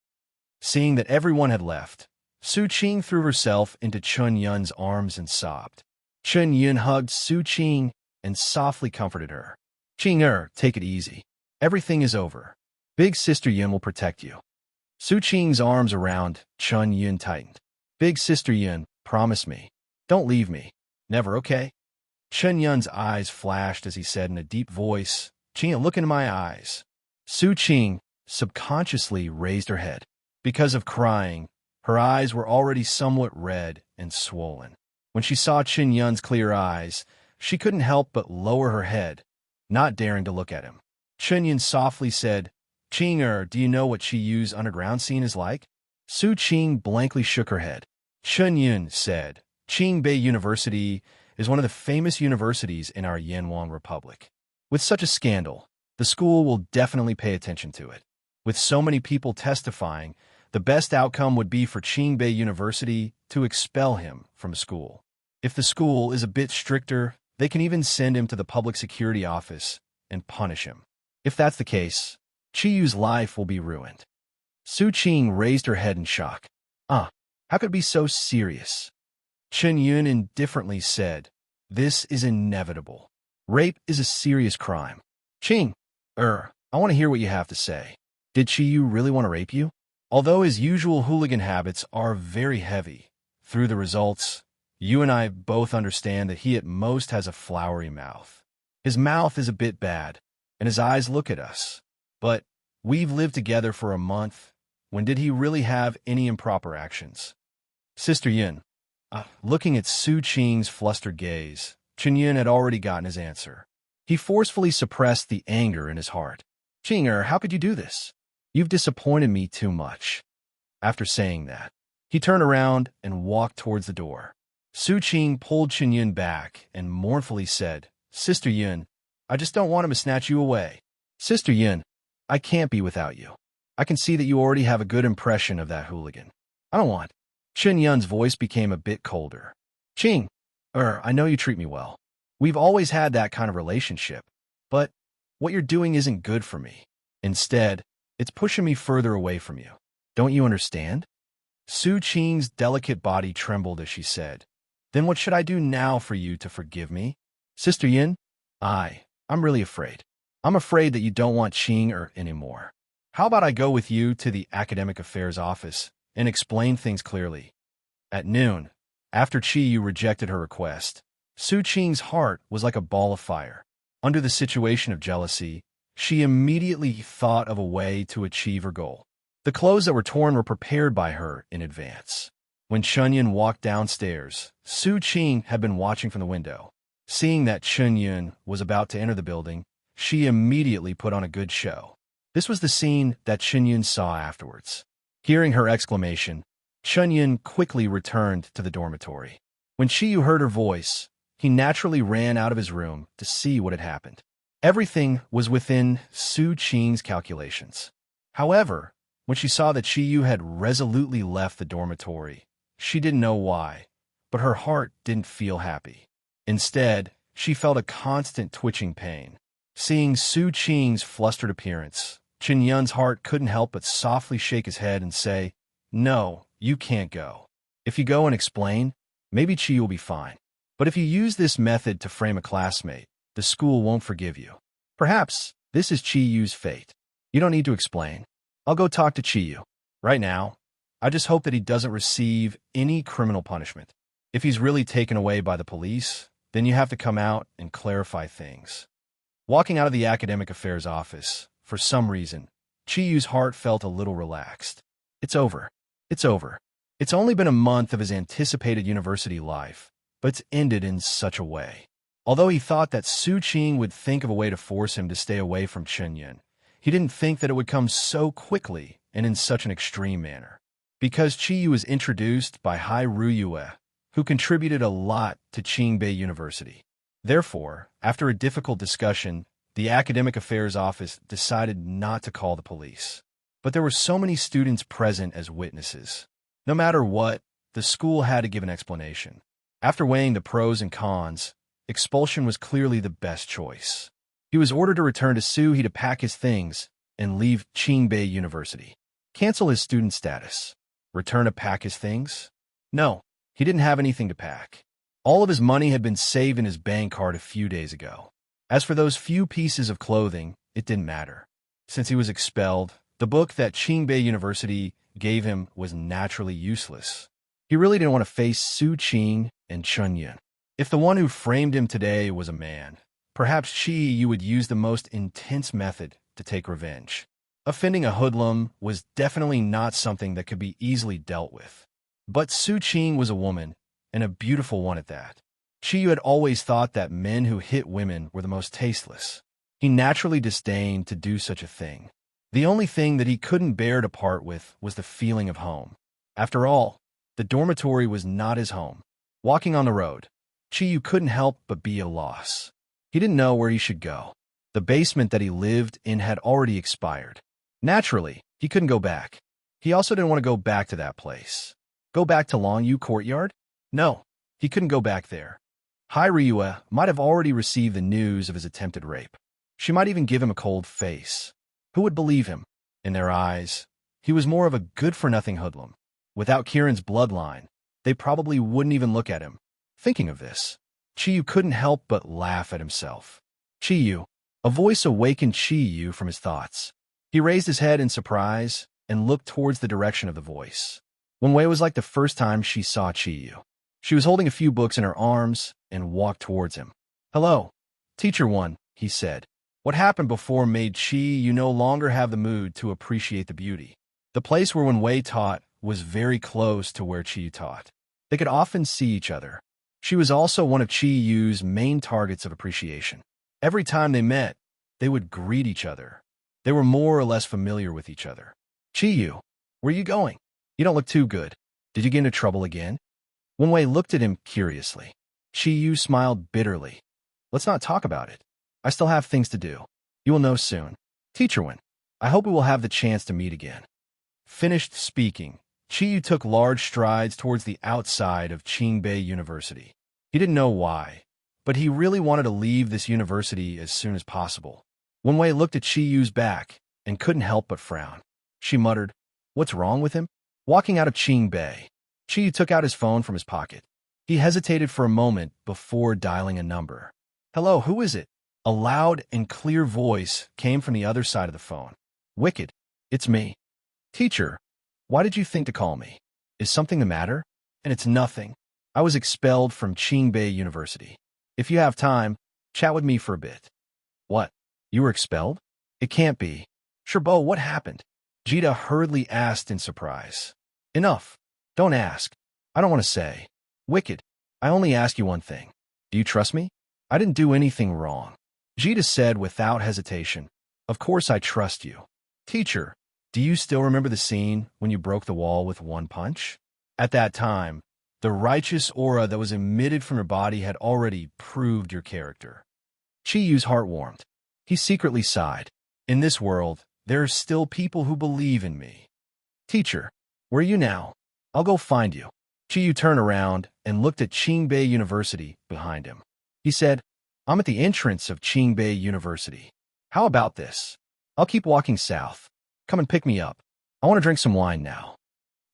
Seeing that everyone had left, Su Qing threw herself into Chen Yun's arms and sobbed. Chen Yun hugged Su Qing and softly comforted her. Qing take it easy. Everything is over. Big Sister Yun will protect you. Su Qing's arms around Chen Yun tightened. Big Sister Yun, promise me. Don't leave me. Never, okay? Chen Yun's eyes flashed as he said in a deep voice, Qing, look into my eyes. Su Qing subconsciously raised her head. Because of crying, her eyes were already somewhat red and swollen. When she saw Chen Yun's clear eyes, she couldn't help but lower her head, not daring to look at him. Chen Yun softly said, Qing, do you know what Chi Yu's underground scene is like? Su Qing blankly shook her head. Chen Yun said, Qingbei University is one of the famous universities in our Yanwan Republic. With such a scandal, the school will definitely pay attention to it. With so many people testifying, the best outcome would be for Qingbei University to expel him from school. If the school is a bit stricter, they can even send him to the public security office and punish him. If that's the case, Chiyu's life will be ruined. Su Qing raised her head in shock. How could it be so serious? Chen Yun indifferently said, This is inevitable. Rape is a serious crime. Qing, I want to hear what you have to say. Did Chiyu really want to rape you? Although his usual hooligan habits are very heavy, through the results, you and I both understand that he at most has a flowery mouth. His mouth is a bit bad, and his eyes look at us. But we've lived together for a month. When did he really have any improper actions? Sister Yin, looking at Su Qing's flustered gaze, Chen Yun had already gotten his answer. He forcefully suppressed the anger in his heart. Qing, how could you do this? You've disappointed me too much. After saying that, he turned around and walked towards the door. Su Qing pulled Chen Yun back and mournfully said, Sister Yun, I just don't want him to snatch you away. Sister Yun, I can't be without you. I can see that you already have a good impression of that hooligan. I don't want. Chen Yun's voice became a bit colder. Qing, I know you treat me well. We've always had that kind of relationship, but what you're doing isn't good for me. Instead, it's pushing me further away from you. Don't you understand? Su Qing's delicate body trembled as she said, Then what should I do now for you to forgive me? Sister Yin, I'm really afraid. I'm afraid that you don't want Qing anymore. How about I go with you to the academic affairs office and explain things clearly? At noon, after Qiyu rejected her request, Su Qing's heart was like a ball of fire. Under the situation of jealousy, she immediately thought of a way to achieve her goal. The clothes that were torn were prepared by her in advance. When Chunyun walked downstairs, Su Qing had been watching from the window. Seeing that Chunyun was about to enter the building, she immediately put on a good show. This was the scene that Chunyun saw afterwards. Hearing her exclamation, Chunyun quickly returned to the dormitory. When Shiyu heard her voice, he naturally ran out of his room to see what had happened. Everything was within Su Qing's calculations. However, when she saw that Shiyu had resolutely left the dormitory, she didn't know why, but her heart didn't feel happy. Instead, she felt a constant twitching pain. Seeing Su Qing's flustered appearance, Chen Yun's heart couldn't help but softly shake his head and say, No, you can't go. If you go and explain, maybe Chi will be fine. But if you use this method to frame a classmate, the school won't forgive you. Perhaps this is Chi Yu's fate. You don't need to explain. I'll go talk to Chi Yu. Right now, I just hope that he doesn't receive any criminal punishment. If he's really taken away by the police, then you have to come out and clarify things. Walking out of the academic affairs office, for some reason, Chi Yu's heart felt a little relaxed. It's over. It's over. It's only been a month of his anticipated university life, but it's ended in such a way. Although he thought that Su Qing would think of a way to force him to stay away from Chen Yun, he didn't think that it would come so quickly and in such an extreme manner. Because Chi Yu was introduced by Hai Ruyue, who contributed a lot to Qingbei University. Therefore, after a difficult discussion, the academic affairs office decided not to call the police. But there were so many students present as witnesses. No matter what, the school had to give an explanation. After weighing the pros and cons, expulsion was clearly the best choice. He was ordered to return to Suhi to pack his things and leave Qingbei University. Cancel his student status. Return to pack his things? No, he didn't have anything to pack. All of his money had been saved in his bank card a few days ago. As for those few pieces of clothing, it didn't matter. Since he was expelled, the book that Qingbei University gave him was naturally useless. He really didn't want to face Su Qing and Chun Yun. If the one who framed him today was a man, perhaps Qi Yu would use the most intense method to take revenge. Offending a hoodlum was definitely not something that could be easily dealt with. But Su Qing was a woman, and a beautiful one at that. Qi Yu had always thought that men who hit women were the most tasteless. He naturally disdained to do such a thing. The only thing that he couldn't bear to part with was the feeling of home. After all, the dormitory was not his home. Walking on the road, Qi Yu couldn't help but be a loss. He didn't know where he should go. The basement that he lived in had already expired. Naturally, he couldn't go back. He also didn't want to go back to that place. Go back to Longyu Courtyard? No, he couldn't go back there. Hai Ryue might have already received the news of his attempted rape. She might even give him a cold face. Who would believe him? In their eyes, he was more of a good-for-nothing hoodlum. Without Kieran's bloodline, they probably wouldn't even look at him. Thinking of this, Qi Yu couldn't help but laugh at himself. Qi Yu. A voice awakened Qi Yu from his thoughts. He raised his head in surprise and looked towards the direction of the voice. Wenwei was like the first time she saw Qi Yu. She was holding a few books in her arms and walked towards him. "Hello, Teacher One," he said. What happened before made Qi Yu no longer have the mood to appreciate the beauty. The place where Wenwei taught was very close to where Qi Yu taught. They could often see each other. She was also one of Qi Yu's main targets of appreciation. Every time they met, they would greet each other. They were more or less familiar with each other. "Qi Yu, where are you going? You don't look too good. Did you get into trouble again?" Wenwei looked at him curiously. Qi Yu smiled bitterly. "Let's not talk about it. I still have things to do. You will know soon. Teacher Wen, I hope we will have the chance to meet again." Finished speaking, Qi Yu took large strides towards the outside of Qingbei University. He didn't know why, but he really wanted to leave this university as soon as possible. Wenwei looked at Qi Yu's back and couldn't help but frown. She muttered, "What's wrong with him?" Walking out of Qingbei, Qi Yu took out his phone from his pocket. He hesitated for a moment before dialing a number. "Hello, who is it?" A loud and clear voice came from the other side of the phone. "Wicked, it's me." "Teacher, why did you think to call me? Is something the matter?" "And it's nothing. I was expelled from Qingbei University. If you have time, chat with me for a bit." "What? You were expelled?" "It can't be." "Sherbo, what happened?" Jita hurriedly asked in surprise. "Enough. Don't ask. I don't want to say." "Wicked, I only ask you one thing. Do you trust me?" "I didn't do anything wrong." Jita said without hesitation. "Of course I trust you." "Teacher, do you still remember the scene when you broke the wall with one punch?" At that time, the righteous aura that was emitted from your body had already proved your character. Qi Yu's heart warmed. He secretly sighed. In this world, there are still people who believe in me. "Teacher, where are you now? I'll go find you." Qi Yu turned around and looked at Qingbei University behind him. He said, "I'm at the entrance of Qingbei University. How about this? I'll keep walking south. Come and pick me up. I want to drink some wine now."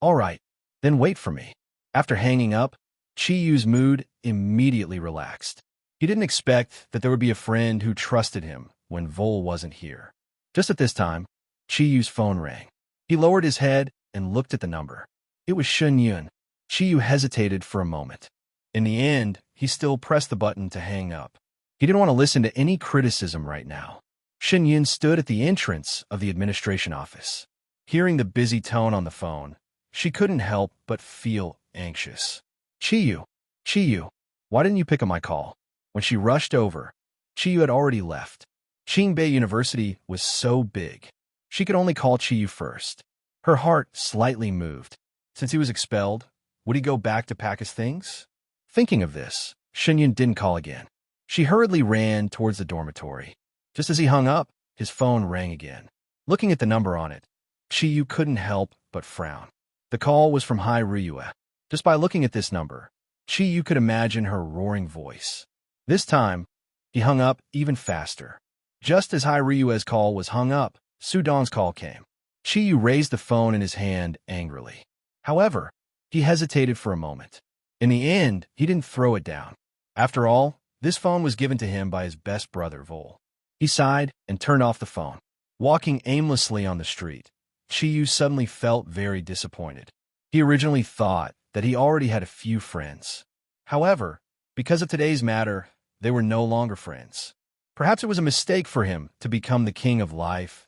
"All right, then wait for me." After hanging up, Qi Yu's mood immediately relaxed. He didn't expect that there would be a friend who trusted him when Vol wasn't here. Just at this time, Qi Yu's phone rang. He lowered his head and looked at the number. It was Shun Yun. Qi Yu hesitated for a moment. In the end, he still pressed the button to hang up. He didn't want to listen to any criticism right now. Shun Yun stood at the entrance of the administration office. Hearing the busy tone on the phone, she couldn't help but feel anxious. Qi Yu, why didn't you pick up my call?" When she rushed over, Qi Yu had already left. Qingbei University was so big. She could only call Qi Yu first. Her heart slightly moved. Since he was expelled, would he go back to pack his things? Thinking of this, Shunyun didn't call again. She hurriedly ran towards the dormitory. Just as he hung up, his phone rang again. Looking at the number on it, Qi Yu couldn't help but frown. The call was from Hai Ryue. Just by looking at this number, Qi Yu could imagine her roaring voice. This time, he hung up even faster. Just as Hai Ryue's call was hung up, Su Dong's call came. Qi Yu raised the phone in his hand angrily. However, he hesitated for a moment. In the end, he didn't throw it down. After all, this phone was given to him by his best brother, Vol. He sighed and turned off the phone. Walking aimlessly on the street, Chiyu suddenly felt very disappointed. He originally thought that he already had a few friends. However, because of today's matter, they were no longer friends. Perhaps it was a mistake for him to become the king of life,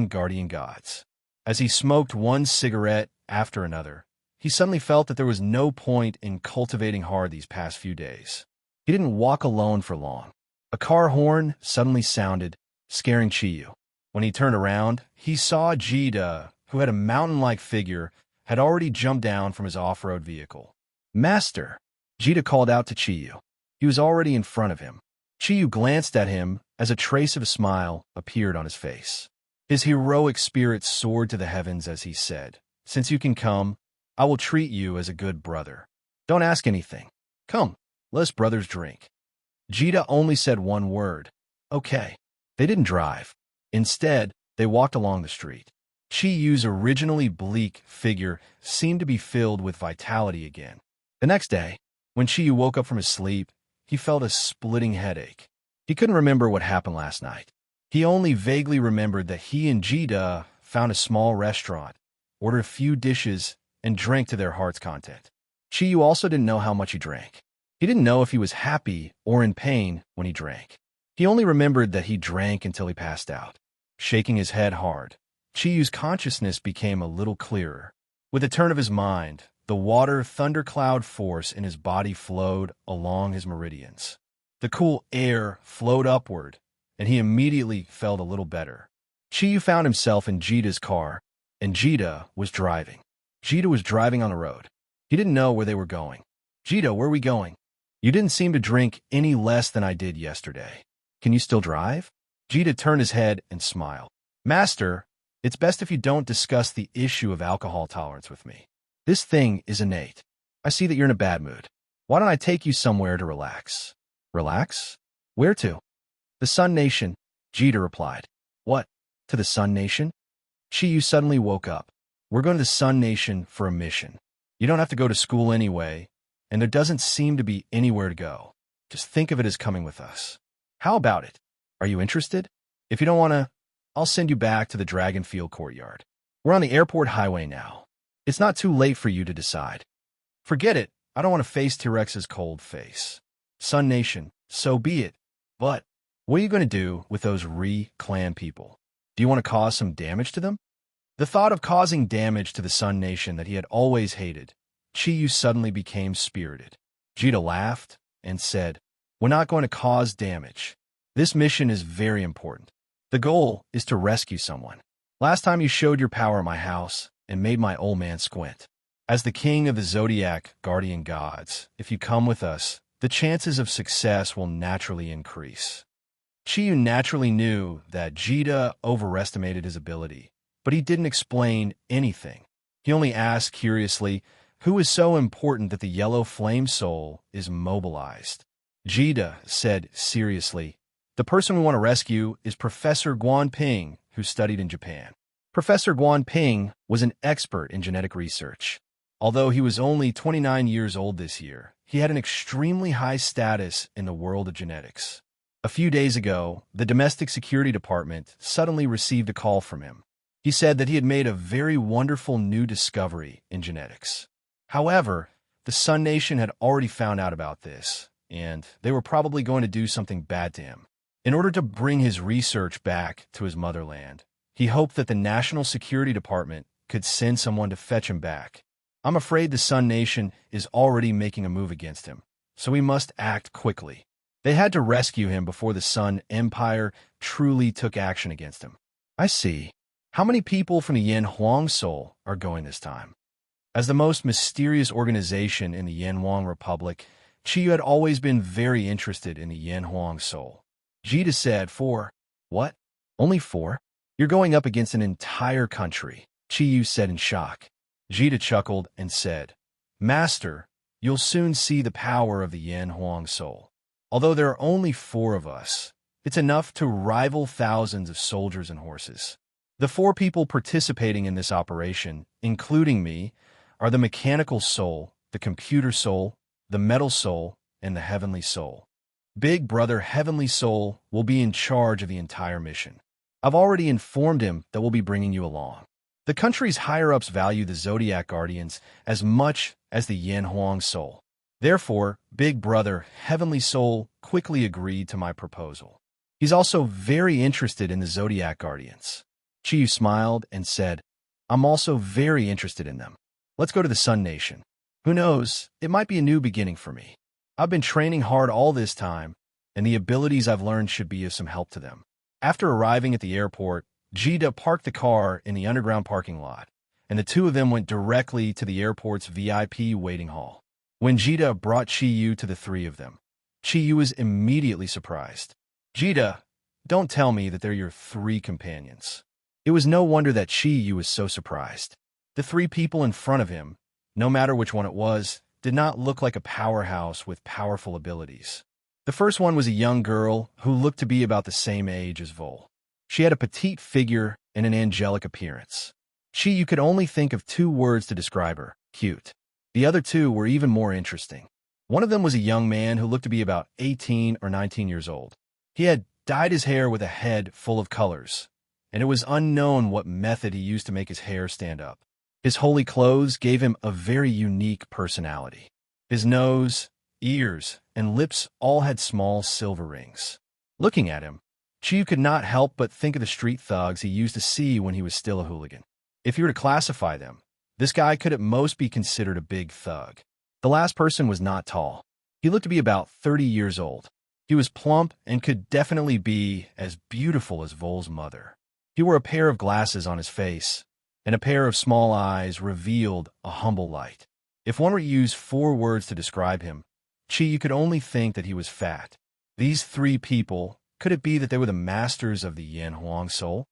guardian gods. As he smoked one cigarette after another, he suddenly felt that there was no point in cultivating hard these past few days. He didn't walk alone for long. A car horn suddenly sounded, scaring Chiyu. When he turned around, he saw Jida, who had a mountain-like figure, had already jumped down from his off-road vehicle. "Master!" Jida called out to Chiyu. He was already in front of him. Chiyu glanced at him as a trace of a smile appeared on his face. His heroic spirit soared to the heavens as he said, "Since you can come, I will treat you as a good brother. Don't ask anything. Come, let us brothers drink." Jida only said one word, "Okay." They didn't drive. Instead, they walked along the street. Chiyu's originally bleak figure seemed to be filled with vitality again. The next day, when Chiyu woke up from his sleep, he felt a splitting headache. He couldn't remember what happened last night. He only vaguely remembered that he and Jida found a small restaurant, ordered a few dishes, and drank to their heart's content. Chiyu also didn't know how much he drank. He didn't know if he was happy or in pain when he drank. He only remembered that he drank until he passed out. Shaking his head hard, Chiyu's consciousness became a little clearer. With a turn of his mind, the water thundercloud force in his body flowed along his meridians. The cool air flowed upward, and he immediately felt a little better. Chiyu found himself in Jida's car, and Jida was driving. Jida was driving on the road. He didn't know where they were going. "Jida, where are we going? You didn't seem to drink any less than I did yesterday. Can you still drive?" Jida turned his head and smiled. "Master, it's best if you don't discuss the issue of alcohol tolerance with me. This thing is innate. I see that you're in a bad mood. Why don't I take you somewhere to relax?" "Relax? Where to?" "The Sun Nation," Jida replied. "What? To the Sun Nation?" Chiyu suddenly woke up. "We're going to the Sun Nation for a mission. You don't have to go to school anyway, and there doesn't seem to be anywhere to go. Just think of it as coming with us. How about it? Are you interested? If you don't want to, I'll send you back to the Dragonfield courtyard. We're on the airport highway now. It's not too late for you to decide." "Forget it. I don't want to face T-Rex's cold face." "Sun Nation, so be it. But what are you going to do with those Re-clan people? Do you want to cause some damage to them?" The thought of causing damage to the Sun Nation that he had always hated, Chiyu suddenly became spirited. Jida laughed and said, "We're not going to cause damage. This mission is very important. The goal is to rescue someone. Last time you showed your power in my house and made my old man squint. As the king of the Zodiac guardian gods, if you come with us, the chances of success will naturally increase." Chiyu naturally knew that Jida overestimated his ability, but he didn't explain anything. He only asked curiously, "Who is so important that the yellow flame soul is mobilized?" Jida said seriously, "The person we want to rescue is Professor Guanping, who studied in Japan." Professor Guanping was an expert in genetic research. Although he was only 29 years old this year, he had an extremely high status in the world of genetics. A few days ago, the Domestic Security Department suddenly received a call from him. He said that he had made a very wonderful new discovery in genetics. However, the Sun Nation had already found out about this, and they were probably going to do something bad to him. In order to bring his research back to his motherland, he hoped that the National Security Department could send someone to fetch him back. I'm afraid the Sun Nation is already making a move against him, so we must act quickly. They had to rescue him before the Sun Empire truly took action against him. I see. How many people from the Yen Huang Soul are going this time? As the most mysterious organization in the Yen Huang Republic, Chiyu had always been very interested in the Yen Huang Soul. Jida said, "4. What? Only 4? You're going up against an entire country," Chiyu said in shock. Jida chuckled and said, "Master, you'll soon see the power of the Yen Huang Soul. Although there are only 4 of us, it's enough to rival thousands of soldiers and horses. The 4 people participating in this operation, including me, are the mechanical soul, the computer soul, the metal soul, and the heavenly soul. Big Brother Heavenly Soul will be in charge of the entire mission. I've already informed him that we'll be bringing you along. The country's higher-ups value the Zodiac Guardians as much as the Yan Huang Soul. Therefore, Big Brother Heavenly Soul quickly agreed to my proposal. He's also very interested in the Zodiac Guardians. Chiyu smiled and said, I'm also very interested in them. Let's go to the Sun Nation. Who knows, it might be a new beginning for me. I've been training hard all this time, and the abilities I've learned should be of some help to them. After arriving at the airport, Jida parked the car in the underground parking lot, and the two of them went directly to the airport's VIP waiting hall. When Jida brought Chiyu to the three of them, Chiyu was immediately surprised. Jida, don't tell me that they're your three companions. It was no wonder that Chiyu was so surprised. The three people in front of him, no matter which one it was, did not look like a powerhouse with powerful abilities. The first one was a young girl who looked to be about the same age as Vol. She had a petite figure and an angelic appearance. You could only think of 2 words to describe her: cute. The other 2 were even more interesting. One of them was a young man who looked to be about 18 or 19 years old. He had dyed his hair with a head full of colors, and it was unknown what method he used to make his hair stand up. His holy clothes gave him a very unique personality. His nose, ears, and lips all had small silver rings. Looking at him, Chiyu could not help but think of the street thugs he used to see when he was still a hooligan. If you were to classify them, this guy could at most be considered a big thug. The last person was not tall. He looked to be about 30 years old. He was plump and could definitely be as beautiful as Vol's mother. He wore a pair of glasses on his face, and a pair of small eyes revealed a humble light. If one were to use 4 words to describe him, Chiyu could only think that he was fat. These 3 people, could it be that they were the masters of the Yan Huang Soul?